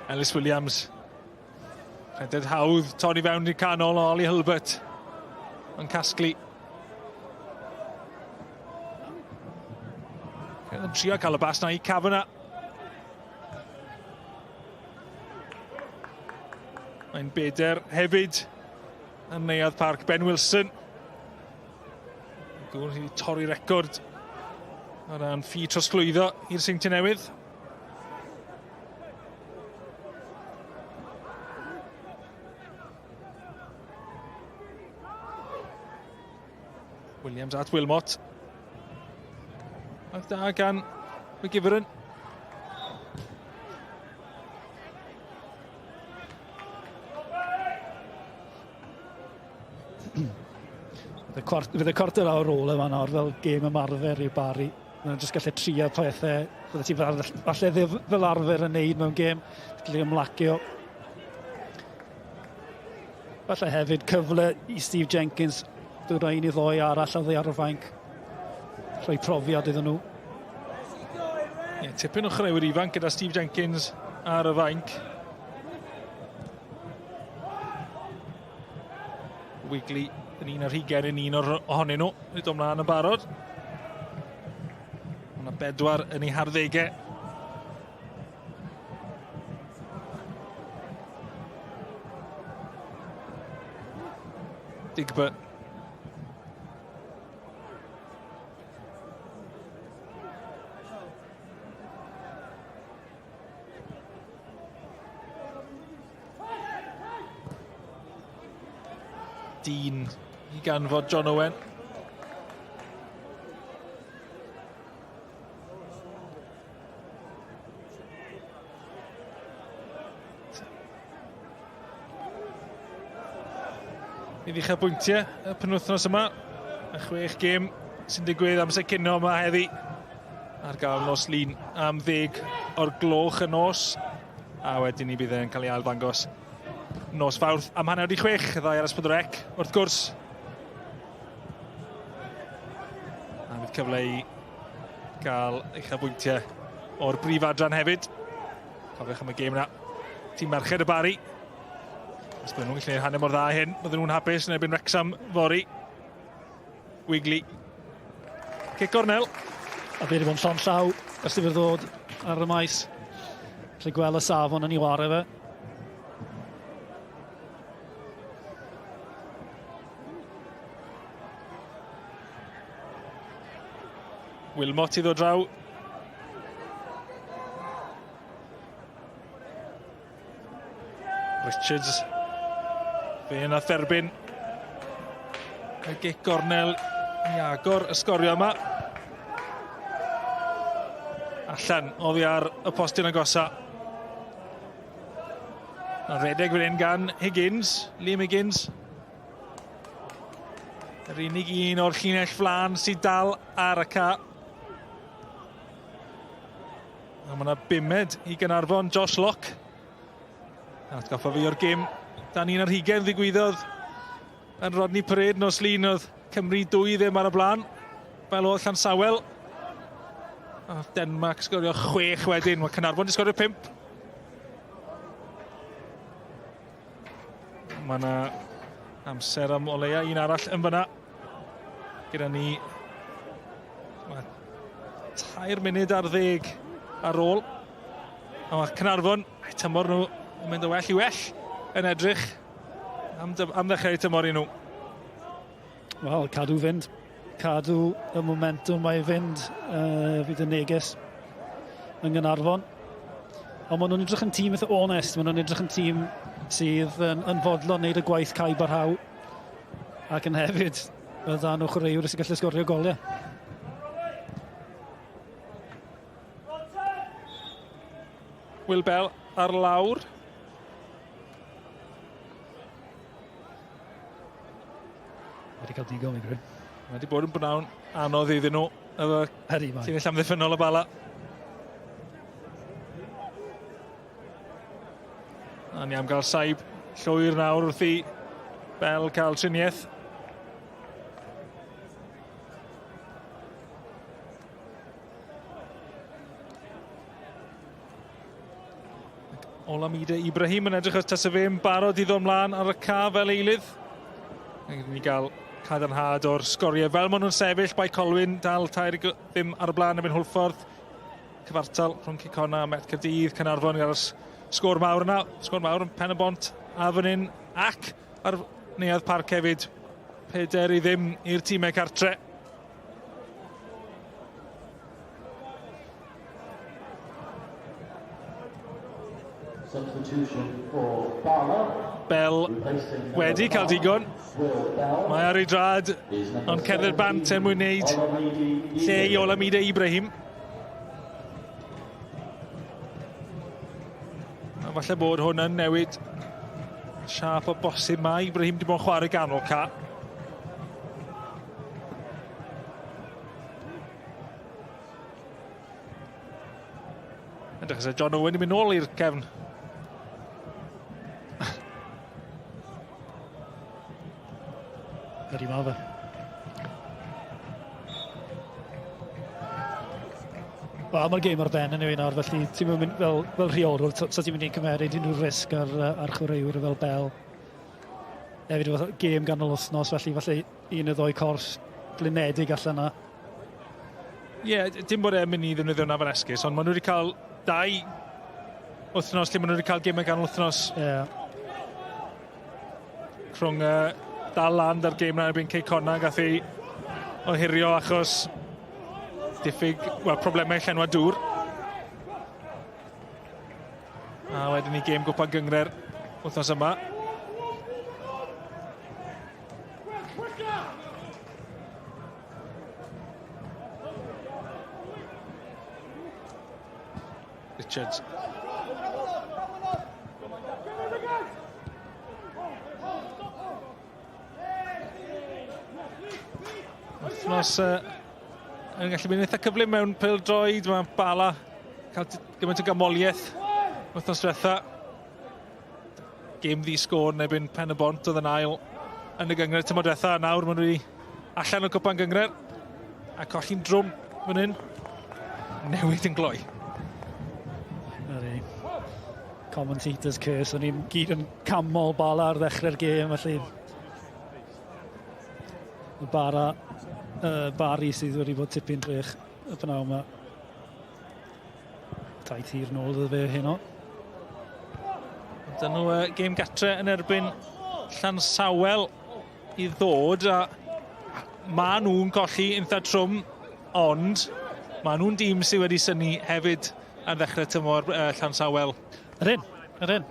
Ellis Williams. Rheded hawdd, torri fewn i'r canol o Oli Hilbert. Yn casglu. Yn trio cael y bas na i Cafana. Mae'n beder hefyd yn neuadd parc Ben Wilson. Gwr wedi torri record o ran ffi trosglwyddo i'r Seintiau Newydd. Williams at Wilmot. Ac da gan McGivern. Fydd y cwrt yr awr ôl yma nawr fel gêm ymarfer i'r Barri. Mae'n jyst gallu trio pethau. Fydde ti falle fel arfer yn neud mewn gêm. Gallu ymlacio. Falle hefyd cyfle i Steve Jenkins. Dwi'n rhaid i ddoi arall o ddei ar y fainc. Rhoi profiad iddyn nhw. Tipyn o chrewyr ifanc gyda Steve Jenkins ar y fainc. Wigley yn un ar hugen yn un ohonyn nhw. Nid o'mlaen yn barod. Yna 4 yn ei harddegau. Digba. Dean i ganfod John Owen. I ddechrau y penwythnos yma. Y 6 gêm sy'n digwydd amser cino yma heddi. Ar gael nos lun am 10 o'r gloch y nos. A wedyn ni bydd e'n cael ei aildangos nos Fawrth am 5:30, ddau ar S4C wrth gwrs. A bydd cyfle i gael uchelbwyntiau o'r brif adran hefyd. Cofiwch am y gêm yna. Tîm merched y Barri. Os bydden nhw'n gallu hanner mor dda hyn, bydden nhw'n hapus yn erbyn Wrexham fori. Wigley. Cic gornel. A fe wedi bod yn llon llaw os di fydd ddod ar y maes. Felly gweld y safon yn ei wario fe. Wilmot i ddod draw. Richards. Fe yna therbyn. Y gic gornel i agor y sgorio yma. Allan oddi ar y postyn agosa. Yn redeg fan hyn gan Higgins, Liam Higgins. Yr unig un o'r llinell flan sydd dal ar y ca. A mae yna bumed i Gynarfon, Josh Locke. Atgoffa fi o'r gêm dan un ar hugen ddigwyddodd yn Rodney Parade nos lun oedd Cymru 2 ddim ar y blaen. Fel oedd Llansawel. A Denmark sgorio 6 wedyn. Mae Cynarfon di sgorio 5. Mae yna amser am o leia un arall yn fyna. Gyda ni 3 munud ar 10 ar ôl. A mae Cynarfon, tymor nhw yn mynd o well i well yn edrych am ddechrau tymor i nhw. Wel, cadw fynd. Cadw y momentum mae fynd fydd y neges yn Gynarfon. Ond maen nhw'n edrych yn tîm eitha onest. Maen nhw'n edrych yn tîm sydd yn fodlon wneud y gwaith cael barhau. Ac yn hefyd, bydda nhw chwaraewr sy'n gallu sgorio goliau. Will Bell ar lawr. Wedi cael digon i greu. Wedi bod yn bnawn anodd iddyn nhw. Efo llinell amddiffynol y Bala. A ni am gael saib llwyr nawr wrth i Bell cael triniaeth. Olamide Ibrahim yn edrych os tasa fe'n barod i ddod ymlaen ar y ca fel eilydd. Ni gael cadarnhad o'r sgoriau fel maen nhw'n sefyll. Bai Colwyn dal tair ddim ar y blaen erbyn Hwlffordd. Cyfartal rhwng Cicona a Met Caerdydd. Caernarfon ar y sgôr mawr yna. Sgôr mawr yn Pen y Bont a fan hyn. Ac ar neuadd parc hefyd. 4-0 i'r tîmau cartre. Bell wedi cael digon. Mae ar ei drad, ond cerdded bant er mwyn wneud lle i Olamide Ibrahim. A falle bod hwn yn newid siap o bosib. Mae Ibrahim wedi bod yn chwarae ganol ca. Edrych as John Owen wedi mynd nôl i'r cefn. Ydy ma fe. Wel, mae'r gêm ar ben yn yw'n ar, felly ti'n mynd fel rheolwr, so ti'n mynd i'n cymeryd unrhyw risg ar chwaraewyr fel Bell. Hefyd, gêm ganol wythnos, felly falle un o ddoi cors blinedig allan yna. Ie, dim bod e'n mynd i ddefnyddio na fan esgus, ond maen nhw wedi cael 2 wythnos lle maen nhw wedi cael gemau ganol wythnos. Rhwng dal land ar gêm na erbyn Cicona gath ei ohirio achos diffyg, problemau llenwa dŵr. A wedyn ni gêm gwpan gyngre'r wythnos yma. Richards. Wythnos yn gallu mynd eitha cyflym mewn pêl-droed. Mae Bala cael gymaint o gamoliaeth wythnos diwetha. Gêm ddi-sgôr yn erbyn Pen y Bont oedd yn ail yn y gyngred tymor diwetha. Nawr maen nhw wedi allan o cwpan gyngred a colli'n drwm fan hyn. Newid yn gloi. Commentators curse, o'n i'n gyd yn camol Bala ar ddechrau'r gêm, felly Barri sydd wedi bod tipyn drech y bynaw yma. Tai tir nôl iddo fe heno. Dyn nhw gêm gatre yn erbyn Llansawel i ddod, a ma nhw'n colli eitha trwm, ond ma nhw'n dîm sydd wedi syni hefyd ar ddechrau tymor Llansawel. Yr un.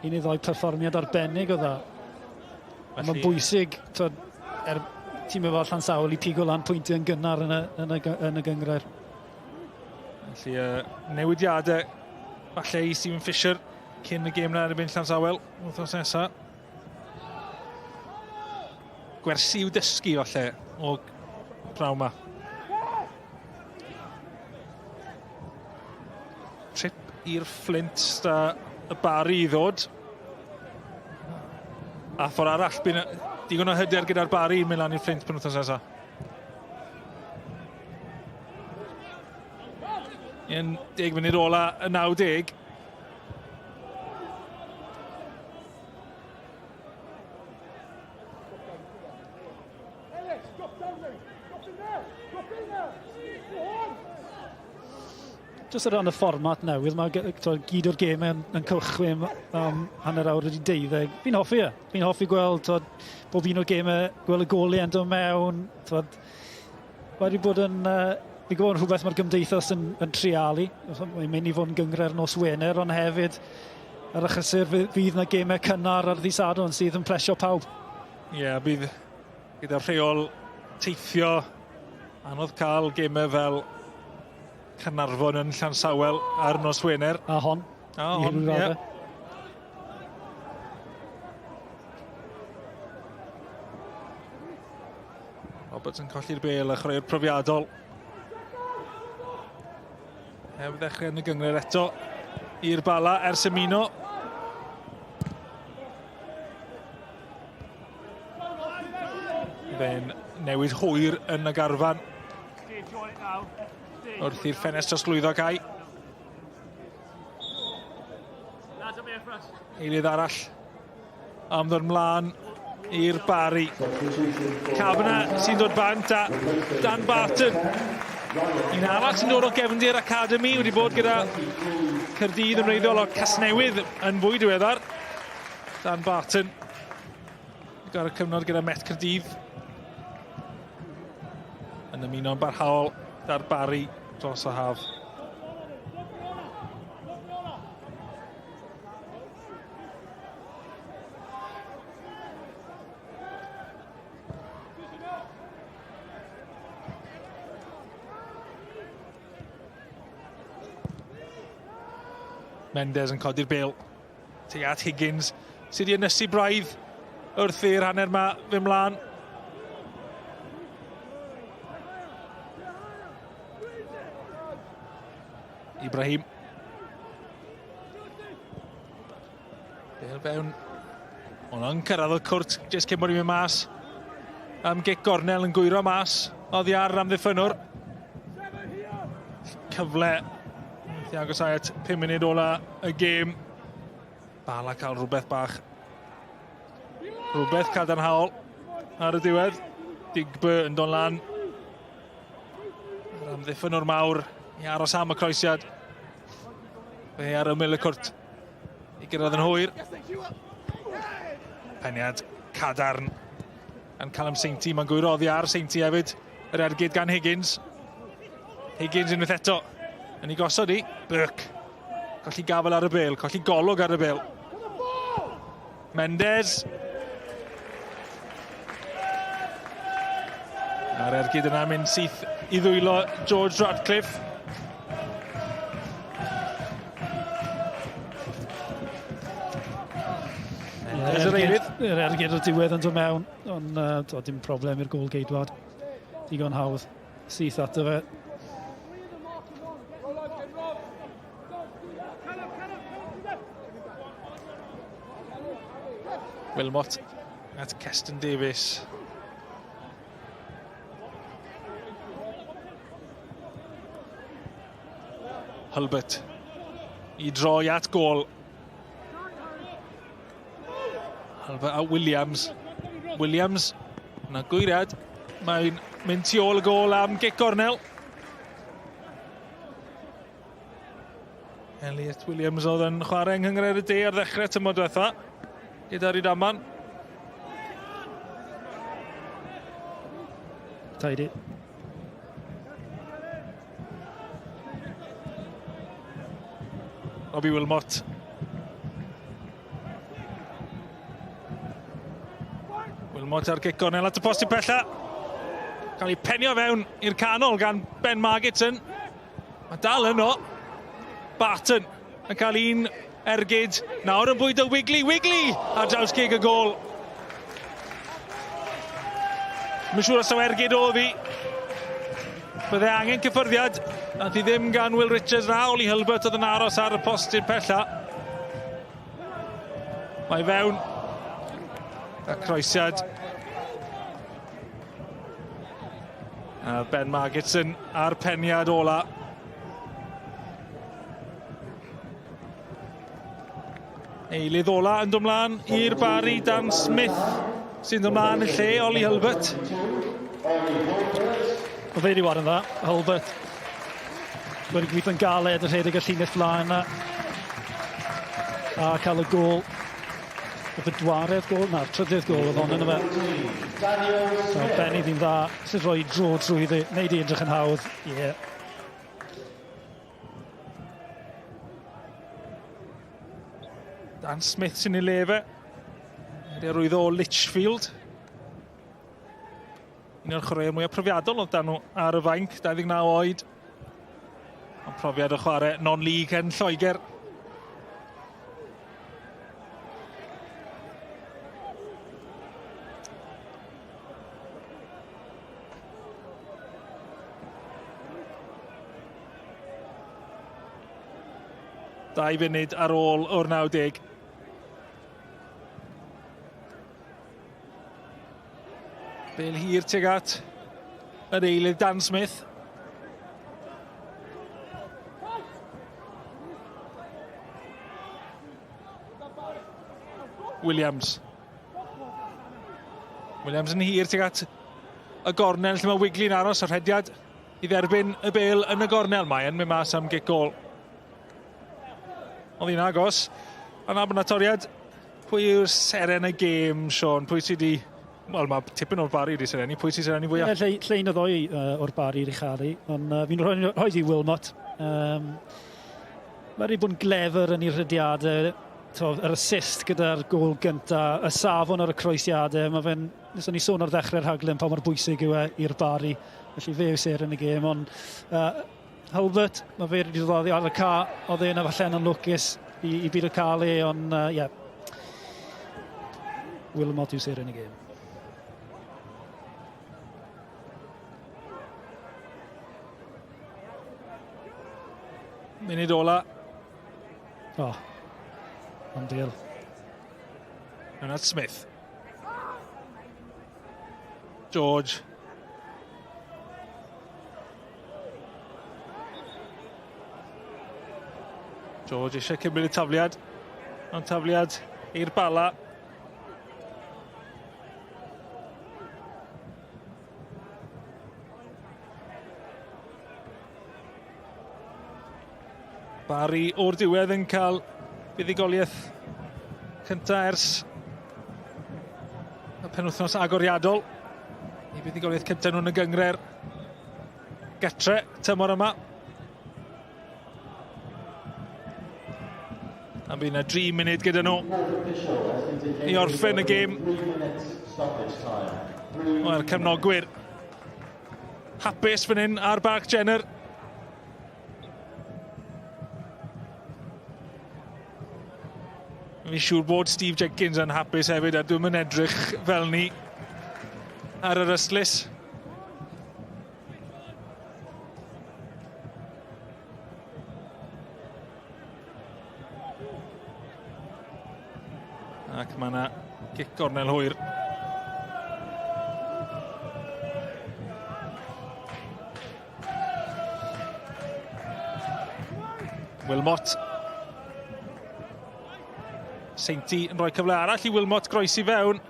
Un i ddoi perfformiad arbennig o dda. Mae'n bwysig, tîm efo Llansawl i pigo lan pwyntiau yn gynnar yn y gyngred. Felly newidiadau falle i Stephen Fisher cyn y gêm na erbyn Llansawel wythnos nesa. Gwersi i'w dysgu falle o praw ma. Trip i'r Flint a y Barri i ddod. A ffordd arall, digon o hyder gyda'r Barri i mynd lan i'r Flint penwythnos nesa. Yn 10 munud ola y 90. Just o ran y fformat newydd, mae gyd o'r gemau yn cychwyn hanner awr wedi 12. Fi'n hoffi Fi'n hoffi gweld bob un o'r gemau, gweld y golau yn dod mewn. Wedi bod yn... Fi'n gwybod rhywbeth mae'r gymdeithas yn trialu. Mae'n mynd i fod yn gyngre'r nos Wener, ond hefyd ar achosur fydd yna gemau cynnar ar ddydd Sadwrn sydd yn plesio pawb. Ie, bydd gyda'r rheol teithio anodd cael gemau fel Caernarfon yn Llansawel ar nos Wener. A hon. Ie. Roberts yn colli'r bel a chreu'r profiadol. Heb ddechrau yn y gyngred eto i'r Bala ers ymuno. Fe'n newid hwyr yn y garfan wrth i'r ffenest trosglwyddo cael. Eilydd arall am ddod mlaen i'r Barri. Cafna sy'n dod bant a Dan Barton. Un arall sy'n dod o Gefndir Academy, wedi bod gyda Caerdydd yn wreiddiol o Casnewydd yn fwy diweddar. Dan Barton. Gael y cyfnod gyda Met Caerdydd. Yn ymuno'n barhaol da'r Barri dros y haf. Mendes yn codi'r bêl tuag at Higgins sydd wedi ynysu braidd wrth i'r hanner yma fy mlaen. Ibrahim. Bêl fewn. Hwna'n cyrraedd y cwrt jyst cyn bod i'n mynd mas. Am gic gornel yn gwyro mas. Oddi ar amddiffynwr. Cyfle. Di agosau at 5 munud ola y gêm. Bala cael rhywbeth bach. Rhywbeth cadarnhaol ar y diwedd. Digby yn dod lan. Yr amddiffynwr mawr i aros am y croesiad. Fe ar ymyl y cwrt. I gyrraedd yn hwyr. Peniad cadarn. Yn Callum Sainty. Mae'n gwyroddi ar Sainty hefyd. Yr ergyd gan Higgins. Higgins unwaith eto. Yn ei gosod i, Burke. Colli gafel ar y bêl, colli golwg ar y bêl. Mendes. A'r ergyd yna mynd syth i ddwylo George Radcliffe. Mendes yr eilydd. Yr ergyd o'r diwedd yn dod mewn, ond dim problem i'r gôl geidwad. Digon hawdd, syth ato fe. Wilmot at Keston Davies. Hulbert i droi at gôl. Hulbert a Williams. Williams, yna gwyriad. Mae'n mynd tu ôl y gôl am gic gornel. Elliot Williams oedd yn chwarae yng Nghymru y De ar ddechrau tymor diwetha. Gyda'r Idaman. Tidy. Robbie Wilmot. Wilmot ar gic gornel at y post i bella. Cael ei penio fewn i'r canol gan Ben Margetson. Mae dal yno. Barton yn cael un ergyd. Nawr yn bwyd o Wigley ar draws cig y gôl. Mae'n siŵr os o ergyd o fi. Bydde angen cyffyrddiad. Nath i ddim gan Will Richards na. Oli Hulbert oedd yn aros ar y post i'r pella. Mae fewn. A croesiad. A Ben Margetson ar peniad ola. Eilydd ola yn dod mlaen i'r Barri. Dan Smith sy'n dod mlaen yn lle Oli Hulbert. O fe wedi warin dda, Hulbert. Wedi gweithio'n galed y rhedeg y llinell flaen yna. A cael y gôl. Y bedwaredd gôl, na'r trydydd gôl oedd hon yn y fe. So Benny ddim dda, sy'n rhoi dro drwyddi, neud i edrych yn hawdd. Yeah. Dan Smith sy'n ei lefe. Wedi arwyddo o Lichfield. Un o'r chwaraeau mwyaf profiadol oedd dan nhw ar y fainc, 29 oed. Ond profiad o chwarae non-league yn Lloegr. Dau funud ar ôl o'r 90. Bêl hir tuag at yr eilydd Dan Smith. Williams. Williams yn hir tuag at y gornel lle mae Wigley'n aros o'r rhediad i dderbyn y bel yn y gornel. Mae yn mynd mas am gic gol. Oedd hi'n agos. A na bod na toriad. Pwy yw'r seren y gêm, Sean? Pwy sydd wedi... Wel, mae tipyn o'r Barri wedi serenu. Pwy sydd serenu fwyaf? Llein o ddoi o'r Barri i charu, ond fi'n rhoi i Wilmot. Mae wedi bod yn glefer yn ei rhediadau. Yr assist gyda'r gol gyntaf, y safon ar y croesiadau. Mae fe'n... Neswn ni sôn o'r ddechrau'r rhaglen pa mor bwysig yw i'r Barri. Felly fe yw seren y gêm, ond Hulbert, mae fe wedi dod ar y ca. Oedd e'n efallai yn lwcus i byd y cael ei, ond Wilmot yw seren y gêm. Munud ola. Am deal. Yna Smith. George. George eisiau cymryd y tafliad. Ond tafliad i'r Bala. Barri o'r diwedd yn cael buddigoliaeth cyntaf ers y penwythnos agoriadol. I buddigoliaeth cyntaf nhw'n y gyngre'r getre tymor yma. A bydd yna 3 munud gyda nhw i orffen y gêm. Mae'r cefnogwyr hapus fan hyn ar Barc Jenner. Fi'n siŵr bod Steve Jenkins yn hapus hefyd, a dwi'n mynd edrych fel ni ar yr ystlys. Ac mae yna gic gornel hwyr. Wilmot. Seinti yn rhoi cyfle arall i Wilmot groesi fewn.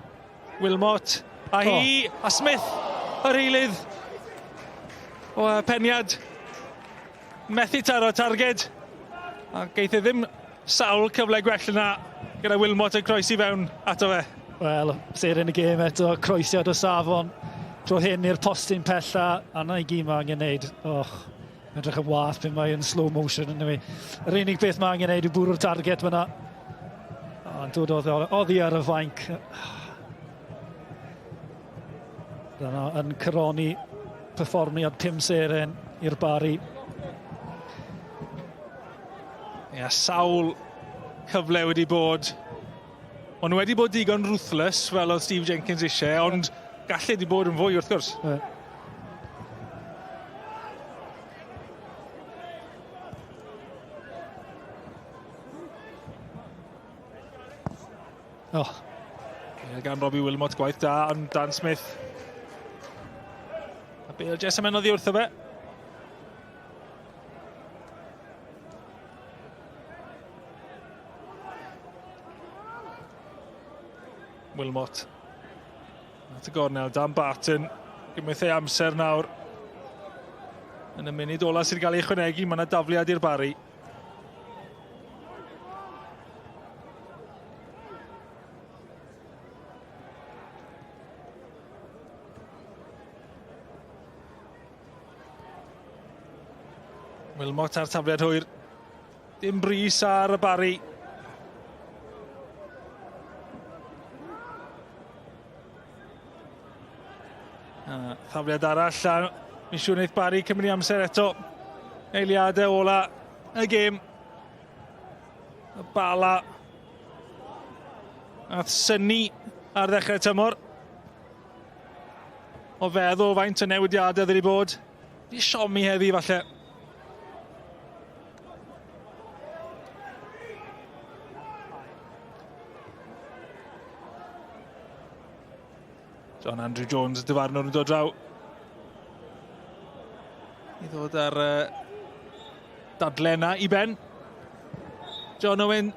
Wilmot a hi a Smith yr eilydd o peniad. Methu taro targed. A geith ddim sawl cyfle gwell yna gyda Wilmot yn croesi fewn ato fe. Wel, seren y gêm eto, croesiad o safon. Tro hyn i'r postyn pella, a na i gyd mae angen neud. Edrych yn wath pan mae yn slow motion yn fi. Yr unig beth mae angen neud yw bwrw'r targed fyna. Ond dod oddi ar y fainc. Dyna yn cyroni perfformiad 5 seren i'r Barri. Sawl cyfle wedi bod. Ond wedi bod digon ruthless fel oedd Steve Jenkins eisiau, ond gallu wedi bod yn fwy wrth gwrs. Gan Robbie Wilmot gwaith da, ond Dan Smith. A Bale jes yn mynd oddi wrtho fe. Wilmot. At y gornel, Dan Barton. Gymaeth ei amser nawr. Yn y munud ola sydd wedi cael ei ychwanegu, mae yna dafliad i'r Barri. Wilmot ar tafliad hwyr. Dim bris ar y Barri. Tafliad arall, a mi'n siŵr wneud Barri cymryd amser eto. Eiliadau ola y gêm. Y Bala. A syni ar ddechrau tymor. O feddwl faint o newidiadau wedi bod. Di siomi heddi falle. John Andrew Jones, dyfarnwr yn dod draw. I ddod ar dadle yna i ben. John Owen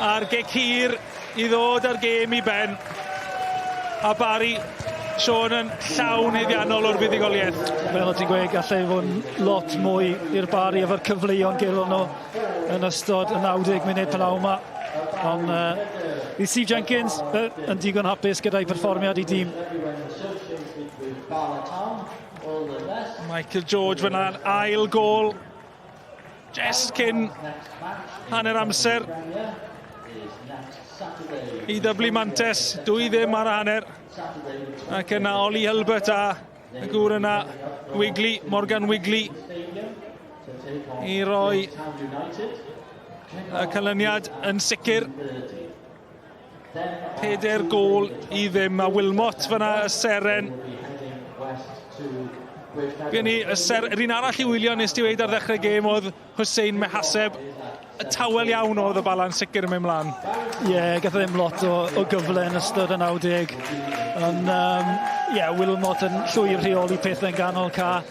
ar gic hir. i ddod ar gêm i ben. A Barri, Sean yn llawn heddiannol o'r buddigoliaeth. Fel o ti'n gweud, gallai fod yn lot mwy i'r Barri efo'r cyfleuon gilon nhw yn ystod y 90 munud pelaw yma. Ond i Steve Jenkins yn digon hapus gyda'i perfformiad i dîm. Michael George fyna'n ail gol. Just cyn hanner amser. I ddyblu Mantes, 2-0 ar y hanner. Ac yna Oli Hilbert a y gŵr yna Wigley, Morgan Wigley i roi y canlyniad yn sicr. 4 gol i ddim a Wilmot fyna y seren. Gen i yr un arall i wylio nes ti weid ar ddechrau gêm oedd Hussein Mehaseb. Y tawel iawn oedd y Bala'n sicr yn mynd mlaen. Ie, gath ddim lot o gyfle yn ystod y 90. Ond Wilmot yn llwyr rheoli pethau'n ganol ca.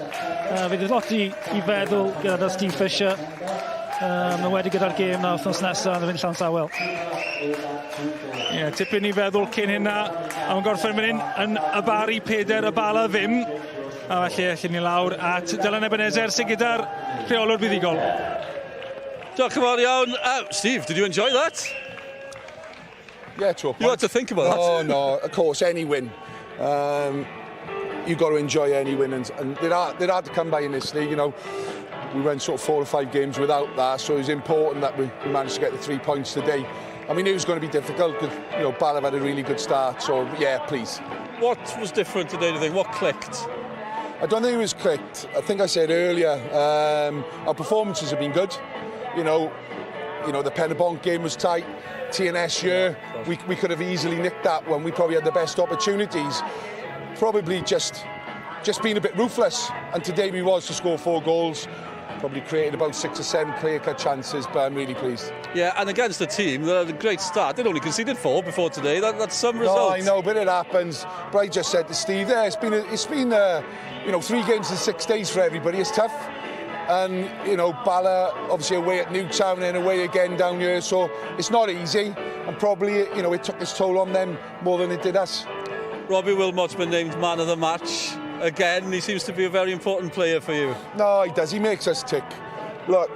Fydd lot i feddwl gyda Steve Fisher. Mae wedi gyda'r gêm na wythnos nesaf yn fynd llawn sawel. Tipyn i feddwl cyn hynna. A mae'n gorffen mynd yn y Barri 4, y Bala ddim. A felly allan ni lawr at Dylan Ebenezer sydd gyda'r rheolwr buddigol. Diolch yn fawr iawn. Steve, did you enjoy that? Yeah, to a point. You had to think about that. Oh, no, of course, any win. You've got to enjoy any win. And they're hard to come by in this league, you know. We went sort of 4 or 5 games without that, so it was important that we managed to get the 3 points today. I mean, it was going to be difficult because, you know, Bala'n had a really good start, so, yeah, please. What was different today, do you think? What clicked? I don't think it was clicked. I think I said earlier, our performances have been good. You know, the Penabonk game was tight. TNS here, we could have easily nicked that one. We probably had the best opportunities. Probably just being a bit ruthless. And today we was to score 4 goals. Probably created about 6 or 7 clear-cut chances, but I'm really pleased. Yeah, and against the team, they had a great start. They'd only conceded 4 before today. That's some results. No, I know, but it happens. But I just said to Steve there, it's been 3 games in 6 days for everybody. It's tough. And, you know, Bala obviously away at Newtown and away again down here, so it's not easy. And probably, you know, it took its toll on them more than it did us. Robbie Wilmot's been named man of the match. Again, he seems to be a very important player for you. No, he does. He makes us tick. Look,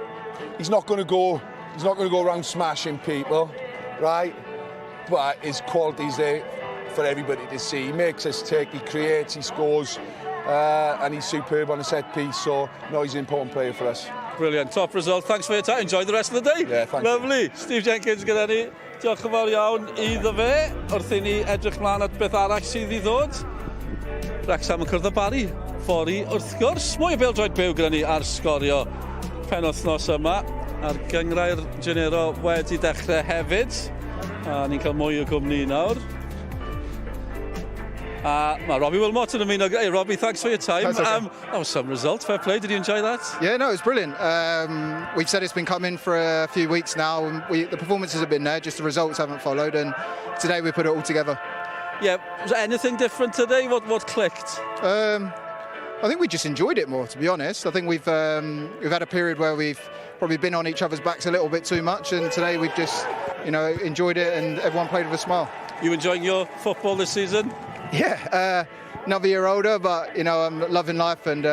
he's not going to go around smashing people, right? But his quality's there for everybody to see. He makes us tick. He creates. He scores. And he's superb on a set piece, so no, he's an important player for us. Brilliant, top result. Thanks for your time. Enjoy the rest of the day. Yeah, thank Lovely. You. Steve Jenkins gyda ni. Diolch yn fawr iawn iddo fe. Wrth i ni edrych mlaen at beth arall sydd I ddod. Wrexham yn cwrdd y Barri. Fori wrth gwrs. Mwy o bêl-droed byw gyda ni ar sgorio penwythnos yma. A'r gyngrau'r Jenner wedi dechrau hefyd. A ni'n cael mwy o gwmni nawr. Robbie Wilmot in a mean. Hey, Robbie, thanks for your time. Okay. That was some result. Fair play. Did you enjoy that? Yeah, no, it was brilliant. We've said it's been coming for a few weeks now, and the performances have been there, just the results haven't followed, and today we put it all together. Yeah, was there anything different today? What clicked? I think we just enjoyed it more, to be honest. I think we've had a period where we've probably been on each other's backs a little bit too much, and today we've just, you know, enjoyed it, and everyone played with a smile. You enjoying your football this season? Yeah, another year older, but you know, I'm loving life and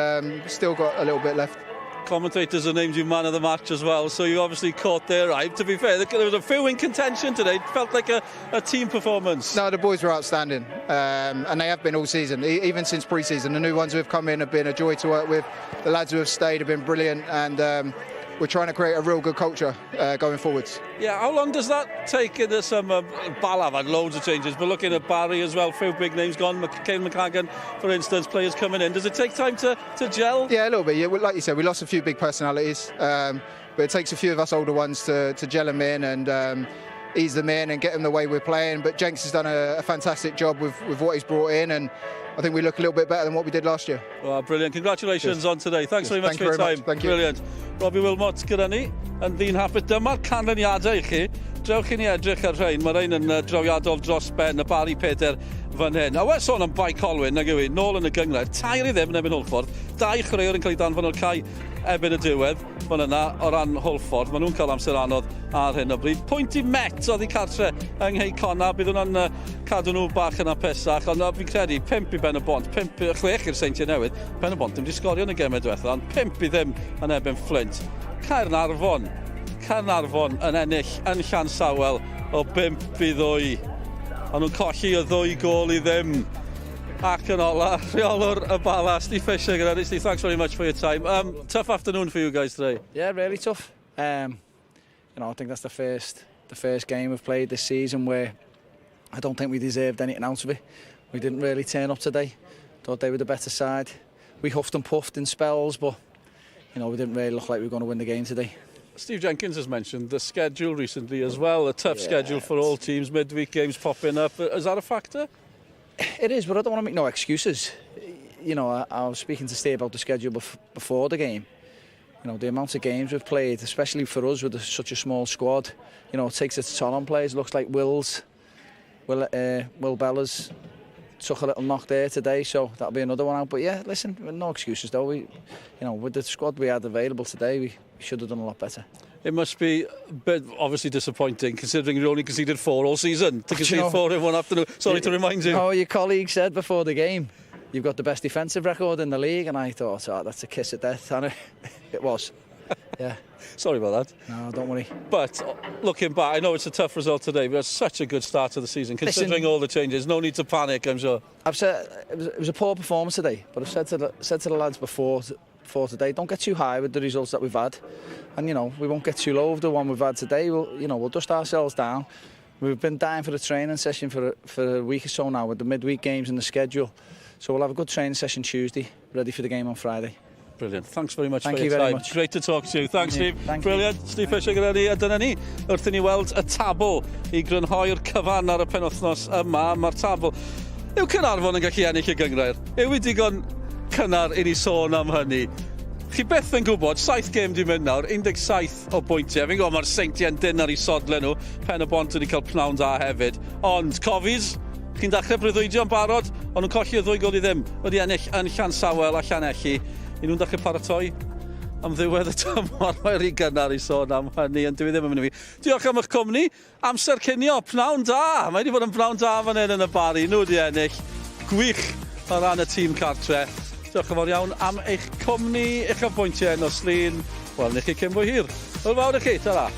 still got a little bit left. Commentators have named you man of the match as well, so you obviously caught their eye. To be fair, there was a few in contention today. It felt like a team performance. No, the boys were outstanding, and they have been all season, even since pre-season. The new ones who have come in have been a joy to work with. The lads who have stayed have been brilliant, and we're trying to create a real good culture going forwards. Yeah, how long does that take in some Bala'n had loads of changes, but looking at Barri as well, a few big names gone, Kane McCagan, for instance, players coming in. Does it take time to gel? Yeah, a little bit. Yeah, like you said, we lost a few big personalities, but it takes a few of us older ones to gel them in and ease them in and get them the way we're playing. But Jenks has done a fantastic job with what he's brought in, and I think we look a little bit better than what we did last year. Oh, brilliant. Congratulations on today. Thanks very much for your time. Thank you. Brilliant. Robbie Wilmot gyda ni yn ddyn hapus. Dyma'r canlyniadau I chi drewch i ni edrych ar rhain. Mae rhain yn drawiadol dros ben y Barri 4 fan hyn. A wedi sôn am bai colwyn, nag yw i, nôl yn y gyngrau. Tair i ddim yn ebyn Holford. 2 chreuwr yn cael ei danfon o'r cae ebyn y diwedd. Fan yna o ran Holford. Maen nhw'n cael amser anodd ar hyn o bryd. Pwynt i Met oedd i cartre yng Ngheu Conna. Bydd hwnna'n cadw nhw bach yna pesach. Ond fi'n credu 5 i Ben y Bont, 6 i'r Seintiau Newydd. Ben y Bont ddim wedi sgorio yn y gemau diwethaf, ond 5 i ddim yn ebyn Flint. Caernarfon yn ennill yn Llansawel o 5 i 2. A nhw'n colli o 2 gol i ddim. Ac yn ola, rheolwr y Bala'n, Steve Fisher, Steve, thanks very much for your time. Tough afternoon for you guys today. Yeah, really tough. I think that's the first game we've played this season where I don't think we deserved anything out of it. We didn't really turn up today. Thought they were the better side. We huffed and puffed in spells, but we didn't really look like we were going to win the game today. Steve Jenkins has mentioned the schedule recently as well, a tough schedule for all teams, midweek games popping up. Is that a factor? It is, but I don't want to make no excuses. I was speaking to Steve about the schedule before the game. The amount of games we've played, especially for us with such a small squad, it takes its toll on players. It looks like Will Bella's took a little knock there today, so that'll be another one out. But yeah, listen, no excuses though. With the squad we had available today, we should have done a lot better. It must be obviously disappointing, considering you only conceded 4 all season. To concede 4 in one afternoon. Sorry to remind you. Your colleague said before the game, you've got the best defensive record in the league, and I thought, that's a kiss of death, and it was. Yeah. Sorry about that. No, don't worry. But looking back, I know it's a tough result today, but it's such a good start to the season, considering all the changes. No need to panic, I'm sure. I've said it was a poor performance today, but I've said to the lads before today, don't get too high with the results that we've had, and we won't get too low with the one we've had today. We'll dust ourselves down. We've been dying for a training session for a week or so now with the midweek games and the schedule, so we'll have a good training session Tuesday, ready for the game on Friday. Brilliant. Thanks very much for your time. Thank you very much. Great to talk to you. Thanks, Steve. Thank Brilliant. You. Steve Fisher gyda ni. A dyna ni, wrth i ni weld y tabl i grynhoi'r cyfan ar y penwythnos yma. Mae'r tabl yw Caernarfon yn gallu ennill y gyngrair. Yw i digon cynnar i ni sôn am hynny. Chi beth yn gwybod, 7 gêm di mynd nawr, 17 o bwyntiau. Fi'n gwybod mae'r Seintiau'n dyn ar ei sodle nhw. Pen y Bont wedi cael pnawn da hefyd. Ond cofis, chi'n dechrau breuddwydio yn barod, ond nhw'n colli o 2 gol i ddim. Wedi ennill yn Llansawel a Llanelli. I nhw'n dechrau paratoi am ddiwedd y tymor. Mae'r rhy gynnar i sôn am hynny, ond dwi ddim yn mynd i fi. Diolch am eich cwmni. Amser cinio, pnawn da. Mae wedi bod yn pnawn da fan hyn yn y Barri. Nhw wedi ennill. Gwych o ran y tîm cartre. Diolch yn fawr iawn am eich cwmni, eich apwyntiau nos lun. Wel, ni chi cyn fwy hir. Wel, fawr i chi, ta-ra.